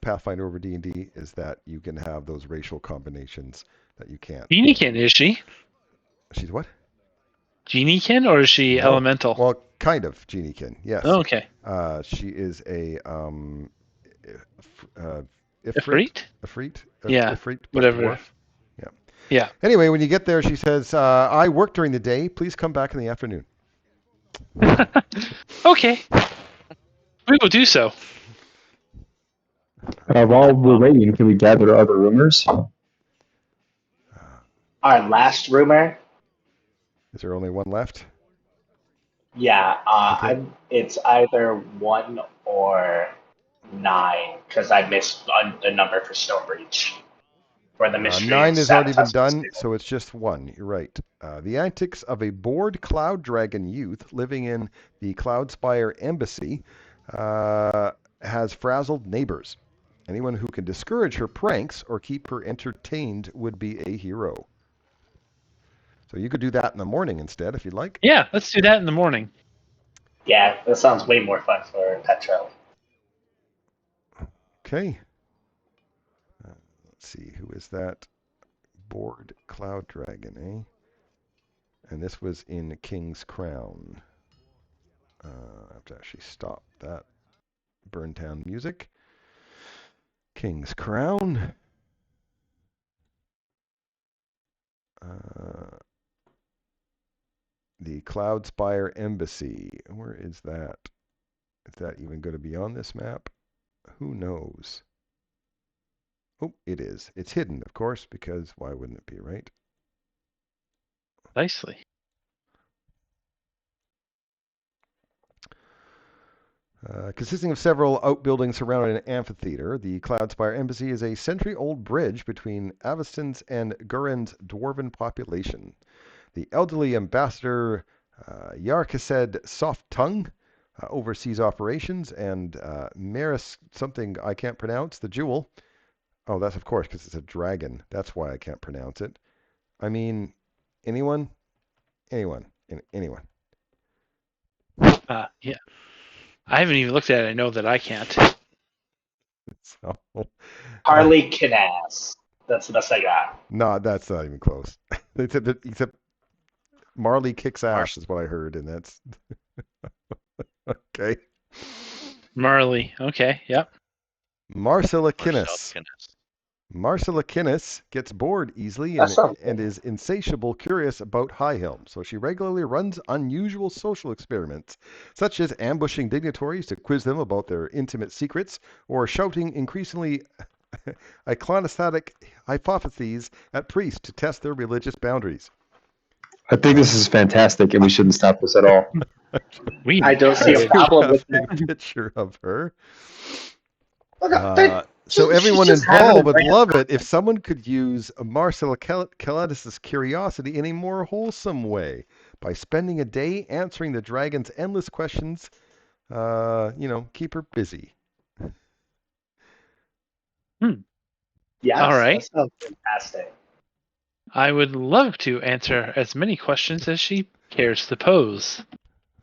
Pathfinder over D&D is that you can have those racial combinations that you can't. Jeanniekin, is she? She's what? Jeanniekin, or is she No. elemental? Well, kind of Jeanniekin, yes. Oh, okay. She is a Ifrit? Ifrit? Yeah, Ifrit, but whatever. dwarf. Yeah. Yeah. Anyway, when you get there, she says, I work during the day. Please come back in the afternoon. Okay. We will do so. While we're waiting, can we gather other rumors? Our last rumor, Is there only one left? yeah, Okay. it's either 1 or 9 because I missed the number for Stonebreach. For the mystery. 9 has already been sabotage done, table. so it's just 1. You're right. The antics of a bored cloud dragon youth living in the Cloudspire Embassy has frazzled neighbors. Anyone who can discourage her pranks or keep her entertained would be a hero. So you could do that in the morning instead if you'd like. Yeah, let's do that in the morning. Yeah, that sounds way more fun for Petro. Okay. Let's see, who is that? Bored Cloud Dragon, eh? And this was in King's Crown. I have to actually stop that Burntown music. King's Crown. The Cloudspire Embassy. Where is that? Is that even going to be on this map? Who knows? Oh, it is. It's hidden, of course, because why wouldn't it be, right? Nicely. Consisting of several outbuildings surrounding an amphitheater, the Cloudspire Embassy is a century-old bridge between Aveston's and Guren's dwarven population. The elderly ambassador, Yarkased Soft Tongue, oversees operations, and Maris something I can't pronounce, the jewel. Oh, that's of course because it's a dragon. That's why I can't pronounce it. I mean, anyone? Anyone. Yeah. I haven't even looked at it. I know that I can't. So, Harley Kinass. That's the best I got. no, that's not even close. Except Marley kicks ass is what I heard, and that's okay. Marley. Okay. Yep. Marcella Marcel Kinnis. Kinnis. Marcella Kinnis gets bored easily That sounds and is insatiable curious about Highhelm, so she regularly runs unusual social experiments, such as ambushing dignitaries to quiz them about their intimate secrets, or shouting increasingly iconostatic hypotheses at priests to test their religious boundaries. I think this is fantastic, and we shouldn't stop this at all. I don't see a You problem have with a that. picture of her. Look, So everyone she's just having involved a would rant. love it if someone could use Marcella Calatis' curiosity in a more wholesome way by spending a day answering the dragon's endless questions. Keep her busy. Yes, All right. that sounds fantastic. I would love to answer as many questions as she cares to pose.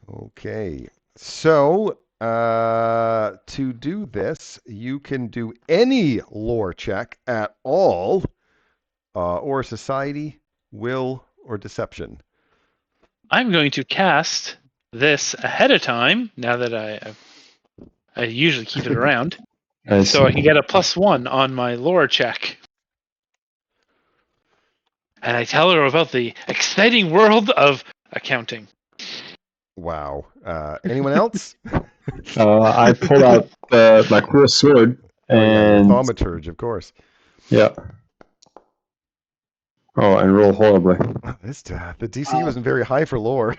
Okay. So, to do this, you can do any lore check at all, or society, will, or deception. I'm going to cast this ahead of time, now that I usually keep it around, Nice. so I can get a +1 on my lore check. And I tell her about the exciting world of accounting. Wow. Anyone else? I pulled out my cool sword, Oh yeah, your and thaumaturge, of course. yeah. Oh, and roll horribly. The DC wasn't very high for lore.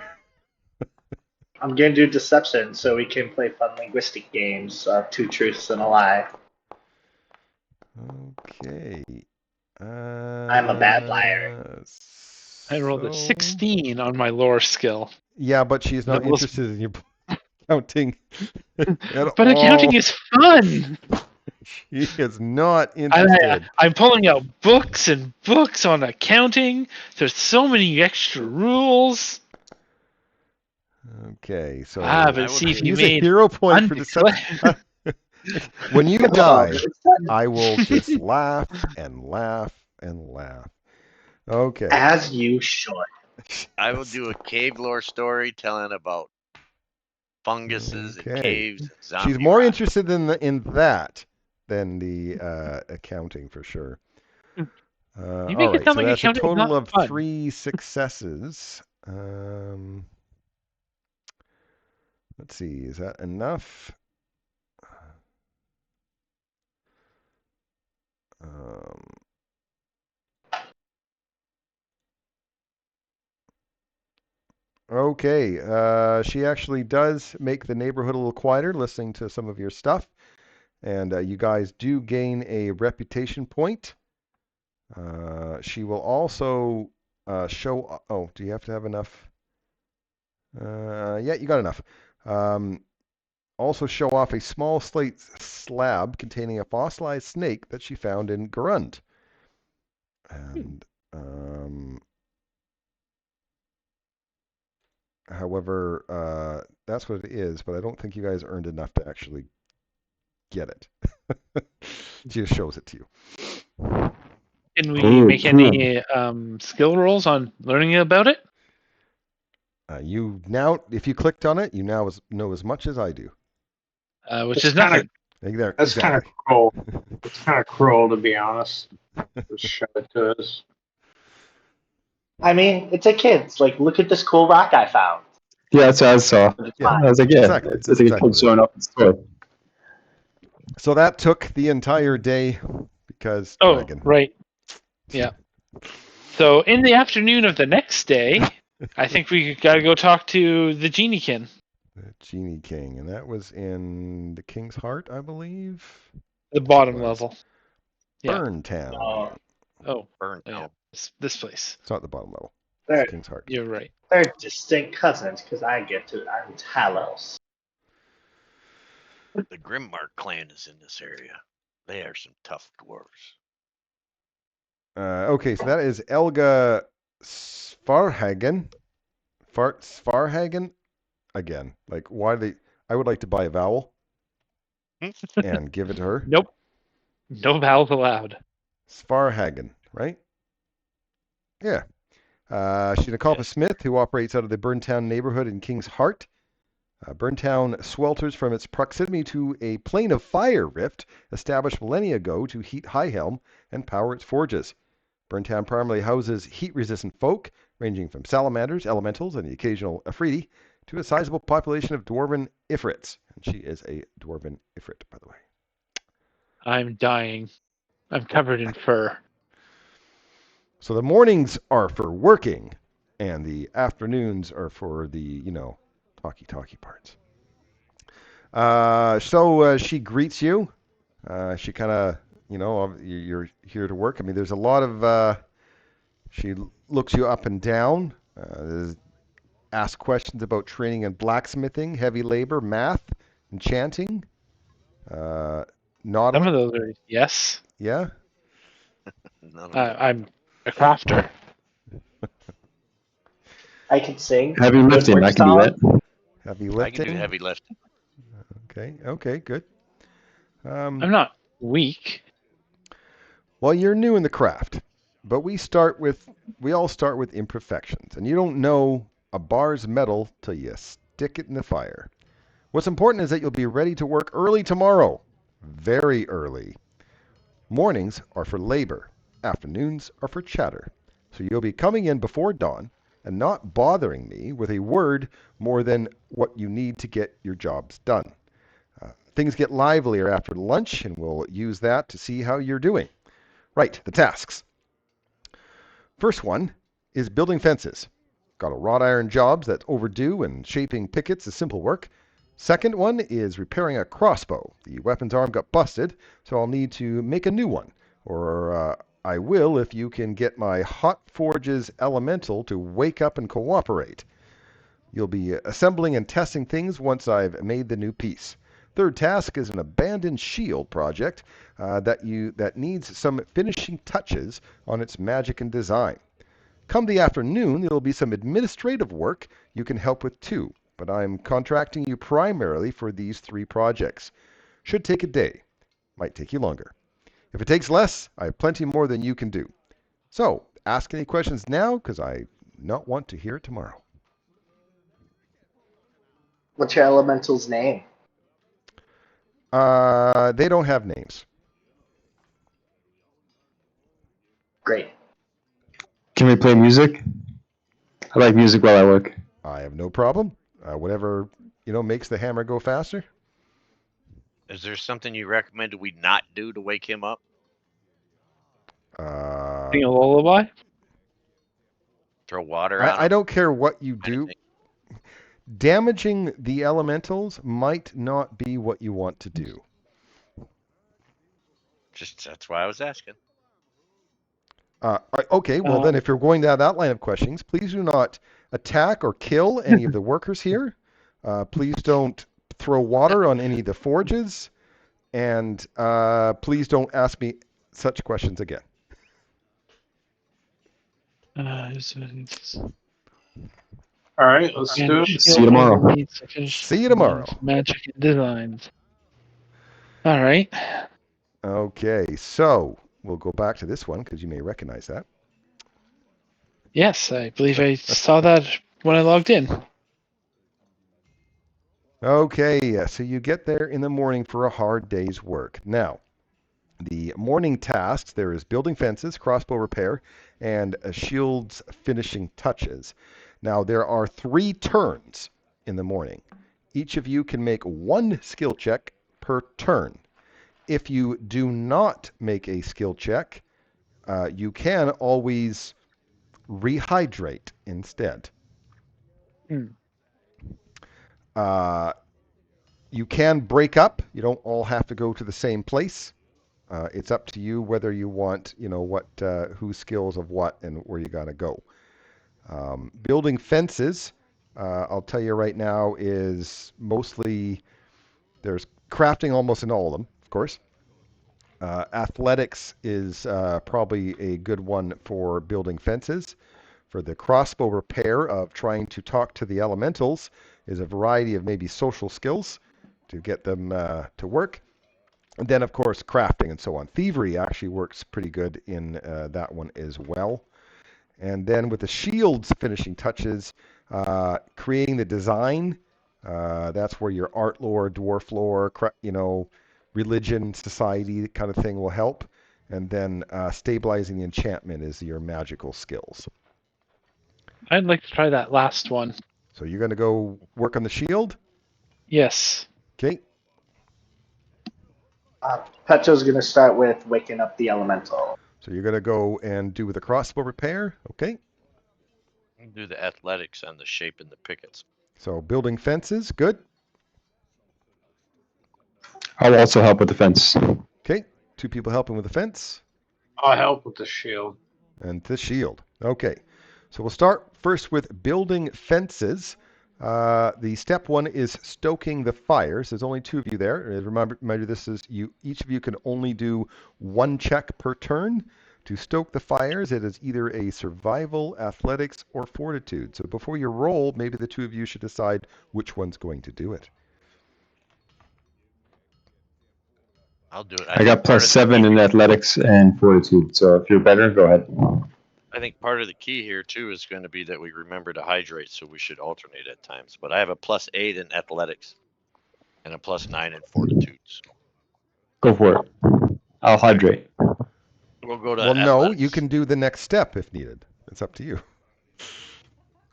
I'm going to do deception so we can play fun linguistic games of two truths and a lie. Okay. I'm a bad liar. I rolled a 16 on my lore skill. Yeah, but she's not interested in your counting at But all. accounting is fun. She is not interested. I'm pulling out books and books on accounting. There's so many extra rules. Okay, so but see if you use made a hero point for deception. When you die, I will just laugh and laugh and laugh. Okay. As you should. I will do a cave lore story telling about funguses and caves and zombie She's more rocks. interested in that than the accounting for sure. You All make it right, sound so like that's a accounting is total not of fun. 3 successes. Let's see, is that enough? Okay, she actually does make the neighborhood a little quieter, listening to some of your stuff. And you guys do gain a reputation point. She will also show... Oh, do you have to have enough? Yeah, you got enough. Also show off a small slate slab containing a fossilized snake that she found in Garund. And... However, that's what it is, but I don't think you guys earned enough to actually get it. She just shows it to you. Can we make any skill rolls on learning about it? You now, if you clicked on it, you now know as much as I do. Which is nothing. That's kind of cruel. It's kind of cruel, to be honest. Just show it to us. I mean, it's a kid's. Like, look at this cool rock I found. Yeah, that's what I saw. Yeah, I was like, yeah, exactly. it's like a kid showing up in store. So that took the entire day because dragon. Right. Yeah. So in the afternoon of the next day, I think we got to go talk to the Geniekin. The Genie King, and that was in the King's Heart, I believe. The bottom level. Yeah. Burntown. Burntown. This place. It's not the bottom level. They're, It's King's Heart. You're right. they're distinct cousins because I'm Talos. The Grimmark clan is in this area. They are some tough dwarves. Okay, so that is Elga Svarhagen. Svarhagen? Again, like, why they... I would like to buy a vowel and give it to her. Nope. No vowels allowed. Svarhagen, right? Yeah. She's an accomplished smith who operates out of the Burntown neighborhood in King's Heart. Burntown swelters from its proximity to a plane of fire rift established millennia ago to heat Highhelm and power its forges. Burntown primarily houses heat-resistant folk, ranging from salamanders, elementals, and the occasional Afridi, to a sizable population of dwarven ifrits. And she is a dwarven ifrit, by the way. I'm dying. I'm covered in fur. So the mornings are for working, and the afternoons are for the, talky parts. So she greets you. She kind of, you're here to work. I mean, there's a lot of, she looks you up and down, asks questions about training in blacksmithing, heavy labor, math, enchanting. Some of those are yes. Yeah? I'm a crafter. I can sing. Heavy lifting, Woodwork I can do that. Heavy I lifting? can do heavy lifting. Okay, good. I'm not weak. Well, you're new in the craft, but we all start with imperfections, and you don't know a bar's metal till you stick it in the fire. What's important is that you'll be ready to work early tomorrow, very early. Mornings are for labor, afternoons are for chatter. So you'll be coming in before dawn and not bothering me with a word more than what you need to get your jobs done. Things get livelier after lunch, and we'll use that to see how you're doing. Right, the tasks. First one is building fences. Got a wrought iron job that's overdue, and shaping pickets is simple work. Second one is repairing a crossbow. The weapon's arm got busted, so I'll need to make a new one. Or I will if you can get my Hot Forge's elemental to wake up and cooperate. You'll be assembling and testing things once I've made the new piece. Third task is an abandoned shield project that needs some finishing touches on its magic and design. Come the afternoon, there will be some administrative work you can help with too, but I'm contracting you primarily for these 3 projects. Should take a day. Might take you longer. If it takes less, I have plenty more than you can do. So, ask any questions now, because I not want to hear it tomorrow. What's your elemental's name? They don't have names. Great. Can we play music? I like music while I work. I have no problem. Whatever, makes the hammer go faster. Is there something you recommended we not do to wake him up? Sing a lullaby? Throw water on him? I don't care what you do. Damaging the elementals might not be what you want to do. That's why I was asking. Okay, well then if you're going down that line of questions, please do not attack or kill any of the workers here. Please don't throw water on any of the forges. And please don't ask me such questions again. All right, let's do it. See you tomorrow. See you tomorrow. Magic and designs. All right. Okay, so we'll go back to this one because you may recognize that. Yes, I believe I saw that when I logged in. Okay, so you get there in the morning for a hard day's work. Now, the morning tasks, there is building fences, crossbow repair, and a shield's finishing touches. Now, there are 3 turns in the morning. Each of you can make 1 skill check per turn. If you do not make a skill check, you can always rehydrate instead. You can break up. You don't all have to go to the same place. It's up to you whether you want, whose skills of what and where you gotta go. Building fences, I'll tell you right now, is mostly, there's crafting almost in all of them, of course. Athletics is probably a good one for building fences. For the crossbow repair of trying to talk to the elementals is a variety of maybe social skills to get them to work. And then, of course, crafting and so on. Thievery actually works pretty good in that one as well. And then with the shield's finishing touches, creating the design, that's where your art lore, dwarf lore, religion, society kind of thing will help. And then stabilizing the enchantment is your magical skills. I'd like to try that last one. So you're going to go work on the shield? Yes. Okay. Petro's going to start with waking up the elemental. So you're going to go and do with a crossbow repair. Okay. Do the athletics and the shape and the pickets. So building fences. Good. I'll also help with the fence. Okay. 2 people helping with the fence. I'll help with the shield. And the shield. Okay. So we'll start first with building fences. The step 1 is stoking the fires. There's only 2 of you there. Remember, this is you. Each of you can only do 1 check per turn. To stoke the fires, it is either a survival, athletics, or fortitude. So before you roll, maybe the 2 of you should decide which one's going to do it. I'll do it. I got +7 in athletics and fortitude. So if you're better, go ahead. I think part of the key here too is going to be that we remember to hydrate, so we should alternate at times. But I have a +8 in athletics and a +9 in fortitudes. Go for it. I'll hydrate. We'll go to Well, no, athletics. you can do the next step if needed. It's up to you.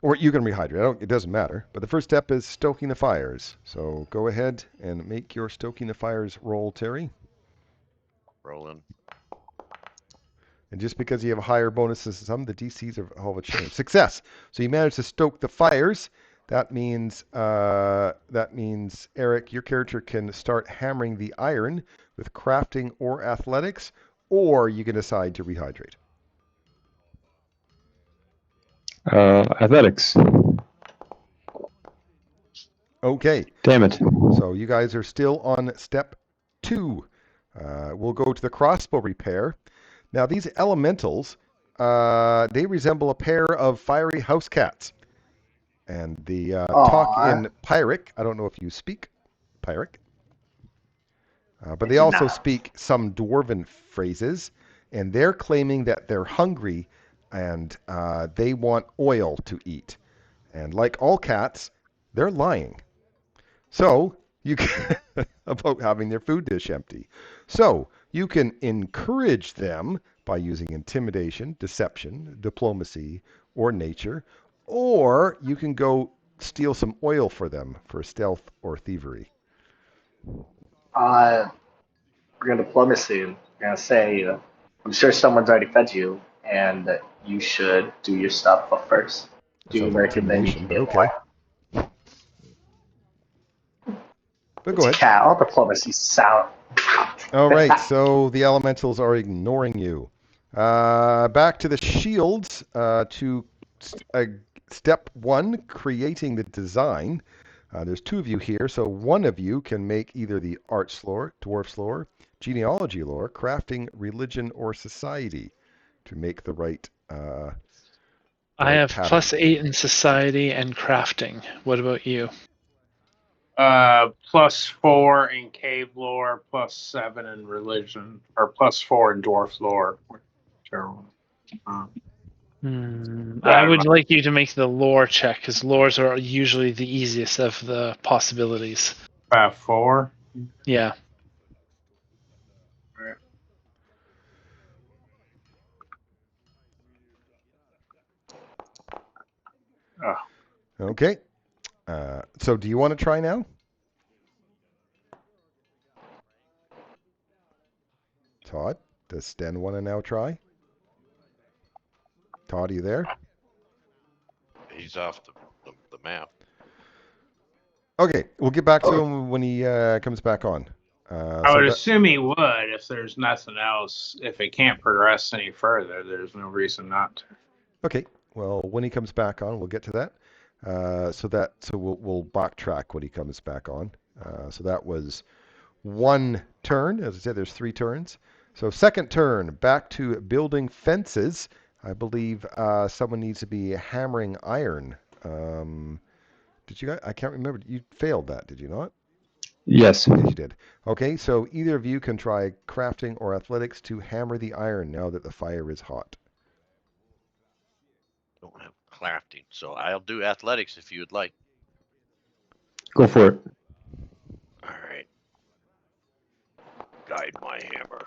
Or you can rehydrate. It doesn't matter. But the first step is stoking the fires. So go ahead and make your stoking the fires roll, Terry. Rolling. And just because you have higher bonuses than some, the DCs are all of a change. Success. So you managed to stoke the fires. That means Eric, your character can start hammering the iron with crafting or athletics, or you can decide to rehydrate. Athletics. Okay. Damn it. So you guys are still on step 2. We'll go to the crossbow repair. Now these elementals, they resemble a pair of fiery house cats. And the talk in Pyric, I don't know if you speak Pyric, but they also speak some dwarven phrases, and they're claiming that they're hungry and they want oil to eat. And like all cats, they're lying. So you can about having their food dish empty. So you can encourage them by using intimidation, deception, diplomacy, or nature, or you can go steal some oil for them for stealth or thievery. We're going to diplomacy. I'm going to say, I'm sure someone's already fed you, and that you should do your stuff up first. That Do sounds your like work and then you intimidation, can but get okay. more. But go ahead. Cal, diplomacy sound. All right, so the elementals are ignoring you. Back to the shields, to step 1, creating the design. There's 2 of you here, so one of you can make either the arts lore, dwarfs lore, genealogy lore, crafting, religion, or society to make the right I have pattern. +8 in society and crafting. What about you? +4 in cave lore, +7 in religion, or +4 in dwarf lore. Whichever one. I would like you to make the lore check, because lores are usually the easiest of the possibilities. 4. Yeah. Oh. Okay. So do you want to try now? Todd, does Sten want to now try? Todd, are you there? He's off the map. Okay, we'll get back to him when he comes back on. I would assume he would if there's nothing else. If it can't progress any further, there's no reason not to. Okay, well, when he comes back on, we'll get to that. So we'll backtrack when he comes back on. So that was 1 turn. As I said, there's 3 turns. So second turn, back to building fences. I believe someone needs to be hammering iron. Did you guys? I can't remember. You failed that, did you not? Yes. Yes, you did. Okay, so either of you can try crafting or athletics to hammer the iron now that the fire is hot. Don't have crafting, so I'll do athletics if you would like. Go for it. All right. Guide my hammer.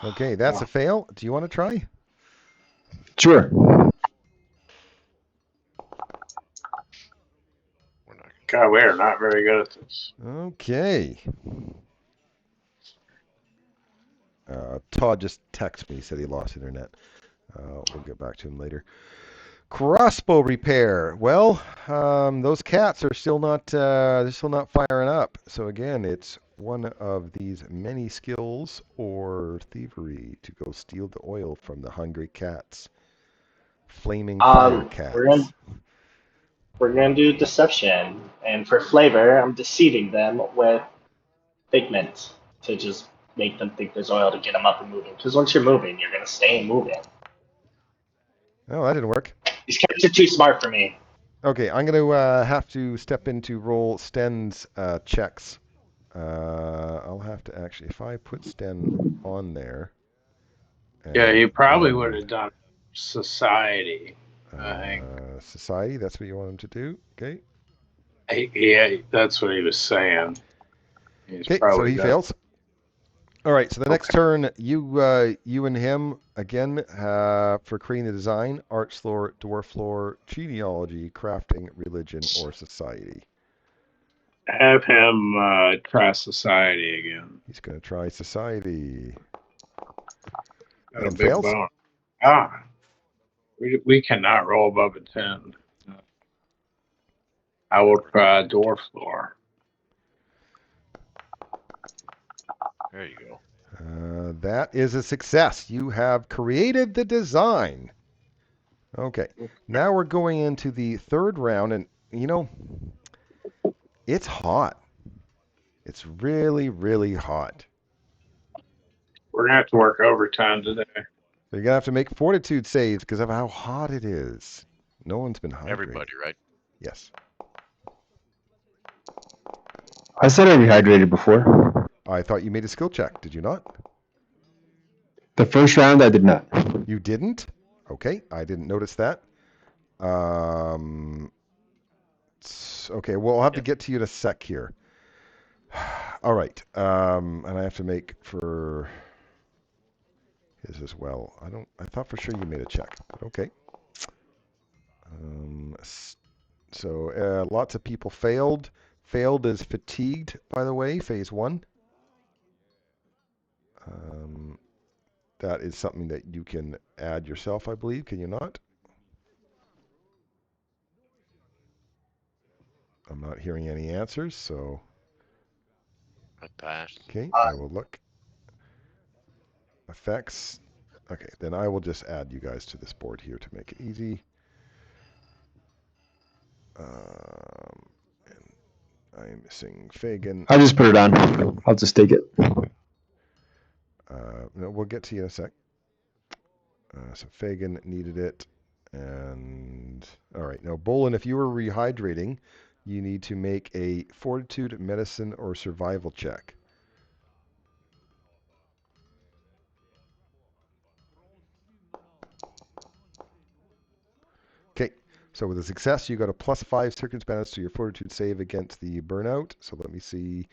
Okay, that's a fail. Do you want to try? Sure. God, we are not very good at this. Okay. Todd just texted me, said he lost internet. We'll get back to him later. Crossbow repair. Well, those cats are still not firing up. So again, it's one of these many skills or thievery to go steal the oil from the hungry cats. Flaming fire cats. We're gonna do deception, and for flavor, I'm deceiving them with pigment to just make them think there's oil to get them up and moving. Because once you're moving, you're gonna stay moving. Oh, that didn't work. These cats are too smart for me. Okay, I'm going to have to step in to roll Sten's checks. I'll have to actually, if I put Sten on there. Yeah, you probably would have done society. Society, that's what you want him to do. Okay. Yeah, that's what he was saying. Okay, so he fails. All right, so the next turn, you and him, again, for creating the design, arch lore, dwarf lore, genealogy, crafting, religion, or society. Have him try society again. He's going to try society. Got a And big fails. bone. We cannot roll above a 10. I will try dwarf lore. There you go. That is a success. You have created the design. Okay. Now we're going into the third round, and, you know, it's hot. It's really, really hot. We're going to have to work overtime today. So you're going to have to make fortitude saves because of how hot it is. No one's been hydrated. Everybody, right? Yes. I said I rehydrated before. I thought you made a skill check. Did you not? The first round, I did not. You didn't? Okay, I didn't notice that. Okay, well, I'll have to get to you in a sec here. All right, and I have to make for his as well. I thought for sure you made a check, but okay. So lots of people failed. Failed is fatigued, by the way, phase 1. That is something that you can add yourself, I believe. Can you not? I'm not hearing any answers, so. I passed. Okay, I will look. Effects. Okay, then I will just add you guys to this board here to make it easy. And I'm missing Fagin. I'll just put it on. I'll just take it. No, we'll get to you in a sec. So Fagin needed it. And all right, now Bolin, if you were rehydrating, you need to make a fortitude, medicine, or survival check. Okay, so with a success, you got a +5 circumstance to your fortitude save against the burnout. So let me see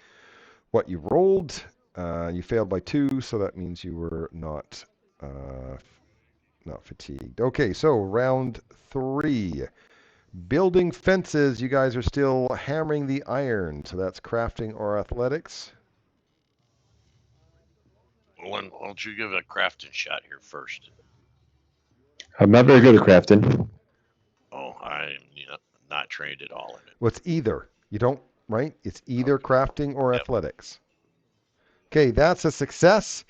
what you rolled. You failed by 2, so that means you were not fatigued. Okay, so round 3. Building fences. You guys are still hammering the iron, so that's crafting or athletics. Why don't you give it a crafting shot here first? I'm not very good at crafting. Oh, I'm not trained at all in it. Well, it's either. You don't, right? It's either crafting or athletics. Okay, that's a success,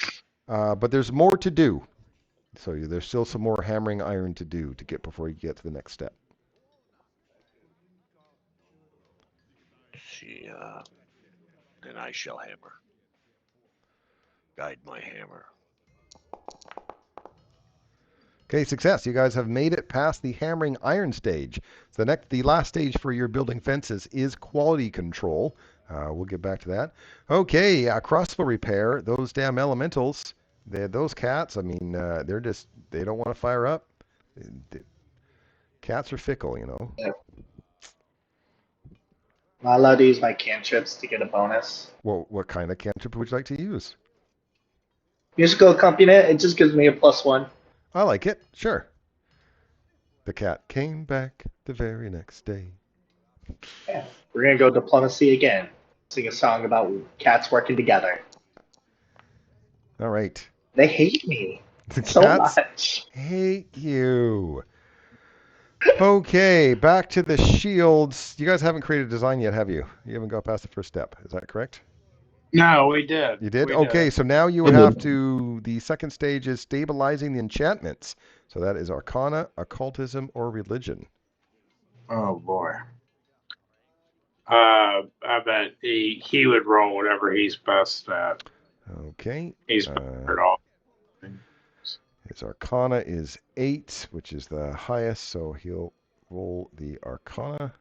but there's more to do. So there's still some more hammering iron to do to get before you get to the next step. See, then I shall hammer. Guide my hammer. Okay, success. You guys have made it past the hammering iron stage. So the last stage for your building fences is quality control. We'll get back to that. Okay, crossbow repair. Those damn elementals, those cats, I mean, they don't want to fire up. Cats are fickle, you know. Yeah. Am I allowed to use my cantrips to get a bonus? Well, what kind of cantrip would you like to use? Musical accompaniment, it just gives me a +1. I like it. Sure. The cat came back the very next day. Yeah. We're going to go diplomacy again. Sing a song about cats working together. All right. They hate me The so cats much. hate you. Okay, back to the shields. You guys haven't created a design yet, have you? You haven't got past the first step. Is that correct? No, we did. You did? We Okay, did. so now you I have did. to. The second stage is stabilizing the enchantments. So that is Arcana, Occultism, or Religion. Oh boy. I bet he would roll whatever he's best at. Okay. He's better at all. His Arcana is 8, which is the highest, so he'll roll the Arcana,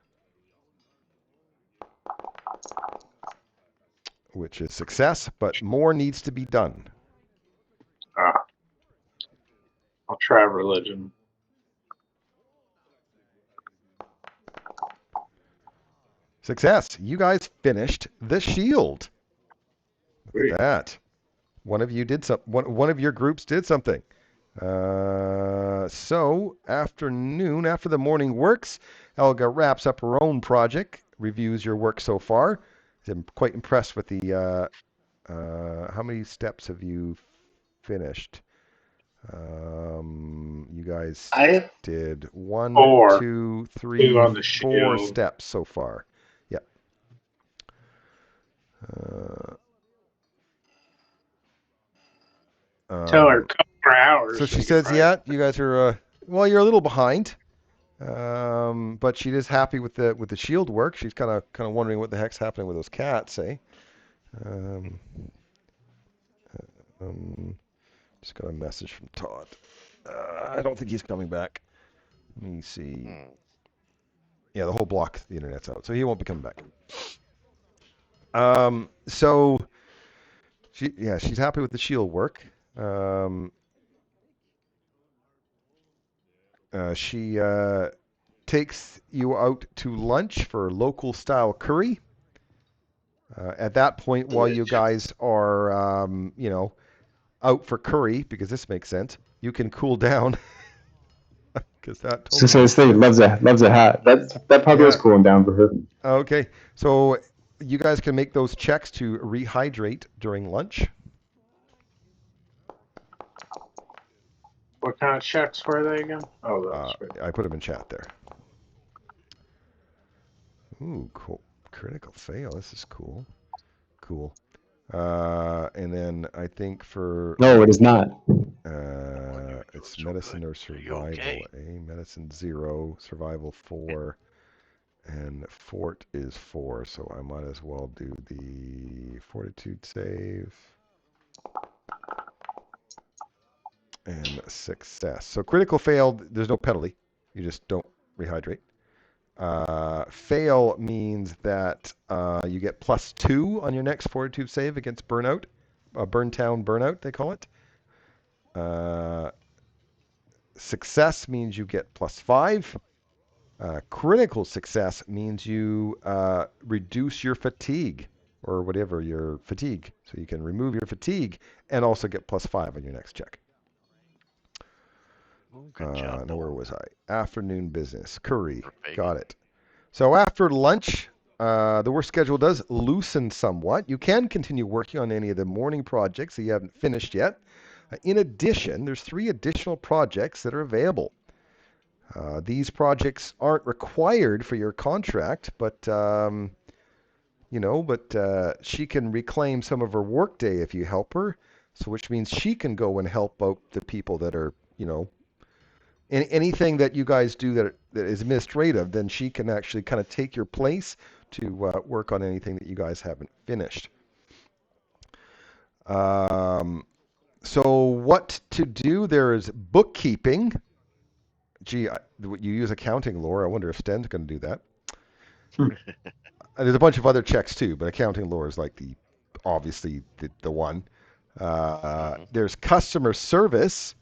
which is success, but more needs to be done. I'll try religion. Success. You guys finished the shield. Look Great. at that. One of you did one of your groups did something. So afternoon, after the morning works, Helga wraps up her own project, reviews your work so far. I'm quite impressed with the. How many steps have you finished? You guys I did 1, Four. 2, 2 3, on the 4 shield. steps so far. Yep. Tell her a couple more hours. So she we says, can "Yeah, you guys are well. You're a little behind, but she is happy with the shield work. She's kind of wondering what the heck's happening with those cats, eh? Just got a message from Todd. I don't think he's coming back. Let me see. Yeah, the whole block, the internet's out, so he won't be coming back. So she's happy with the shield work. She takes you out to lunch for local style curry. At that point, while you guys are, out for curry, because this makes sense, you can cool down. Because that totally So makes this lady sense. loves a hat. That probably was Yeah. cooling down for her. Okay, so you guys can make those checks to rehydrate during lunch. What kind of checks were they again? Oh, that's right. I put them in chat there. Ooh, cool. Critical fail. This is cool. Cool. And then I think for... No, it is not. It's medicine or survival. okay? Medicine 0, survival 4, and fort is 4. So I might as well do the fortitude save. And success. So critical failed, there's no penalty. You just don't rehydrate. Fail means that you get +2 on your next fortitude save against burnout. Burntown burnout, they call it. Success means you get +5. Critical success means you reduce your fatigue, or whatever your fatigue. So you can remove your fatigue and also get +5 on your next check. Good job. Now, where was I? Afternoon business. Curry. Perfect. Got it. So after lunch, the work schedule does loosen somewhat. You can continue working on any of the morning projects that you haven't finished yet. In addition, there's 3 additional projects that are available. These projects aren't required for your contract, but she can reclaim some of her workday if you help her. So, which means she can go and help out the people that are, anything that you guys do that is administrative, then she can actually kind of take your place to work on anything that you guys haven't finished. So what to do? There is bookkeeping. Gee, you use accounting lore. I wonder if Sten's going to do that. There's a bunch of other checks too, but accounting lore is like obviously the one. There's customer service,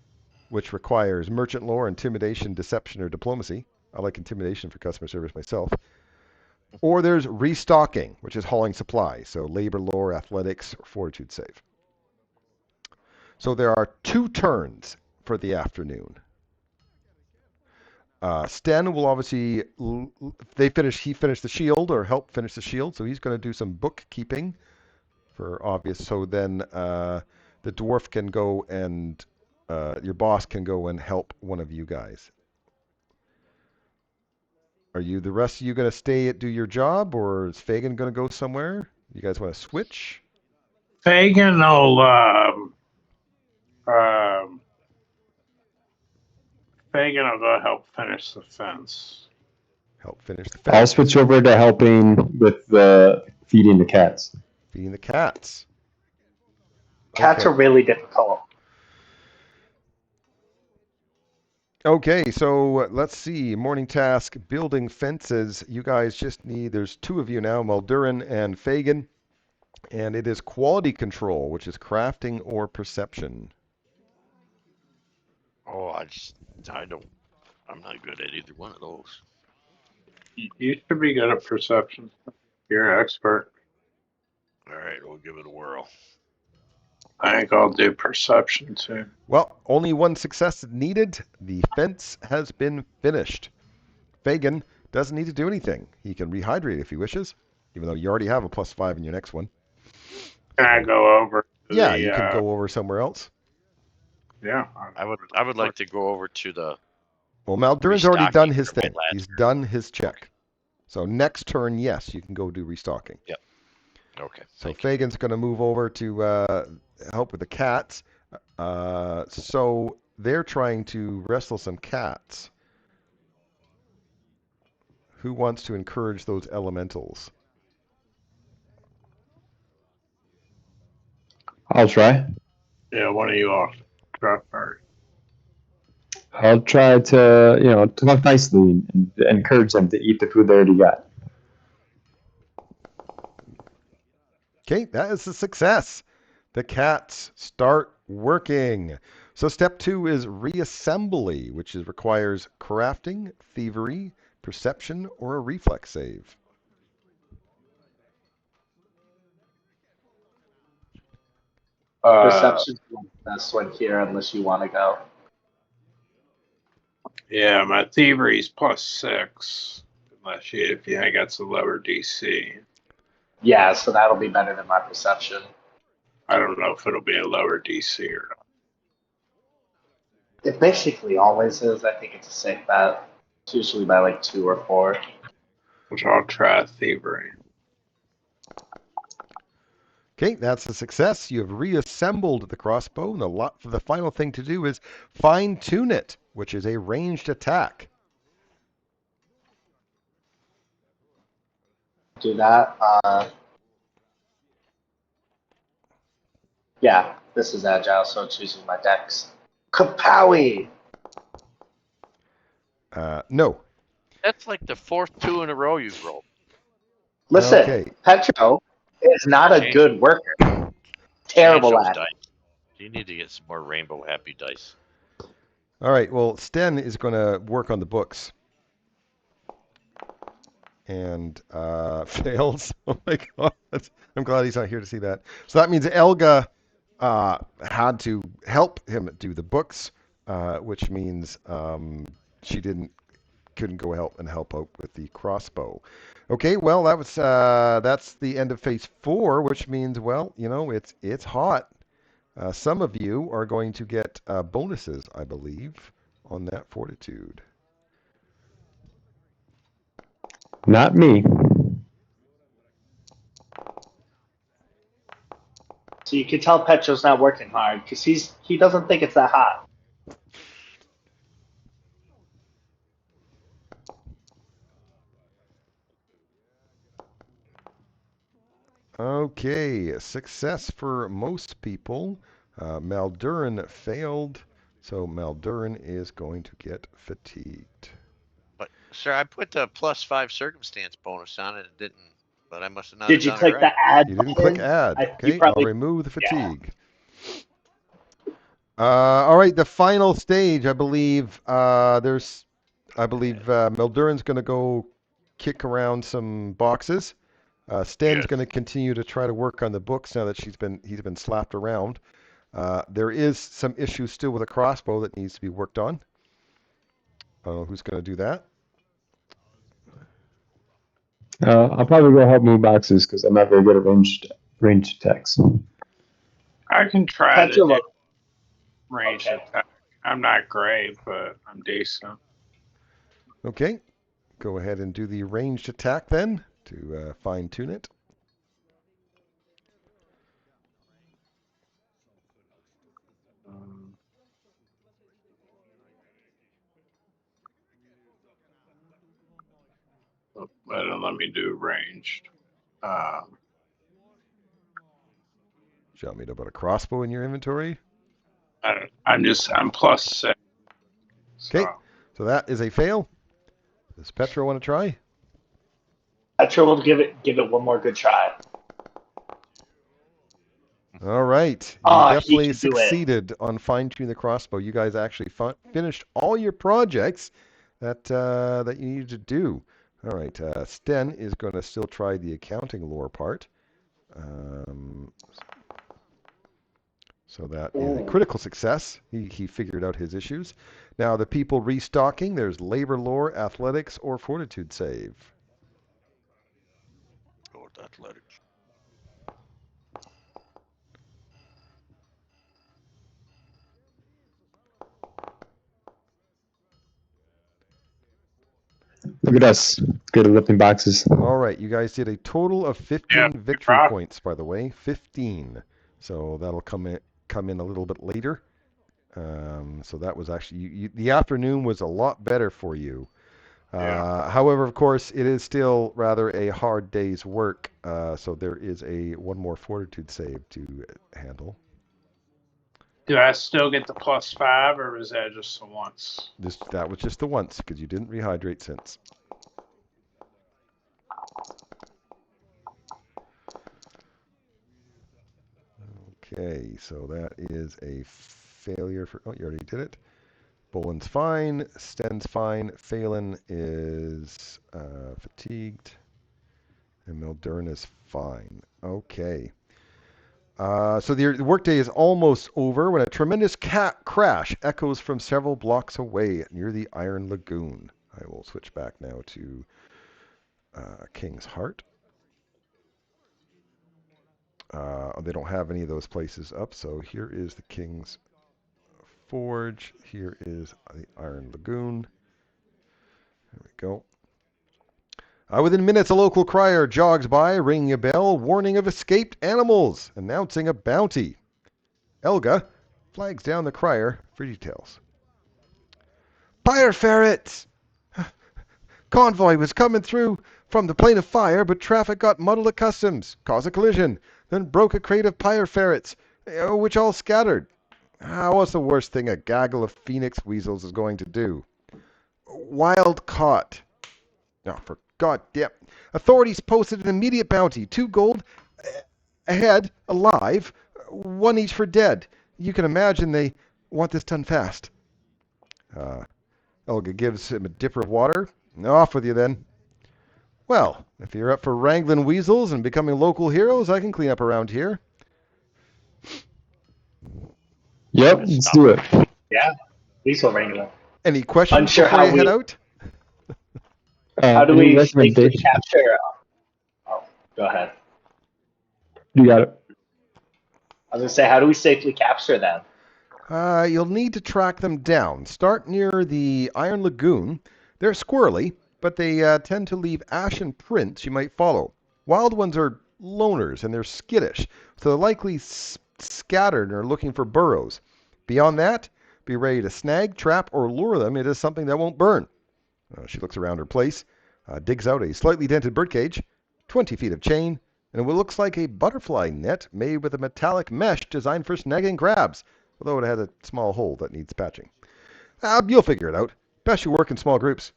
which requires merchant lore, intimidation, deception, or diplomacy. I like intimidation for customer service myself. Or there's restocking, which is hauling supplies. So labor lore, athletics, or fortitude save. So there are 2 turns for the afternoon. Sten will obviously, he finished the shield, or helped finish the shield, so he's going to do some bookkeeping for obvious. So then the dwarf can go and your boss can go and help one of you guys. Are you the rest of you gonna stay do your job, or is Fagin gonna go somewhere? You guys want to switch? Fagin will Fagin will go help finish the fence. Help finish the I'll fence. switch over to helping with the feeding the cats. Feeding the cats. Cats are really difficult. Okay, so let's see. Morning task, building fences. You guys just need, there's two of you now, Muldurin and Fagin. And it is quality control, which is crafting or perception. Oh, I'm not good at either one of those. You should be good at perception. You're an expert. All right, we'll give it a whirl. I think I'll do perception too. Well, only one success needed. The fence has been finished. Fagin doesn't need to do anything. He can rehydrate if he wishes, even though you already have a +5 in your next one. Can I go over? Yeah, you can go over somewhere else. Yeah. I would like to go over to the. Well, Maldurin's already done Restocking his for my thing. last He's turn. done his check. So next turn, yes, you can go do restocking. Okay. So thank you. Fagin's going to move over to help with the cats. So they're trying to wrestle some cats. Who wants to encourage those elementals? I'll try. Yeah, one of you off. Drop first. I'll try to, talk nicely and encourage them to eat the food they already got. Okay, that is a success. The cats start working. So step 2 is reassembly, which requires crafting, thievery, perception, or a reflex save. Perception's the best one here, unless you want to go. Yeah, my thievery's +6. Unless if you think that's a lower DC. Yeah, so that'll be better than my perception. I don't know if it'll be a lower DC or not. It basically always is. I think it's a safe bet. It's usually by like 2 or 4. Which I'll try thievery. Okay, that's a success. You have reassembled the crossbow, and the final thing to do is fine-tune it, which is a ranged attack. Do that. Yeah, this is agile, so it's using my dex. Kapowie! No. That's like the 4th 2 in a row you've rolled. Listen, Okay. Petro is not a Change- good worker. Terrible Change those at it. dice. You need to get some more rainbow happy dice. All right, well, Sten is going to work on the books. And fails. Oh my god. I'm glad he's not here to see that. So that means Elga had to help him do the books, which means she couldn't go help out with the crossbow. Okay, well that's the end of phase 4, which means it's hot. Some of you are going to get bonuses, I believe, on that fortitude. Not me. So you can tell Petro's not working hard because he doesn't think it's that hot. Okay, success for most people. Maldurin failed, so Maldurin is going to get fatigued. But sir, I put the +5 circumstance bonus on it. It didn't, but I must have not. Did you done click it right. the add You didn't button? click add. You Okay, probably- I'll remove the fatigue. All right, the final stage, I believe. Maldurin's going to go kick around some boxes. Sten's Yes. going to continue to try to work on the books now that he's been slapped around. There is some issues still with a crossbow that needs to be worked on. Who's going to do that? I'll probably go help move boxes because I'm not very good at ranged attacks. I can try Catch to him do up. range Okay. attack. I'm not great, but I'm decent. Okay. Go ahead and do the ranged attack then to fine-tune it. But let me do ranged. Do you want me to put a crossbow in your inventory? I'm plus 6. Okay. So that is a fail. Does Petra want to try? Petra will give it one more good try. All right. You Ah, he definitely can do it. succeeded on fine-tuning the crossbow. You guys actually finished all your projects that that you needed to do. All right. Sten is going to still try the accounting lore part. So that is a critical success. He figured out his issues. Now the people restocking, there's labor lore, athletics, or fortitude save. Go with athletics. Look at us. Good at lifting boxes. All right, you guys did a total of 15 victory rock. points, by the way. 15. So that'll come in a little bit later. So that was actually the afternoon was a lot better for you. However, of course, it is still rather a hard day's work. So there is one more fortitude save to handle. Do I still get the +5, or was that just the once? That was just the once, because you didn't rehydrate since. Okay, so that is a failure for... Oh, you already did it. Bolin's fine. Sten's fine. Phelan is fatigued. And Mildurn is fine. Okay. So the workday is almost over when a tremendous crash echoes from several blocks away near the Iron Lagoon. I will switch back now to King's Heart. They don't have any of those places up, so here is the King's Forge. Here is the Iron Lagoon. There we go. Within minutes, a local crier jogs by, ringing a bell, warning of escaped animals, announcing a bounty. Elga flags down the crier for details. Fire ferrets! Convoy was coming through from the plane of fire, but traffic got muddled at customs, caused a collision, then broke a crate of pyre ferrets, which all scattered. What's the worst thing a gaggle of phoenix weasels is going to do? Wild caught. Oh, for God damn. Authorities posted an immediate bounty. 2 gold ahead, alive, 1 each for dead. You can imagine they want this done fast. Elga gives him a dipper of water. Off with you then. Well, if you're up for wrangling weasels and becoming local heroes, I can clean up around here. Yep, let's do it. Yeah, weasel wrangler. Any questions Unsure before how you head out? How do any we safely recommendation? capture? Oh, go ahead. You got it. I was gonna say, how do we safely capture them? You'll need to track them down. Start near the Iron Lagoon. They're squirrely, but they tend to leave ashen prints you might follow. Wild ones are loners, and they're skittish, so they're likely scattered and are looking for burrows. Beyond that, be ready to snag, trap, or lure them into something that won't burn. She looks around her place, digs out a slightly dented birdcage, 20 feet of chain, and what looks like a butterfly net made with a metallic mesh designed for snagging crabs, although it has a small hole that needs patching. You'll figure it out. Best you work in small groups.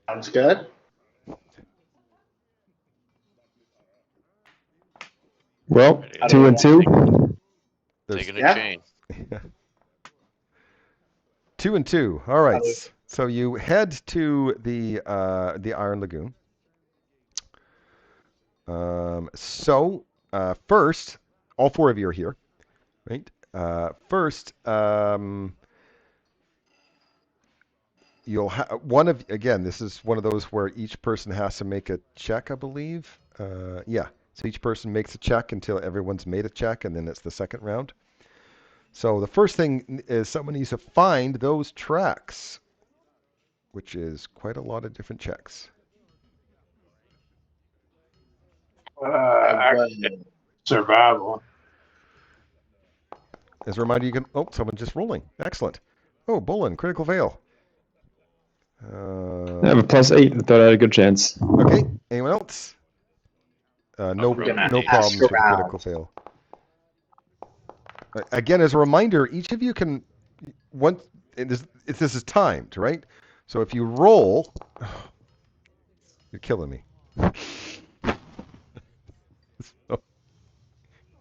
Sounds good. Well, How 2 and 2. Taking a Yeah. chain. 2 and 2. All right. So you head to the Iron Lagoon. First, all 4 of you are here, right? First, you'll have again. This is one of those where each person has to make a check, I believe. Yeah, So each person makes a check until everyone's made a check, and then it's the second round. So the first thing is someone needs to find those tracks, which is quite a lot of different checks. Survival. As a reminder, you can... Oh, someone just rolling. Excellent. Oh, Bolin, critical fail. I have a +8. I thought I had a good chance. Okay, anyone else? No ask problems with the around. critical fail. Again, as a reminder, each of you can... This is timed, right? So if you roll... You're killing me.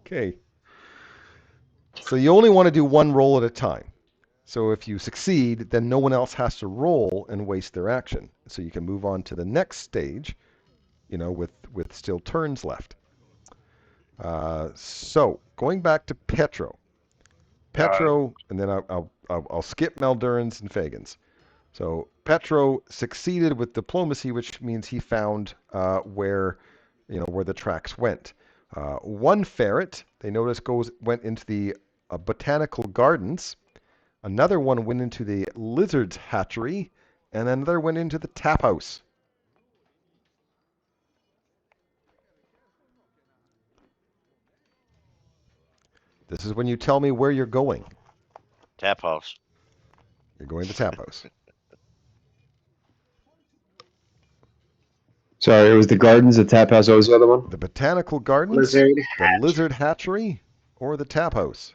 Okay. So you only want to do one roll at a time. So if you succeed, then no one else has to roll and waste their action. So you can move on to the next stage, with still turns left. So going back to Petro, and then I'll skip Maldurin's and Fagin's. So Petro succeeded with diplomacy, which means he found where the tracks went. One ferret, they noticed, went into the botanical gardens. Another one went into the lizard's hatchery, and another went into the tap house. This is when you tell me where you're going. Tap house. You're going to tap house. Sorry, it was the gardens, the tap house. What was the other one? The botanical gardens, the lizard hatchery, or the tap house?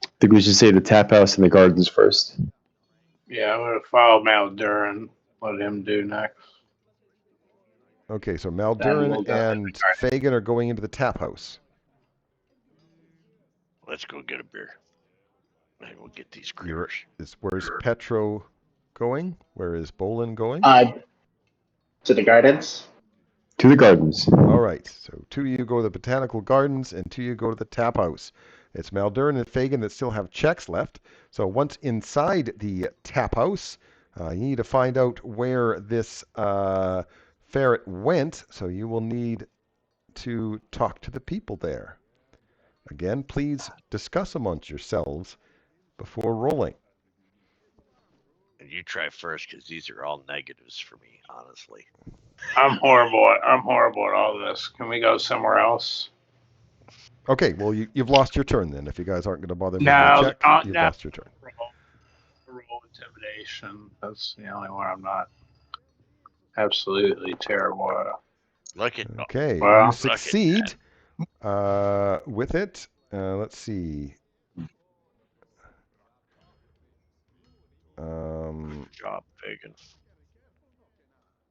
I think we should say the tap house and the gardens first. Yeah, I'm going to follow Maldurin. Let him do next. Okay, so Maldurin and Fagin are going into the tap house. Let's go get a beer. And we'll get these critters. Where's Petro going? Where is Bolin going? To the gardens. To the gardens. All right, so two of you go to the botanical gardens, and two of you go to the tap house. It's Maldurin and Fagin that still have checks left. So once inside the tap house, you need to find out where this ferret went. So you will need to talk to the people there. Again, please discuss amongst yourselves before rolling. And you try first, because these are all negatives for me, honestly. I'm horrible at all this. Can we go somewhere else? Okay, well, you've lost your turn then. If you guys aren't going to bother making No, a check, you've lost your turn. Roll intimidation. That's the only one I'm not absolutely terrible at. Look at Okay, Well, you succeed with it. Let's see. good job, Fagin.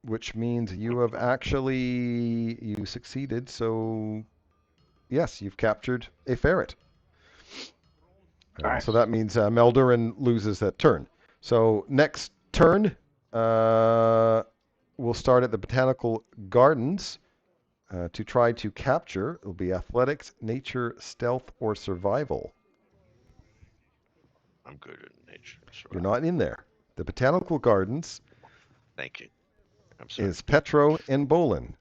Which means you have you succeeded. So, yes, you've captured a ferret. Nice. So that means Maldurin loses that turn. So next turn, we'll start at the botanical gardens to try to capture. It'll be athletics, nature, stealth, or survival. I'm good at nature. You're not in there. The botanical gardens. Thank you. I'm sorry. Is Petro and Bolin.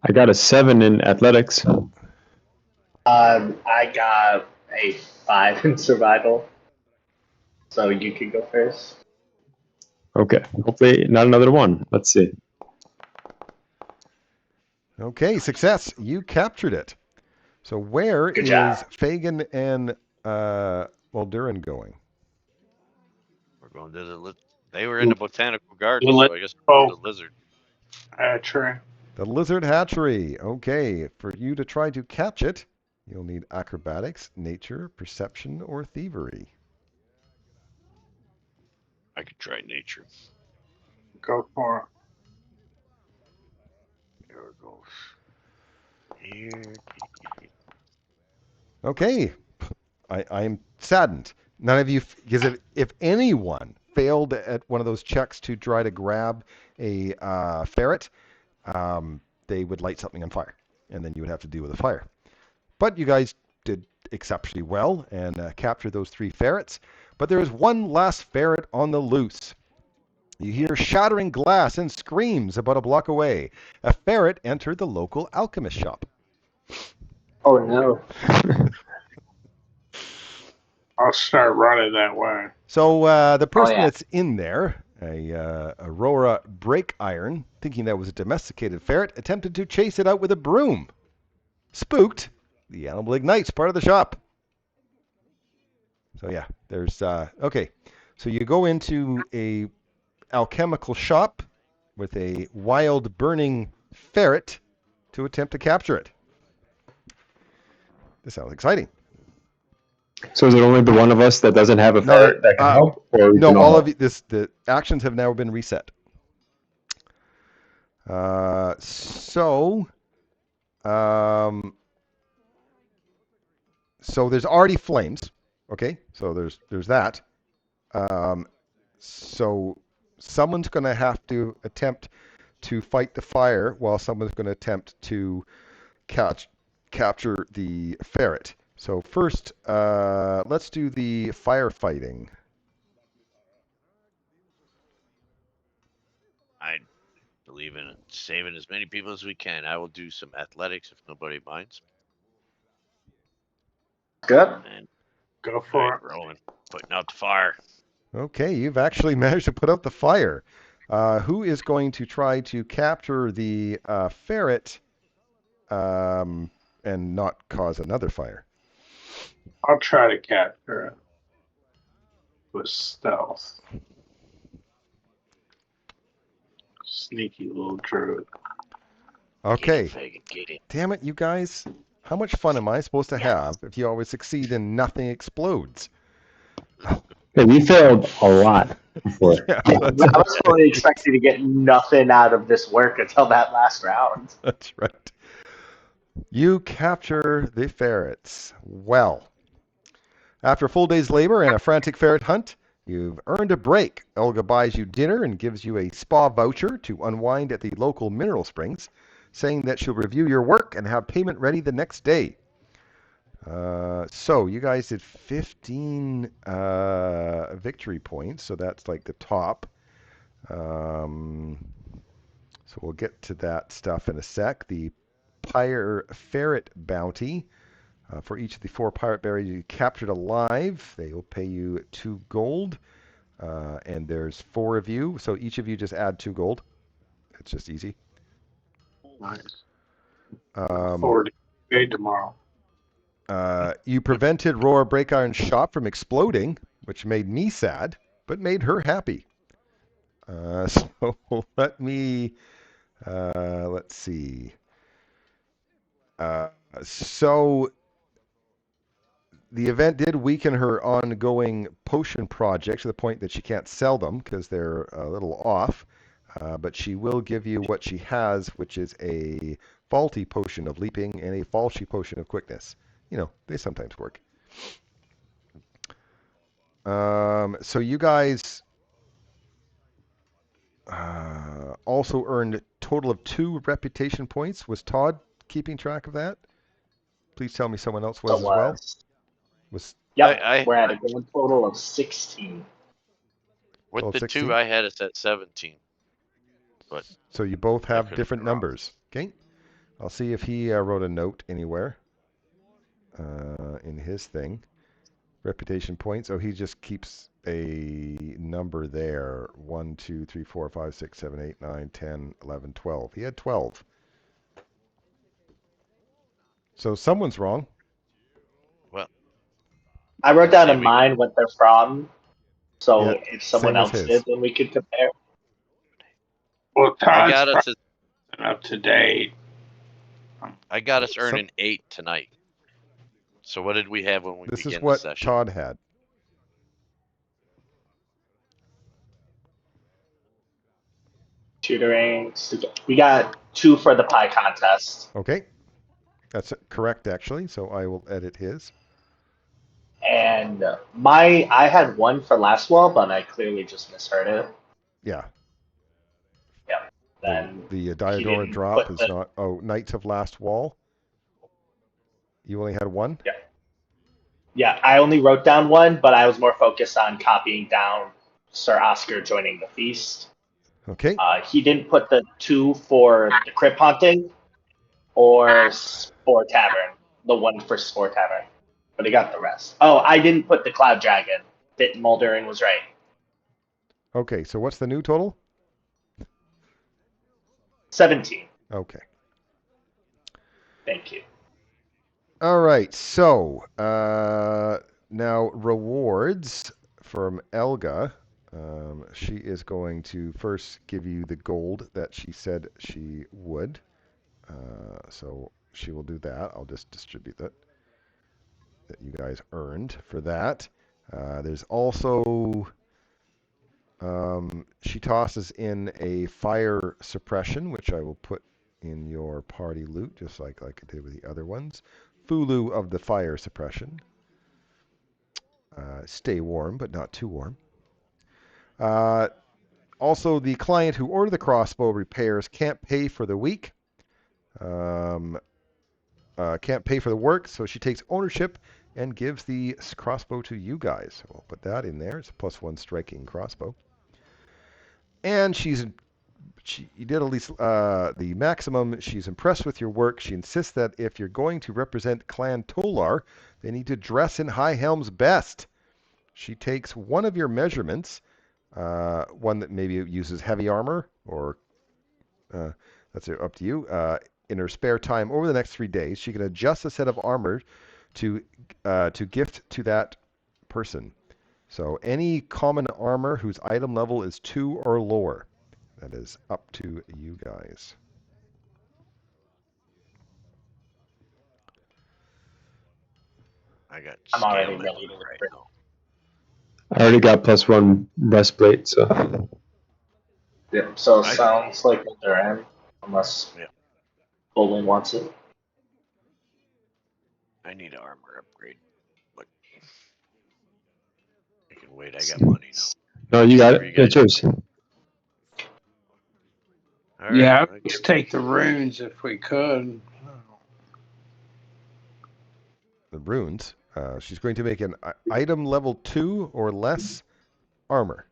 I got a 7 in athletics. I got a 5 in survival. So you can go first. Okay. Hopefully not another one. Let's see. Okay, success. You captured it. So where Good is job. Fagin and Maldurin going? We're going to the they were in the botanical garden, Well, so I guess we're going to the lizard. True. The lizard hatchery. Okay, for you to try to catch it, you'll need acrobatics, nature, perception, or thievery. I could try nature. Go for There it goes. Here. Okay, I'm saddened. None of you, because if anyone failed at one of those checks to try to grab a ferret, they would light something on fire, and then you would have to deal with the fire. But you guys did exceptionally well and captured those 3 ferrets. But there is one last ferret on the loose. You hear shattering glass and screams about a block away. A ferret entered the local alchemist shop. Oh no. I'll start running that way. So the person yeah. that's in there, a Aurora break iron, thinking that was a domesticated ferret, attempted to chase it out with a broom. Spooked, the animal ignites part of the shop. So yeah, there's okay. So you go into a alchemical shop with a wild burning ferret to attempt to capture it. This sounds exciting. So is it only the one of us that doesn't have a ferret that can help? Or we no, can all help? of you, the actions have now been reset. So there's already flames. Okay, so there's that. So someone's going to have to attempt to fight the fire while someone's going to attempt to capture the ferret. So first, let's do the firefighting. I believe in saving as many people as we can. I will do some athletics if nobody minds. Good. And Go for it. rolling, putting out the fire. Okay, you've actually managed to put out the fire. Who is going to try to capture the ferret and not cause another fire? I'll try to capture it with stealth. Sneaky little druid. Okay. Get it. Damn it, you guys. How much fun am I supposed to have if you always succeed and nothing explodes? Hey, we failed a lot before. Yeah, I was fully expecting to get nothing out of this work until that last round. That's right. You capture the ferrets. Well, after a full day's labor and a frantic ferret hunt, you've earned a break. Olga buys you dinner and gives you a spa voucher to unwind at the local mineral springs, saying that she'll review your work and have payment ready the next day. So you guys did 15 victory points, so that's like the top. So we'll get to that stuff in a sec. The ferret bounty. For each of the 4 pirate berries you captured alive, they will pay you 2 gold. And there's 4 of you, so each of you just add 2 gold. It's just easy. Nice. Forward to paid tomorrow. You prevented Roar Breakiron's shop from exploding, which made me sad, but made her happy. So let me, let's see. So the event did weaken her ongoing potion projects to the point that she can't sell them because they're a little off. But she will give you what she has, which is a faulty potion of leaping and a faulty potion of quickness. You know, they sometimes work. So you guys also earned a total of 2 reputation points. Was Todd keeping track of that? Please tell me someone else was as well. Yep, we're at a grand total of 16. With the 16? 2, I had us at 17. But so you both have could different be wrong. numbers. Okay. I'll see if he wrote a note anywhere in his thing. Reputation points. Oh, he just keeps a number there. 1, 2, 3, 4, 5, 6, 7, 8, 9, 10, 11, 12. He had 12. So someone's wrong. Well, I wrote down in mine what they're from, so Yeah, if someone same as else his. did, then we could compare. Well, I got Todd's us. up to date. I got us earning 8 tonight. So what did we have when we This began is what the session? Todd had. Tutoring. We got 2 for the pie contest. Okay. That's correct, actually. So I will edit his. And I had 1 for last wall, but I clearly just misheard it. Yeah. Yeah. Then The Diodora drop is not. Oh, Knights of Last Wall. You only had 1? Yeah, I only wrote down 1, but I was more focused on copying down Sir Oscar joining the feast. Okay. He didn't put the 2 for the crypt haunting or Spore Tavern, the 1 for Spore Tavern, but he got the rest. Oh, I didn't put the Cloud Dragon. That Muldurin was right. Okay, so what's the new total? 17. Okay. Thank you. All right, so now rewards from Elga. She is going to first give you the gold that she said she would. So she will do that. I'll just distribute that you guys earned for that. There's also she tosses in a fire suppression, which I will put in your party loot, just like I did with the other ones. Fulu of the fire suppression. Stay warm, but not too warm. Also, the client who ordered the crossbow repairs can't pay for the week. Can't pay for the work, so she takes ownership and gives the crossbow to you guys. So we'll put that in there. It's a +1 striking crossbow. And she did at least the maximum. She's impressed with your work. She insists that if you're going to represent Clan Tolar, they need to dress in Highhelm's best. She takes one of your measurements, one that maybe uses heavy armor, or that's up to you. In her spare time over the next 3 days, she can adjust a set of armor to gift to that person. So any common armor whose item level is 2 or lower. That is up to you guys. I got I'm already scam ready to right rip. now. I already got +1 breastplate, so Yeah, so it I- sounds like what they're in, unless Yeah. Bowling wants it. I need an armor upgrade, but I can wait. I got money now. no, you got Where you it. guys- It's yours. All right. Yeah, I let's guess- take the runes if we could. The runes. She's going to make an item level 2 or less armor.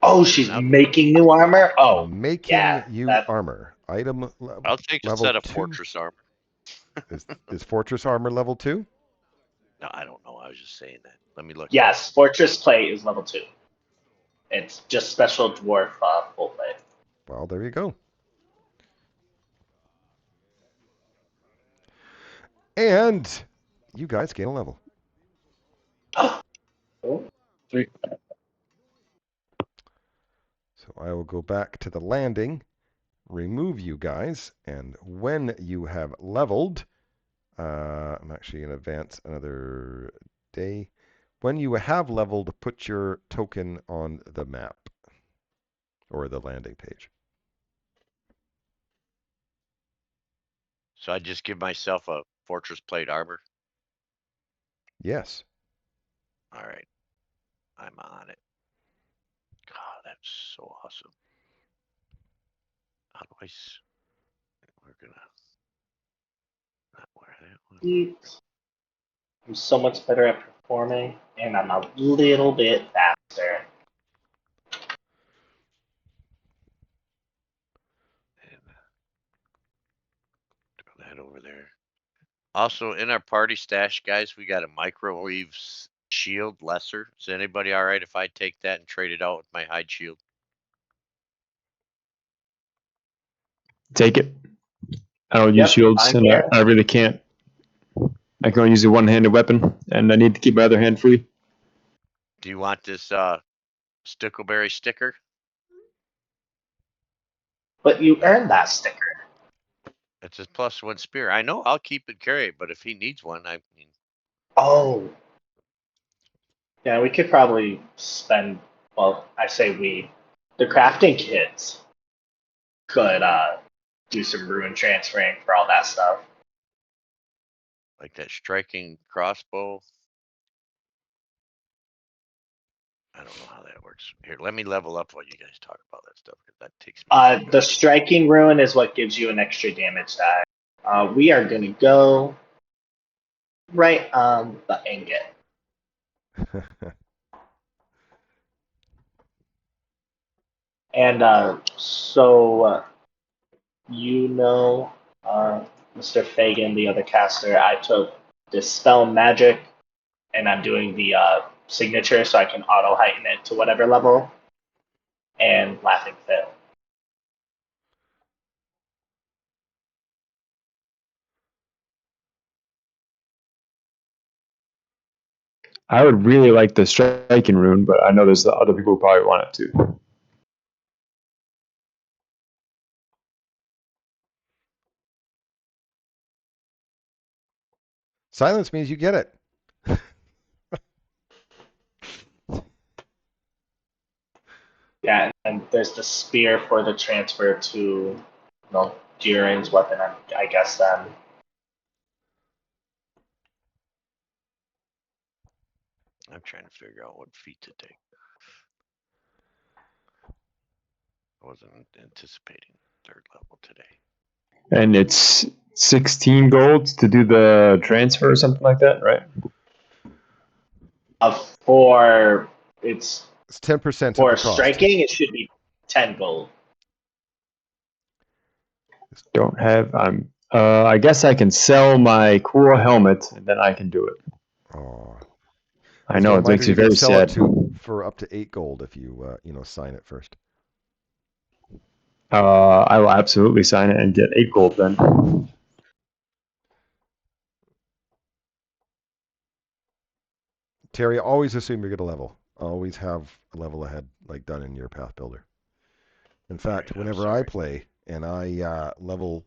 Oh, she's I'll- making new armor? Oh, Making yeah, you that- armor. Item I'll take a level set of 2. fortress armor. Is fortress armor level 2? No, I don't know. I was just saying that. Let me look. yes, Fortress Plate is level 2. It's just special dwarf full plate. Well, there you go. And you guys gain a level. Sweet. So I will go back to the landing, remove you guys, and when you have leveled, I'm actually going to advance another day. When you have leveled, put your token on the map or the landing page. So I just give myself a fortress plate armor. Yes. All right. I'm on it. God, that's so awesome. How do we're gonna not wear that one. I'm so much better at performing, and I'm a little bit faster. And throw that over there. Also, in our party stash, guys, we got a microwave shield lesser. Is anybody all right if I take that and trade it out with my hide shield? Take it. I don't Yep, use shields, I'm and here. I really can't. I can only use a one-handed weapon, and I need to keep my other hand free. Do you want this stickleberry sticker? But you earned that sticker. It's a +1 spear. I know I'll keep and carry it, but if he needs one, I mean, Oh. Yeah, we could probably spend, well, I say we, the crafting kids could do some rune transferring for all that stuff. like that striking crossbow. I don't know how that works. Here, let me level up while you guys talk about that stuff, because that takes me. The striking rune is what gives you an extra damage die. We are going to go right on the ingot. And so you know, Mr. Fagan, the other caster, I took Dispel Magic, and I'm doing the signature so I can auto heighten it to whatever level, and Laughing Fit. I would really like the striking rune, but I know there's the other people who probably want it too. Silence means you get it. Yeah, and there's the spear for the transfer to, Durin's weapon, I guess then. I'm trying to figure out what feat to take. I wasn't anticipating third level today. And it's 16 gold to do the transfer or something like that, right? For it's 10% of for the cost. striking, it should be 10 gold. Don't have. I guess I can sell my cool helmet and then I can do it. Oh. I know it makes me you can very sell sad. it to for up to 8 gold if you sign it first. I will absolutely sign it and get 8 gold then. Terry, always assume you're going to level. Always have a level ahead, like done in your path builder. In fact, whenever I play and I level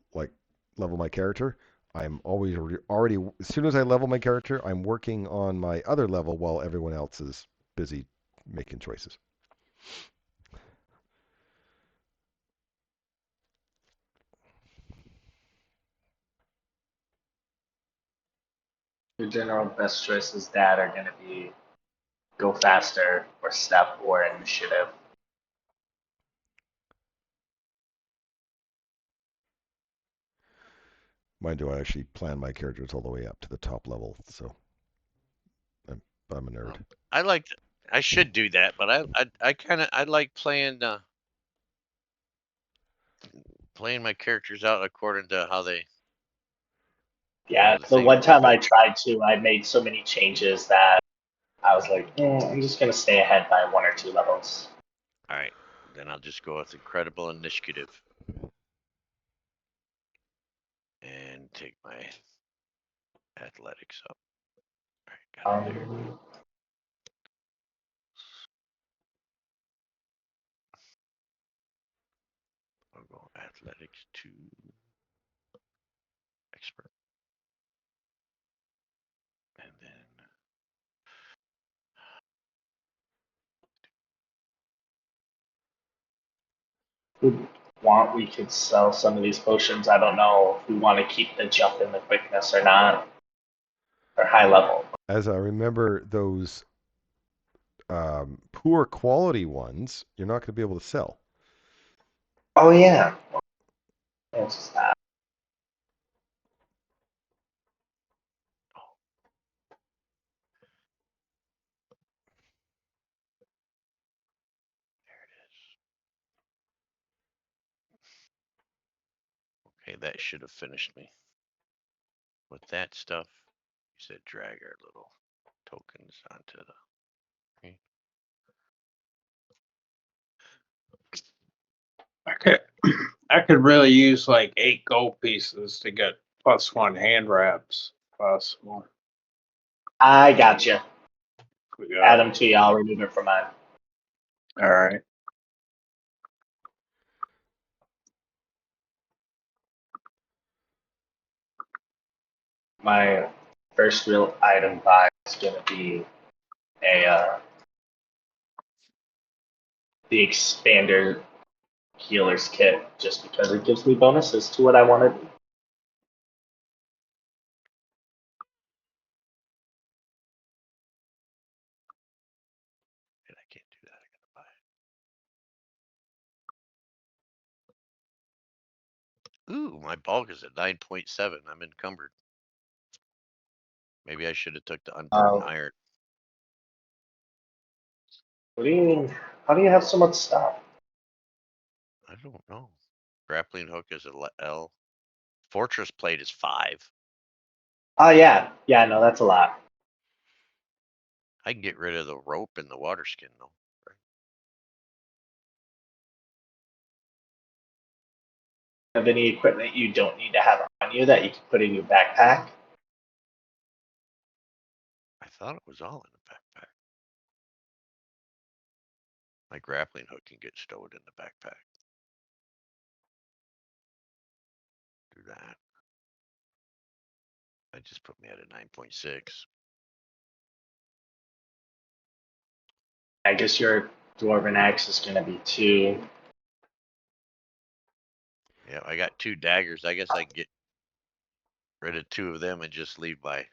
my character, I'm always already as soon as I level my character, I'm working on my other level while everyone else is busy making choices. Your general best choices that are going to be go faster or step or initiative. Mind you, I actually plan my characters all the way up to the top level, so I'm a nerd. I should do that, but I like playing my characters out according to how they. Yeah, the one time I tried to, I made so many changes that I was like, I'm just going to stay ahead by 1 or 2 levels. All right, then I'll just go with incredible initiative and take my athletics up. All right, got it there. I'll go athletics to expert, and then We could sell some of these potions. I don't know if we want to keep the jump in the quickness or not, or high level. As I remember, those poor quality ones, you're not going to be able to sell. Oh yeah, it's that. okay, that should have finished me. With that stuff, you said drag our little tokens onto the. Okay. I could really use like 8 gold pieces to get +1 hand wraps possible. I got you. We got Add them to you. I'll remove it from mine. all right. My first real item buy is going to be the expander healer's kit, just because it gives me bonuses to what I wanted. And I can't do that. I gotta buy it. Ooh, my bulk is at 9.7. I'm encumbered. Maybe I should have took the unburdened iron. What do you mean? How do you have so much stuff? don't know. Grappling hook is a L. Fortress plate is 5. Oh yeah, yeah. No, that's a lot. I can get rid of the rope and the water skin though. Right? Have any equipment you don't need to have on you that you can put in your backpack? I thought it was all in the backpack. My grappling hook can get stowed in the backpack. Do that. That just put me at a 9.6. I guess your dwarven axe is gonna be 2. Yeah, I got 2 daggers. I guess I can get rid of 2 of them and just leave my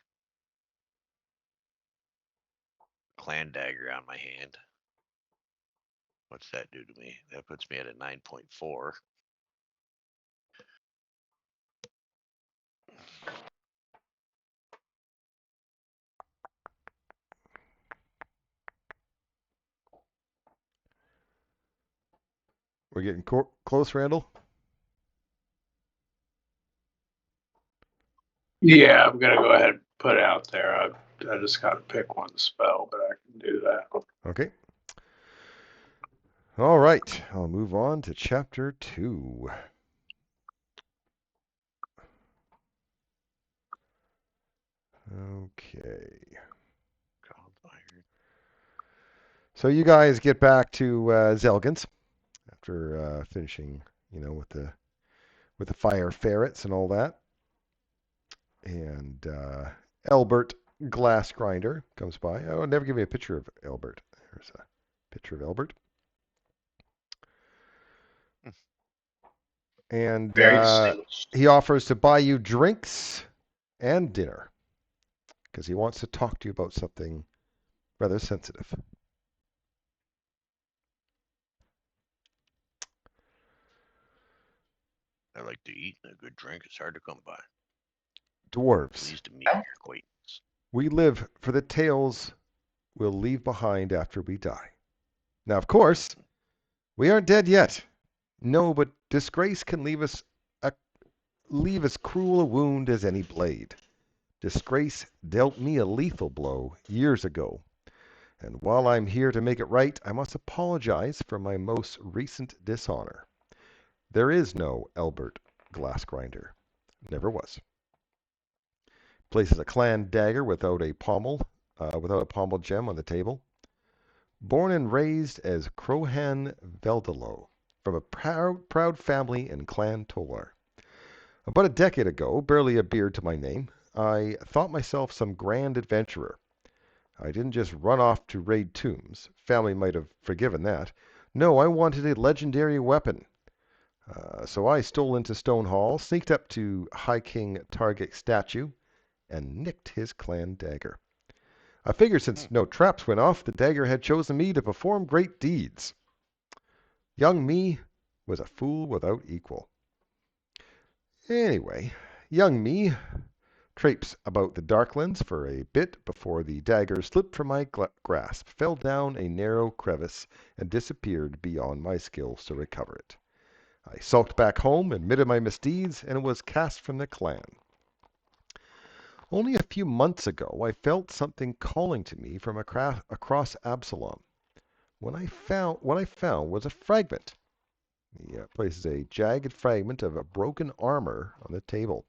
clan dagger on my hand. What's that do to me? That puts me at a 9.4. We're getting close, Randall. Yeah, I'm gonna go ahead and put it out there. I just gotta pick one spell, but I can do that. Okay. All right. I'll move on to chapter 2. Okay. So you guys get back to Zelgans after finishing, with the fire ferrets and all that. And Albert Glassgrinder comes by. Oh, never give me a picture of Albert. There's a picture of Albert. And Very distinguished. he offers to buy you drinks and dinner because he wants to talk to you about something rather sensitive. I like to eat, and a good drink is hard to come by. Dwarves. Pleased to meet your acquaintance. We live for the tales we'll leave behind after we die. Now, of course, we aren't dead yet. No, but disgrace can leave as cruel a wound as any blade. Disgrace dealt me a lethal blow years ago. And while I'm here to make it right, I must apologize for my most recent dishonor. There is no Albert Glassgrinder. Never was. Places a clan dagger without a pommel gem on the table. Born and raised as Crohan Veldalo, from a proud family in Clan Tolar. About a decade ago, barely a beard to my name, I thought myself some grand adventurer. I didn't just run off to raid tombs. Family might have forgiven that. No, I wanted a legendary weapon. So I stole into Stone Hall, sneaked up to High King Taargick's statue, and nicked his clan dagger. I figured since no traps went off, the dagger had chosen me to perform great deeds. Young me was a fool without equal. Anyway, young me traipsed about the Darklands for a bit before the dagger slipped from my grasp, fell down a narrow crevice, and disappeared beyond my skills to recover it. I sulked back home, admitted my misdeeds, and was cast from the clan. Only a few months ago, I felt something calling to me from across Absalom. What I found was a fragment. He places a jagged fragment of a broken armor on the table.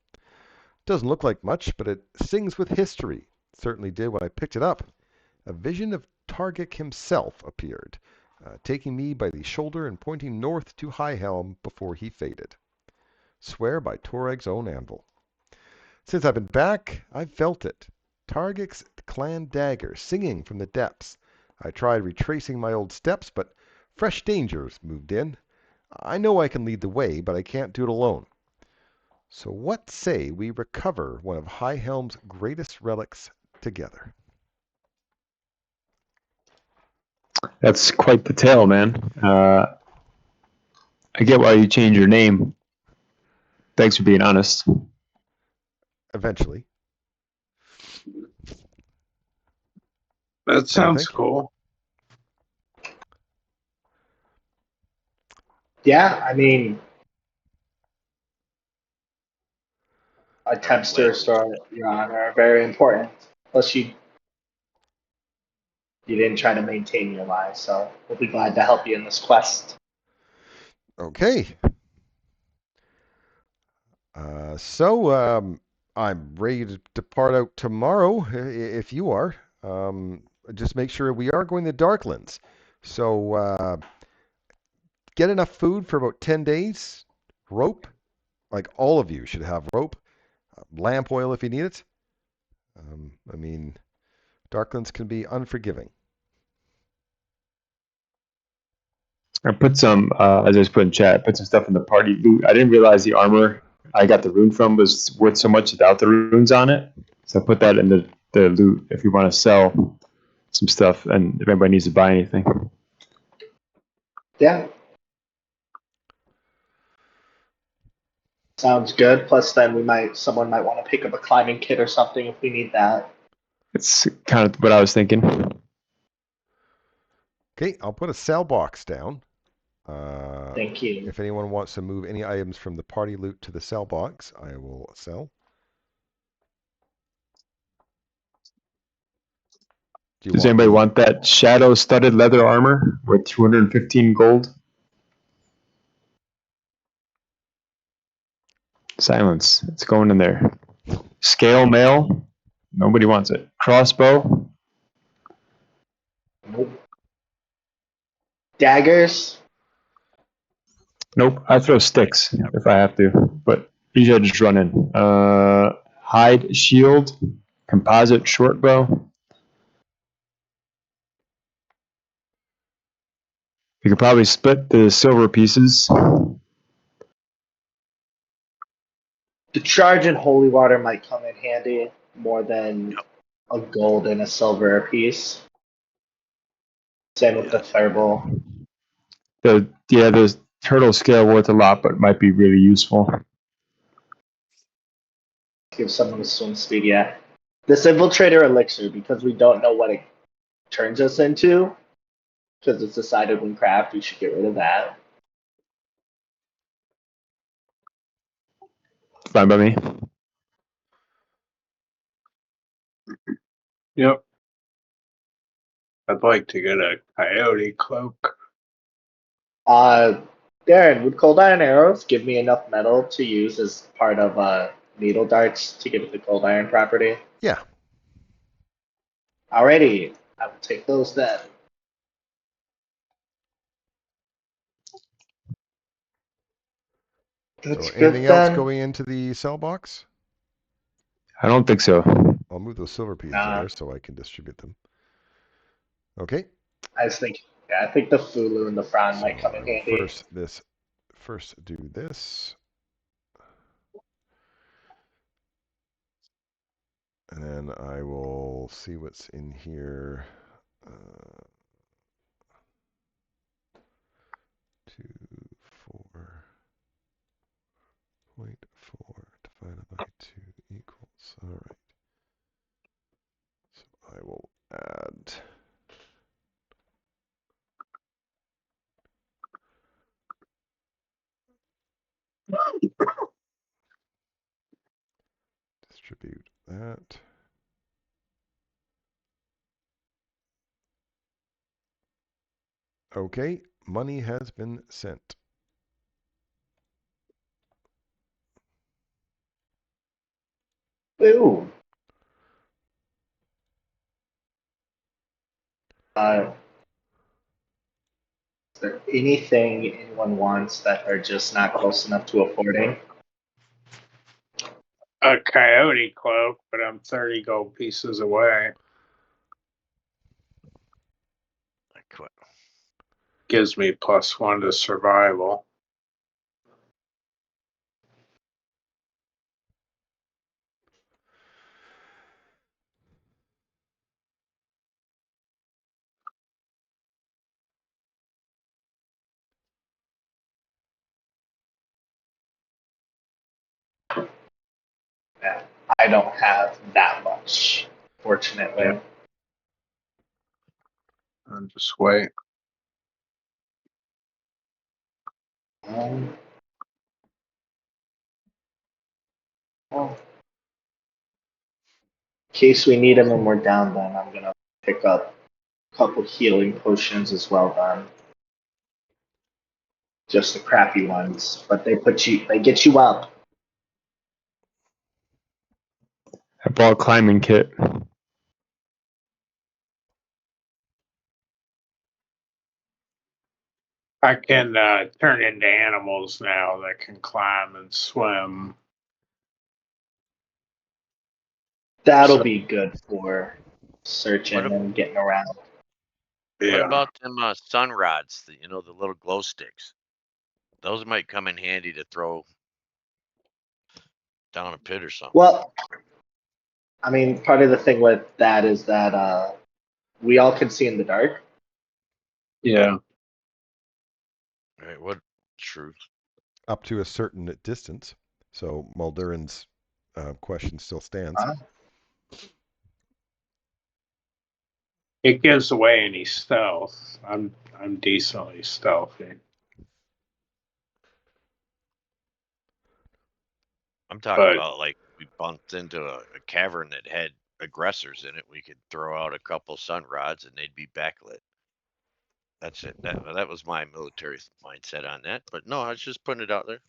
Doesn't look like much, but it sings with history. It certainly did when I picked it up. A vision of Taargick himself appeared, taking me by the shoulder and pointing north to Highhelm before he faded. Swear by Torag's own anvil. Since I've been back, I've felt it. Taargick's clan dagger singing from the depths. I tried retracing my old steps, but fresh dangers moved in. I know I can lead the way, but I can't do it alone. So what say we recover one of Highhelm's greatest relics together? That's quite the tale, man. I get why you changed your name. Thanks for being honest. Eventually. That sounds Anything? cool. Yeah, I mean, attempts to Lead. restore your honor are very important. Plus, you didn't try to maintain your life, so we'll be glad to help you in this quest. Okay. So I'm ready to depart out tomorrow if you are. Just make sure we are going to Darklands. So get enough food for about 10 days. Rope. Like all of you should have rope. Lamp oil if you need it. I mean, Darklands can be unforgiving. I put some, as I just put in chat, I put some stuff in the party loot. I didn't realize the armor I got the rune from was worth so much without the runes on it. So I put that in the loot if you want to sell some stuff and if anybody needs to buy anything. Yeah. Sounds good. Plus, then someone might want to pick up a climbing kit or something if we need that. It's kind of what I was thinking. Okay, I'll put a sell box down. Thank you. If anyone wants to move any items from the party loot to the sell box, I will sell. Does anybody want that shadow studded leather armor worth 215 gold? Silence. It's going in there. Scale mail. Nobody wants it. Crossbow. Nope. Daggers. Nope. I throw sticks if I have to, but usually I just run in. Hide shield. Composite short bow. You could probably split the silver pieces. The charge and holy water might come in handy more than a gold and a silver apiece. Same with the thurible. The turtle scale worth a lot, but might be really useful. Give someone a swim speed, yeah. This infiltrator elixir, because we don't know what it turns us into, because it's decided when craft, we should get rid of that. Fine by me. Yep. I'd like to get a coyote cloak. Darren, would cold iron arrows give me enough metal to use as part of needle darts to give it the cold iron property? Yeah. Alrighty, I will take those then. That's So good anything else then. going into the sell box? I don't think so. I'll move those silver pieces Nah. there so I can distribute them. Okay. I think the Fulu and the Fran So might come in I will handy. first do this. And then I will see what's in here. 2.4 divided by 2 equals. All right. So I will add. Distribute that. Okay, money has been sent. Ooh. Is there anything anyone wants that are just not close enough to affording? A coyote cloak, but I'm 30 gold pieces away. I quit. Gives me +1 to survival. Yeah, I don't have that much, fortunately. Yeah. I'll just wait. Well, in case we need them and we're down, then I'm gonna pick up a couple healing potions as well. Then just the crappy ones, but they get you up. I bought a climbing kit. I can turn into animals now that can climb and swim. That'll So, be good for searching What, and getting around. what yeah. about them sun rods? The little glow sticks. Those might come in handy to throw down a pit or something. Well, I mean, part of the thing with that is that we all can see in the dark. Yeah. All right, what truth? Up to a certain distance. So Muldurin's question still stands. Huh? It gives away any stealth. I'm decently stealthy. I'm talking But about like we bumped into a cavern that had aggressors in it. We could throw out a couple sun rods and they'd be backlit. That's it. That was my military mindset on that. But no, I was just putting it out there.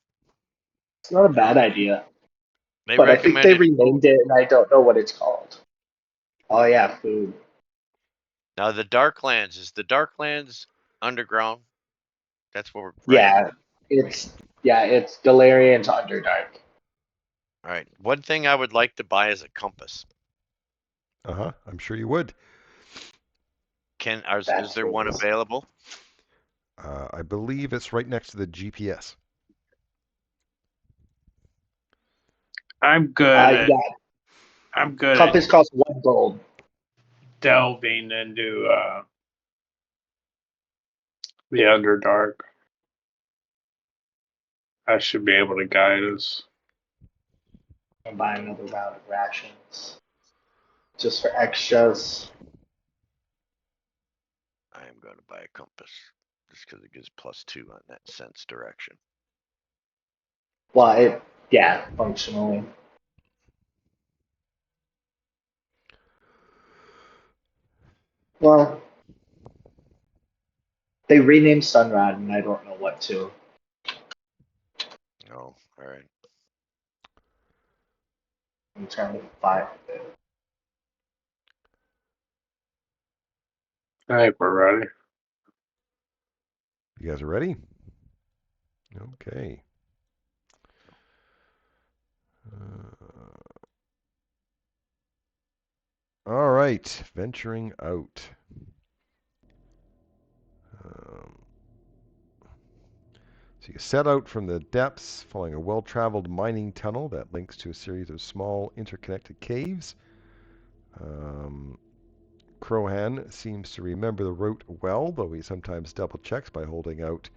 It's not a bad idea, They but I think they recommended renamed it, and I don't know what it's called. Oh yeah, food. now the Darklands is the Darklands underground. That's what we're Yeah, it's Golarion to Underdark. All right. One thing I would like to buy is a compass. I'm sure you would. Is there one available? I believe it's right next to the GPS. I'm good at Yeah, I'm good compass at costs 1 gold. delving into the Underdark. I should be able to guide us. And buy another round of rations just for extras. I am going to buy a compass just because it gives +2 on that sense direction. Well, functionally. Well, they renamed Sunrod, and I don't know what to. Oh, all right. I'm trying to find it. I think we're ready. You guys are ready? Okay. All right, venturing out. So you set out from the depths, following a well-traveled mining tunnel that links to a series of small interconnected caves. Crohan seems to remember the route well, though he sometimes double-checks by holding out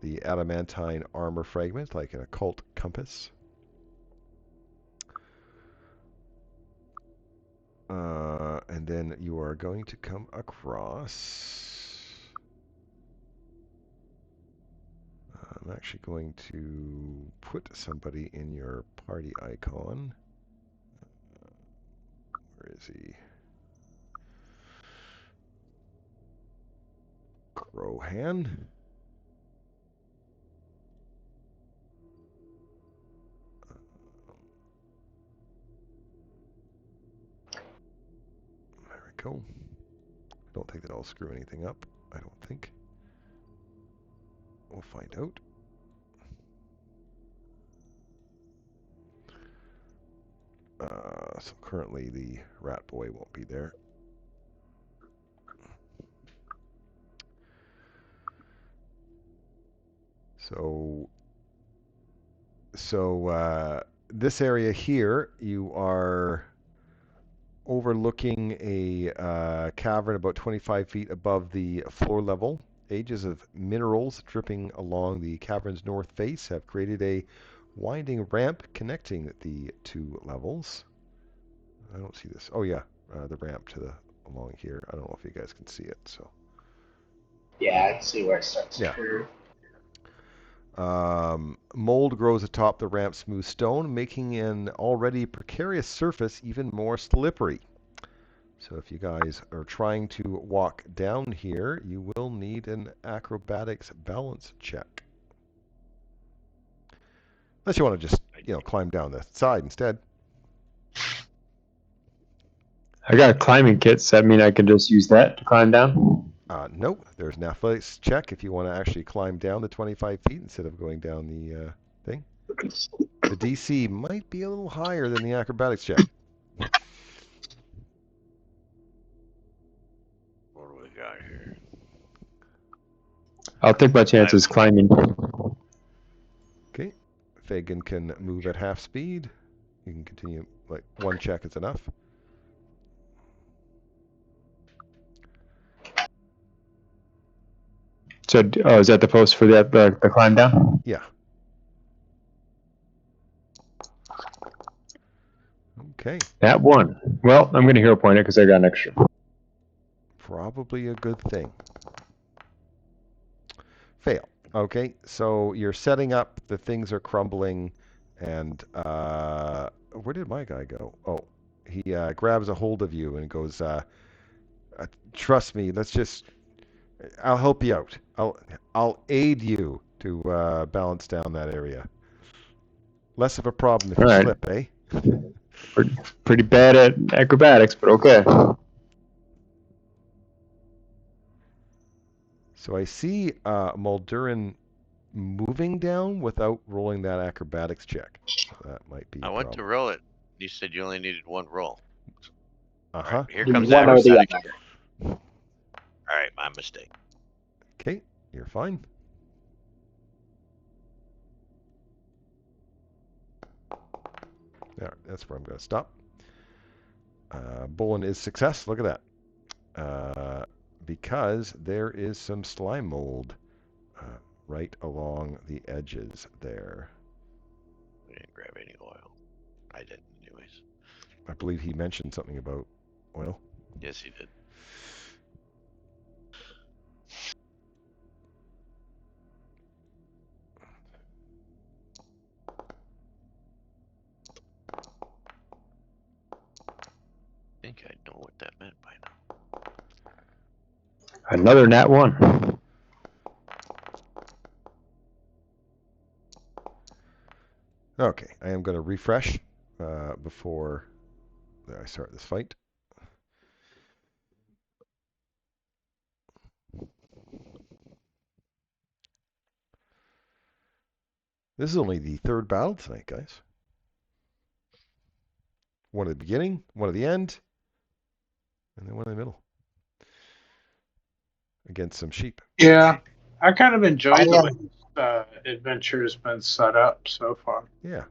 the adamantine armor fragment like an occult compass. And then you are going to come across... I'm actually going to put somebody in your party icon. Where is he? Crohan. There we go. I don't think that I'll screw anything up. I don't think. We'll find out. So currently the rat boy won't be there. So this area here, you are overlooking a cavern about 25 feet above the floor level. Ages of minerals dripping along the cavern's north face have created a winding ramp connecting the two levels. I don't see this. Oh yeah, the ramp to the along here. I don't know if you guys can see it. So Yeah, I can see where it starts to yeah. curve. Mold grows atop the ramp's smooth stone, making an already precarious surface even more slippery. So if you guys are trying to walk down here, you will need an acrobatics balance check. Unless you want to just, climb down the side instead. I got a climbing kit, so that mean I can just use that to climb down? Nope. There's an athletics check if you want to actually climb down the 25 feet instead of going down the thing. The DC might be a little higher than the acrobatics check. What do we got here? I'll take my chances climbing. Okay. Fagin can move at half speed. You can continue, one check is enough. So, is that the post for the climb down? Yeah. Okay. That one. Well, I'm going to hero point it because I got an extra. Probably a good thing. Fail. Okay, so you're setting up, the things are crumbling, and where did my guy go? Oh, he grabs a hold of you and goes, trust me, I'll help you out. I'll aid you to balance down that area. Less of a problem if you slip, eh? Pretty bad at acrobatics, but okay. So I see Muldurin moving down without rolling that acrobatics check. So that might be I went to roll it. You said you only needed one roll. Uh-huh. Right, here comes One or the acrobatics. other. All right, my mistake. Okay, you're fine. There, that's where I'm going to stop. Bolin is success. Look at that. Because there is some slime mold right along the edges there. We didn't grab any oil. I didn't, anyways. I believe he mentioned something about oil. Yes, he did. I think I know what that meant by now. Another nat one. Okay, I am going to refresh before I start this fight. This is only the third battle tonight, guys. One at the beginning, one at the end, and then one in the middle. Against some sheep. Yeah, I kind of enjoyed the way this adventure has been set up so far. Yeah.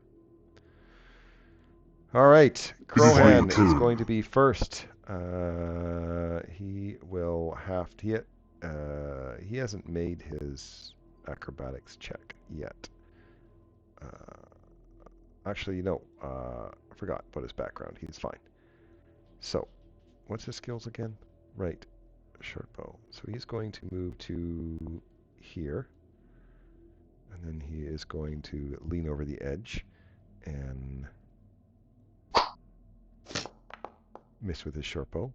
All right, Crowhan is going to be first. He will have to hit. He hasn't made his acrobatics check yet. Actually, no. I forgot about his background. He's fine. So, what's his skills again? Right. Short bow. So he's going to move to here. And then he is going to lean over the edge and miss with his short bow.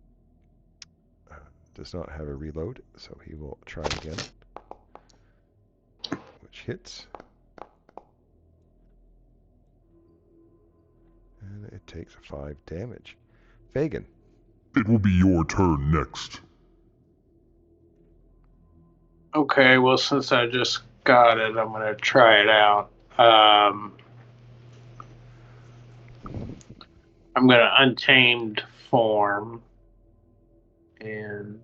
Does not have a reload, so he will try again. Which hits. And it takes 5 damage. Fagin. It will be your turn next. Okay, well, since I just got it, I'm going to try it out. I'm going to untamed form. And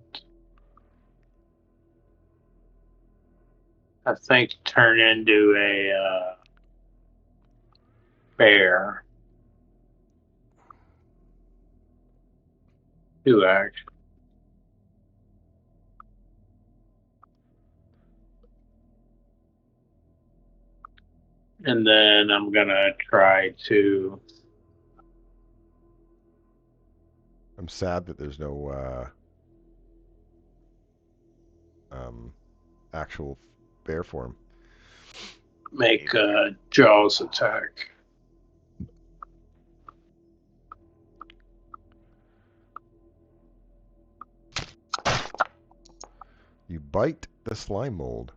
I think turn into a bear. 2 actions. And then I'm going to try to... I'm sad that there's no actual bear form. make a Jaws attack. You bite the slime mold.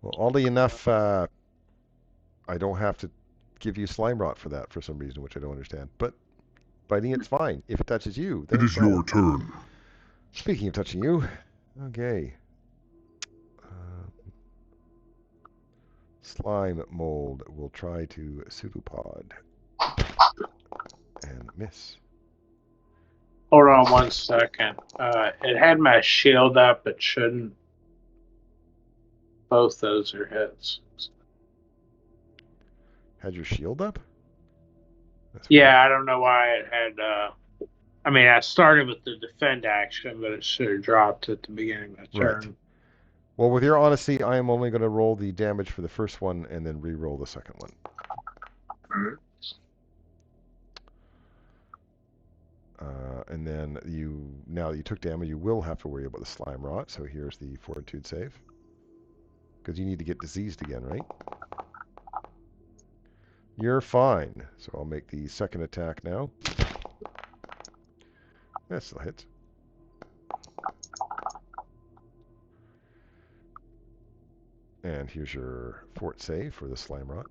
Well, oddly enough, I don't have to give you slime rot for that for some reason, which I don't understand. But biting it's fine. If it touches you, then It it's is your fine. turn. Speaking of touching you, okay. Slime mold will try to pseudopod and miss. Hold on 1 second. It had my shield up. It shouldn't. Both those are hits. Had your shield up? That's Yeah, I don't know why it had. I mean, I started with the defend action, but it should have dropped at the beginning of the turn. Right. Well, with your honesty, I am only going to roll the damage for the first one and then re-roll the second one. And then now that you took damage, you will have to worry about the slime rot. So here's the fortitude save. Because you need to get diseased again, right? You're fine. So I'll make the second attack now. That still hits. And here's your fort save for the slime rot.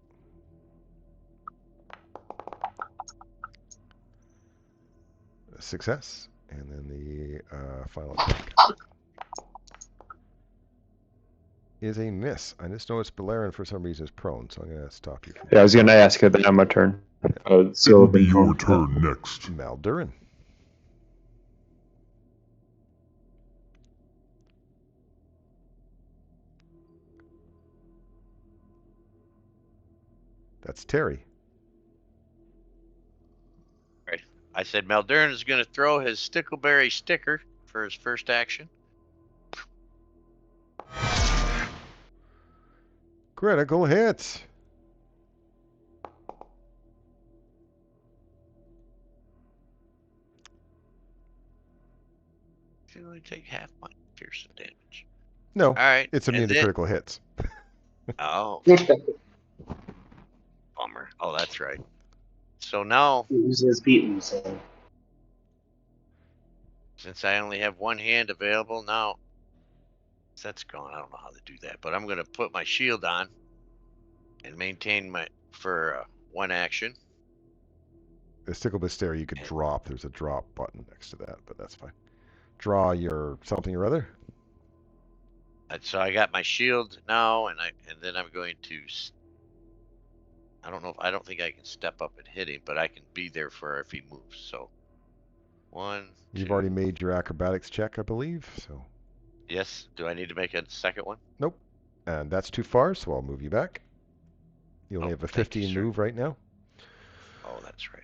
Success. And then the final attack is a miss. I just noticed Golarion for some reason is prone, so I'm going to stop you. Yeah, I was going to ask it then on my turn. It will be your turn next. Maldurin. That's Terry. Right. I said Maldurin is going to throw his Stickleberry sticker for his first action. Critical hits. Should only take half my piercing damage. No, All right. it's immune to critical hits. Oh. Bummer. Oh, that's right. So now, Uses beaten, so. since I only have one hand available now, that's gone. I don't know how to do that, but I'm going to put my shield on and maintain my for one action. The Stickleberry you could drop. There's a drop button next to that, but that's fine. Draw your something or other. And so I got my shield now, and then I'm going to. I don't think I can step up and hit him, but I can be there for if he moves. So, one. You've two. already made your acrobatics check, I believe. So. Yes. Do I need to make a second one? Nope. And that's too far, so I'll move you back. You only have a 15 move right now. Oh, that's right.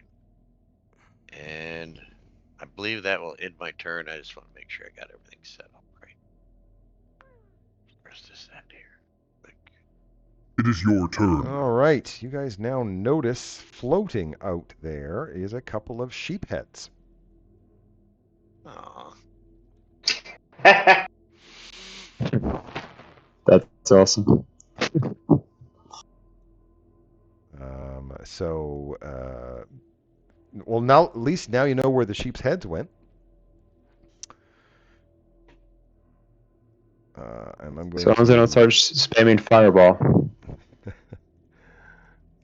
And I believe that will end my turn. I just want to make sure I got everything set up right. Where's this at here? It is your turn. All right. You guys now notice floating out there is a couple of sheep heads. Aw. That's awesome. Well, now at least now you know where the sheep's heads went. And I'm going as long as they don't start spamming fireball.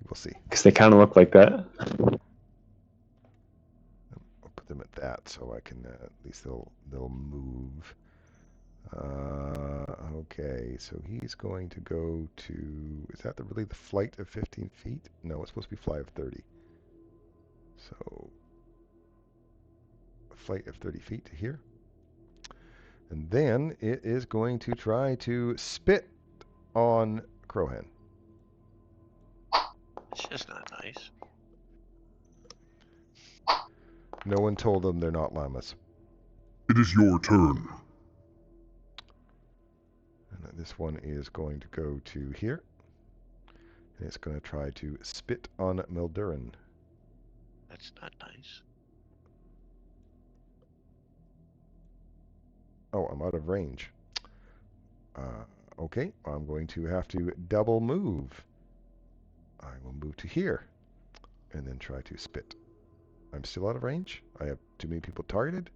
We'll see. Because they kind of look like that. I'll put them at that so I can at least they'll move. Okay, so he's going to go to. Is that really the flight of 15 feet? No, it's supposed to be fly of 30. So a flight of 30 feet to here. And then it is going to try to spit on Crowhen. It's just not nice. No one told them they're not llamas. It is your turn. And this one is going to go to here. And it's going to try to spit on Maldurin. That's not nice. Oh, I'm out of range. Okay, I'm going to have to double move. I will move to here and then try to spit. I'm still out of range? I have too many people targeted?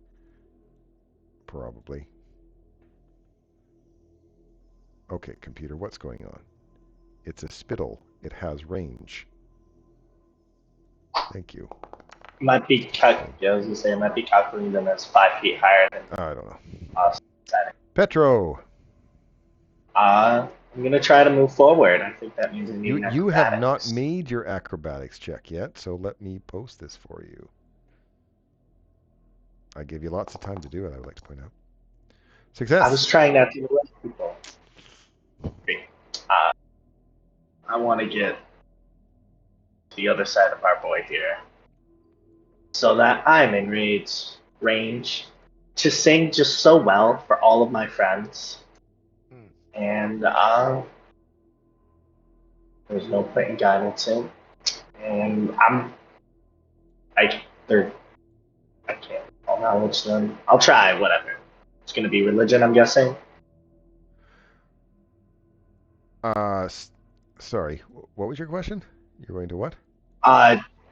Probably. Okay, computer, what's going on? It's a spittle. It has range. Thank you. Might be I was gonna say it might be calculating them as 5 feet higher than I don't know. setting. Petro, I'm gonna try to move forward. I think that means I need an you have not acrobatics. made your acrobatics check yet, so let me post this for you. I gave you lots of time to do it, I would like to point out. Success! I was trying not to arrest people. I want to get to the other side of our boy here, so that I'm in range to sing just so well for all of my friends. And there's no point in guidance in. And I can't acknowledge them. I'll try, whatever. It's gonna be religion, I'm guessing. Sorry, what was your question? You're going to what?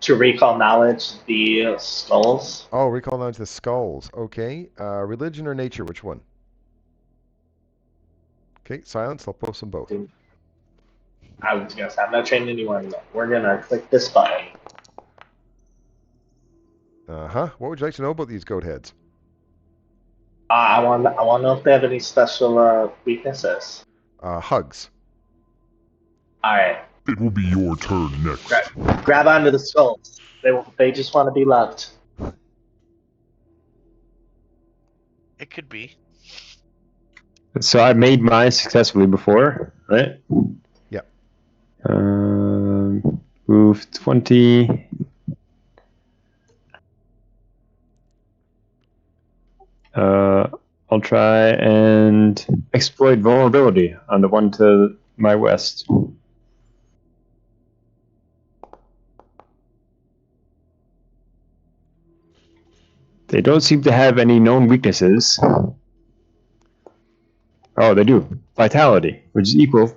To recall knowledge, the skulls. Oh, recall knowledge the skulls. Okay. Religion or nature, which one? Okay, silence. I'll post them both. I was gonna say I'm not training anyone. We're gonna click this button. What would you like to know about these goat heads? I want to know if they have any special weaknesses. Hugs. All right. It will be your turn next. Grab onto the skulls. They just want to be loved. It could be. So I made mine successfully before, right? Yep. Move 20. I'll try and exploit vulnerability on the one to my west. They don't seem to have any known weaknesses. Oh, they do. Vitality, which is equal.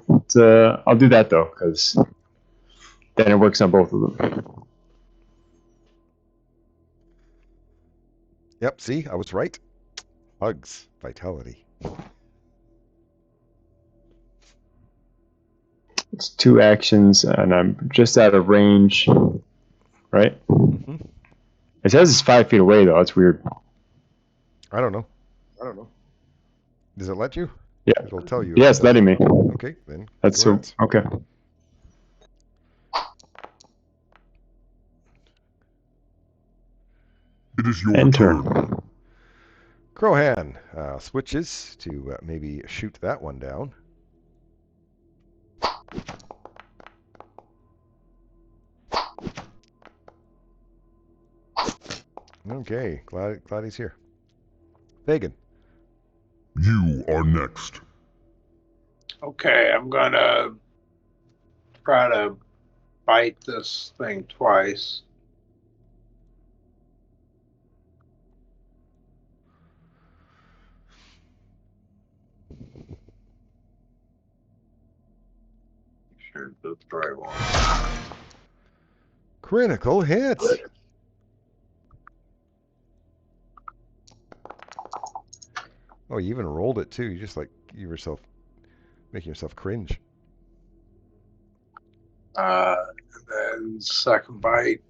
I'll do that, though, because then it works on both of them. Yep, see? I was right. Hugs. Vitality. It's 2 actions, and I'm just out of range, right? Mm-hmm. It says it's 5 feet away, though. That's weird. I don't know. Does it let you? Yeah. It'll tell you. Yeah, it's letting me. Okay, then. That's go so ahead. okay. It is your Enter. turn. Crowhan switches to maybe shoot that one down. Okay, glad he's here. Fagin. You are next. Okay, I'm gonna try to bite this thing twice. Sure, that's the right one. Critical hits. Oh, you even rolled it too. You just like making yourself cringe. And then second bite.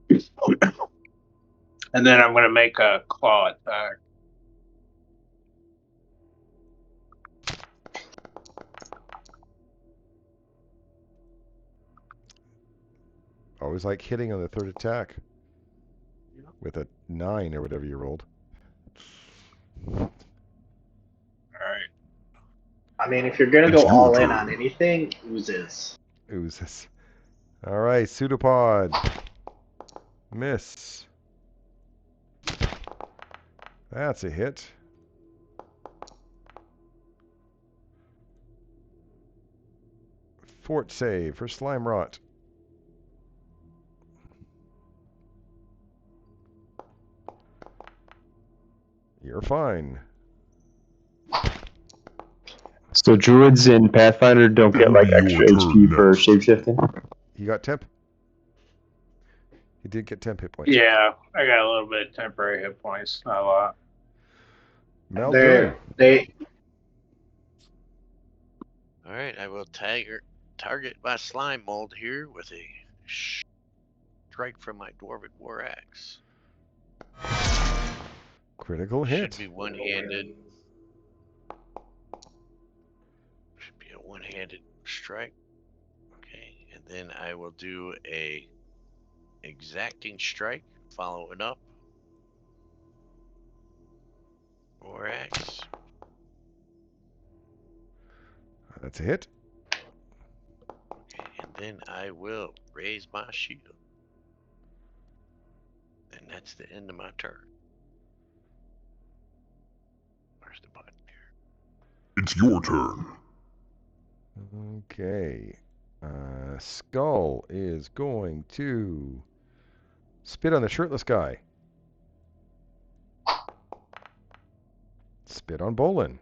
And then I'm gonna make a claw attack. Always like hitting on the third attack with a 9 or whatever you rolled. Alright. I mean, if you're gonna It's go your all in turn. on anything, oozes. Oozes. All right, pseudopod. Miss. That's a hit. Fort save for slime rot. You're fine. So druids in Pathfinder don't get It'll like be extra your HP turn for next. shapeshifting? You got temp? You did get temp hit points. Yeah, I got a little bit of temporary hit points, not a lot. Maldoom. All right, I will target my slime mold here with a strike from my dwarven war axe. Critical hit. Should be one-handed. Should be a one-handed strike. Okay, and then I will do a exacting strike, follow it up. War axe. That's a hit. Okay, and then I will raise my shield. And that's the end of my turn. Where's the button here? It's your turn. Okay. Skull is going to spit on the shirtless guy. Spit on Bolin.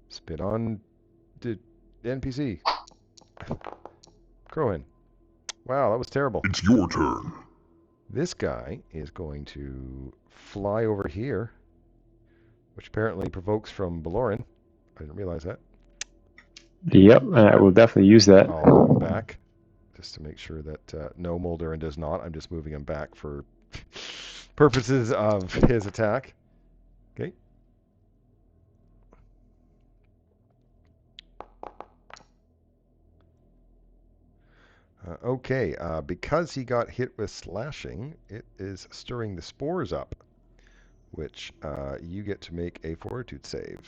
Spit on the NPC. Crowin. Wow, that was terrible. It's your turn. This guy is going to fly over here, which apparently provokes from Golarion. I didn't realize that. Yep, I will definitely use that. I'll move him back just to make sure that no, Moldarin does not. I'm just moving him back for purposes of his attack. Okay. Okay, because he got hit with slashing, it is stirring the spores up, which you get to make a fortitude save.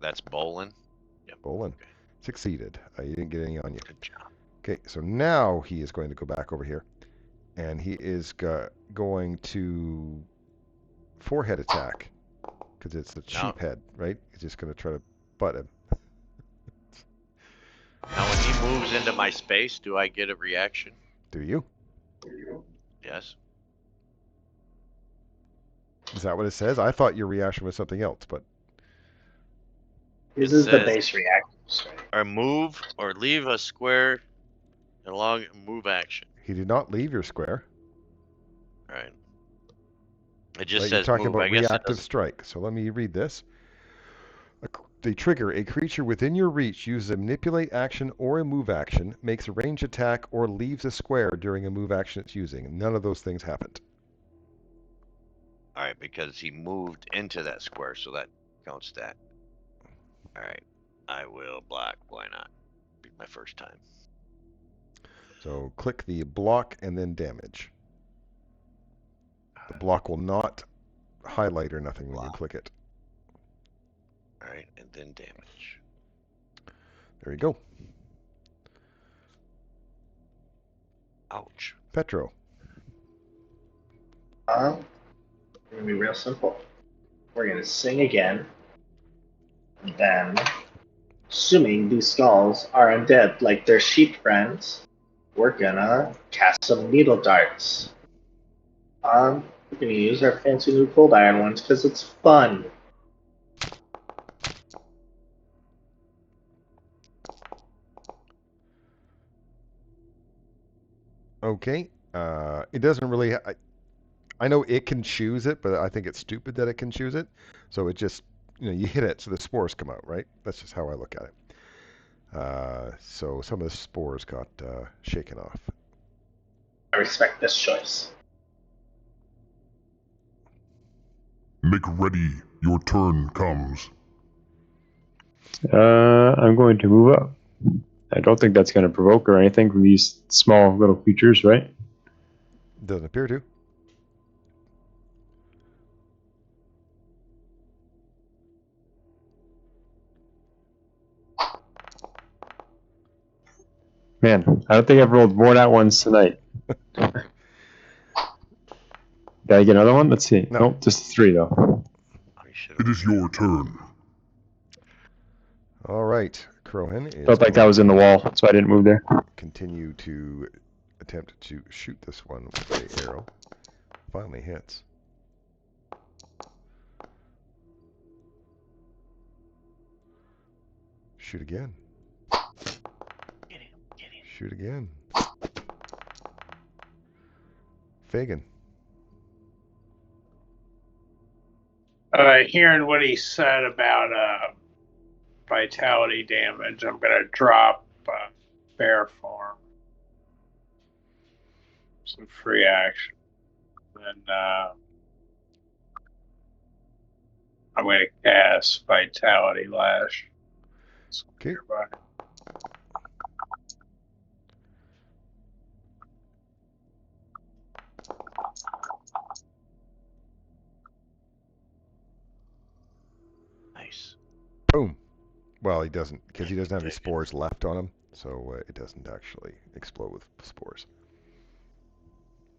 That's Bolin. Yep. Bolin. Okay. Succeeded. You didn't get any on you. Good job. Okay, so now he is going to go back over here, and he is going to forehead attack, because it's the Now- sheep head, right? He's just going to try to butt him. Now, when he moves into my space, do I get a reaction? Do you? Yes. Is that what it says? I thought your reaction was something else, but This It is the says- base reactions, right? Or move or leave a square along move action. he did not leave your square. Right. It just Right? You're says talking move. about I guess it reactive doesn't. strike. So let me read this. They trigger a creature within your reach uses a manipulate action or a move action, makes a range attack, or leaves a square during a move action it's using. None of those things happened. All right, because he moved into that square, so that counts that. All right, I will block. Why not? Be my first time. So click the block and then damage. The block will not highlight or nothing when you click it. All right, and then damage. There you go. Ouch. Petro. It's gonna be real simple. We're gonna sing again. And then, assuming these skulls are undead like their sheep friends, we're gonna cast some needle darts. We're gonna use our fancy new cold iron ones because it's fun. Okay. It doesn't really. I know it can choose it, but I think it's stupid that it can choose it. So it just, you hit it, so the spores come out, right? That's just how I look at it. So some of the spores got shaken off. I respect this choice. Make ready. Your turn comes. I'm going to move up. I don't think that's going to provoke or anything from these small little creatures, right? Doesn't appear to. Man, I don't think I've rolled more nat ones tonight. Did I get another one? Let's see. No. Nope, just 3 though. I should It is your turn. All right. Crohan is Felt like going I was in the to wall, so I didn't move there. continue to attempt to shoot this one with the arrow. Finally hits. Shoot again. Get him. Shoot again. Fagin. Hearing what he said about vitality damage, I'm gonna drop bear form. Some free action. And I'm gonna cast Vitality Lash. Okay. Nice. Boom. Well, he doesn't, because he doesn't have any spores left on him, so it doesn't actually explode with spores.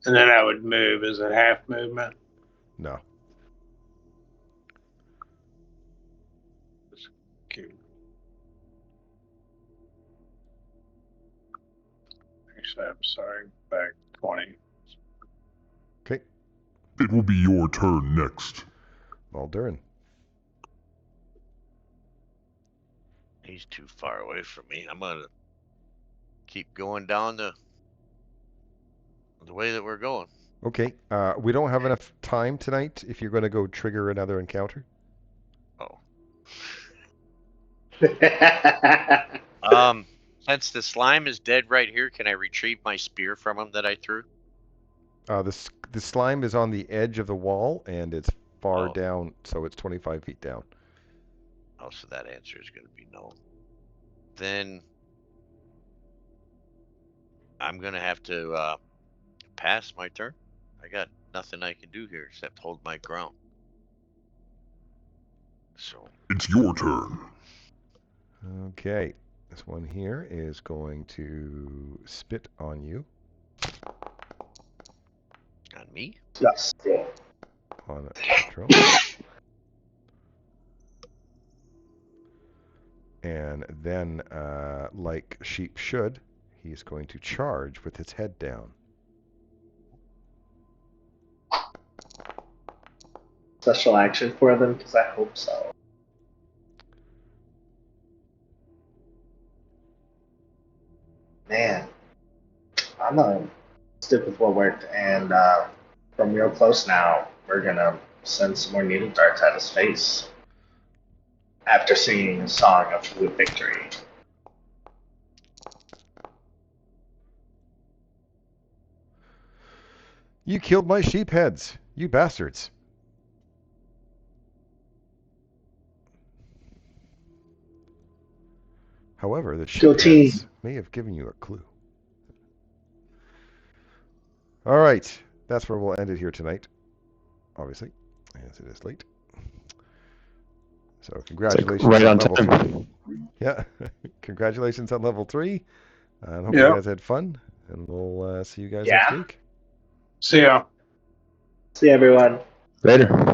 And then I would move. Is it half movement? No. Cute. Actually, I'm sorry. Back 20. Okay. It will be your turn next. Maldurin. He's too far away from me. I'm gonna keep going down the way that we're going. Okay. We don't have enough time tonight if you're going to go trigger another encounter. Oh. Since the slime is dead right here, can I retrieve my spear from him that I threw? The slime is on the edge of the wall, and it's far Oh. down, so it's 25 feet down. Oh, so that answer is going to be no. Then I'm going to have to pass my turn. I got nothing I can do here except hold my ground. So It's your turn. Okay. This one here is going to spit on you. on me? Yes. On a control. And then, like sheep should, he's going to charge with his head down. Special action for them? Because I hope so. Man, I'm gonna stick with what worked, and from real close now, we're gonna send some more needle darts at his face after singing a song of victory. You killed my sheep heads, you bastards. However, the sheep heads may have given you a clue. All right, that's where we'll end it here tonight, obviously, as it is late. So congratulations right on on level time. 3. Yeah, congratulations on level 3. I hope Yeah. you guys had fun, and we'll see you guys Yeah. next week. See ya. See everyone. Later.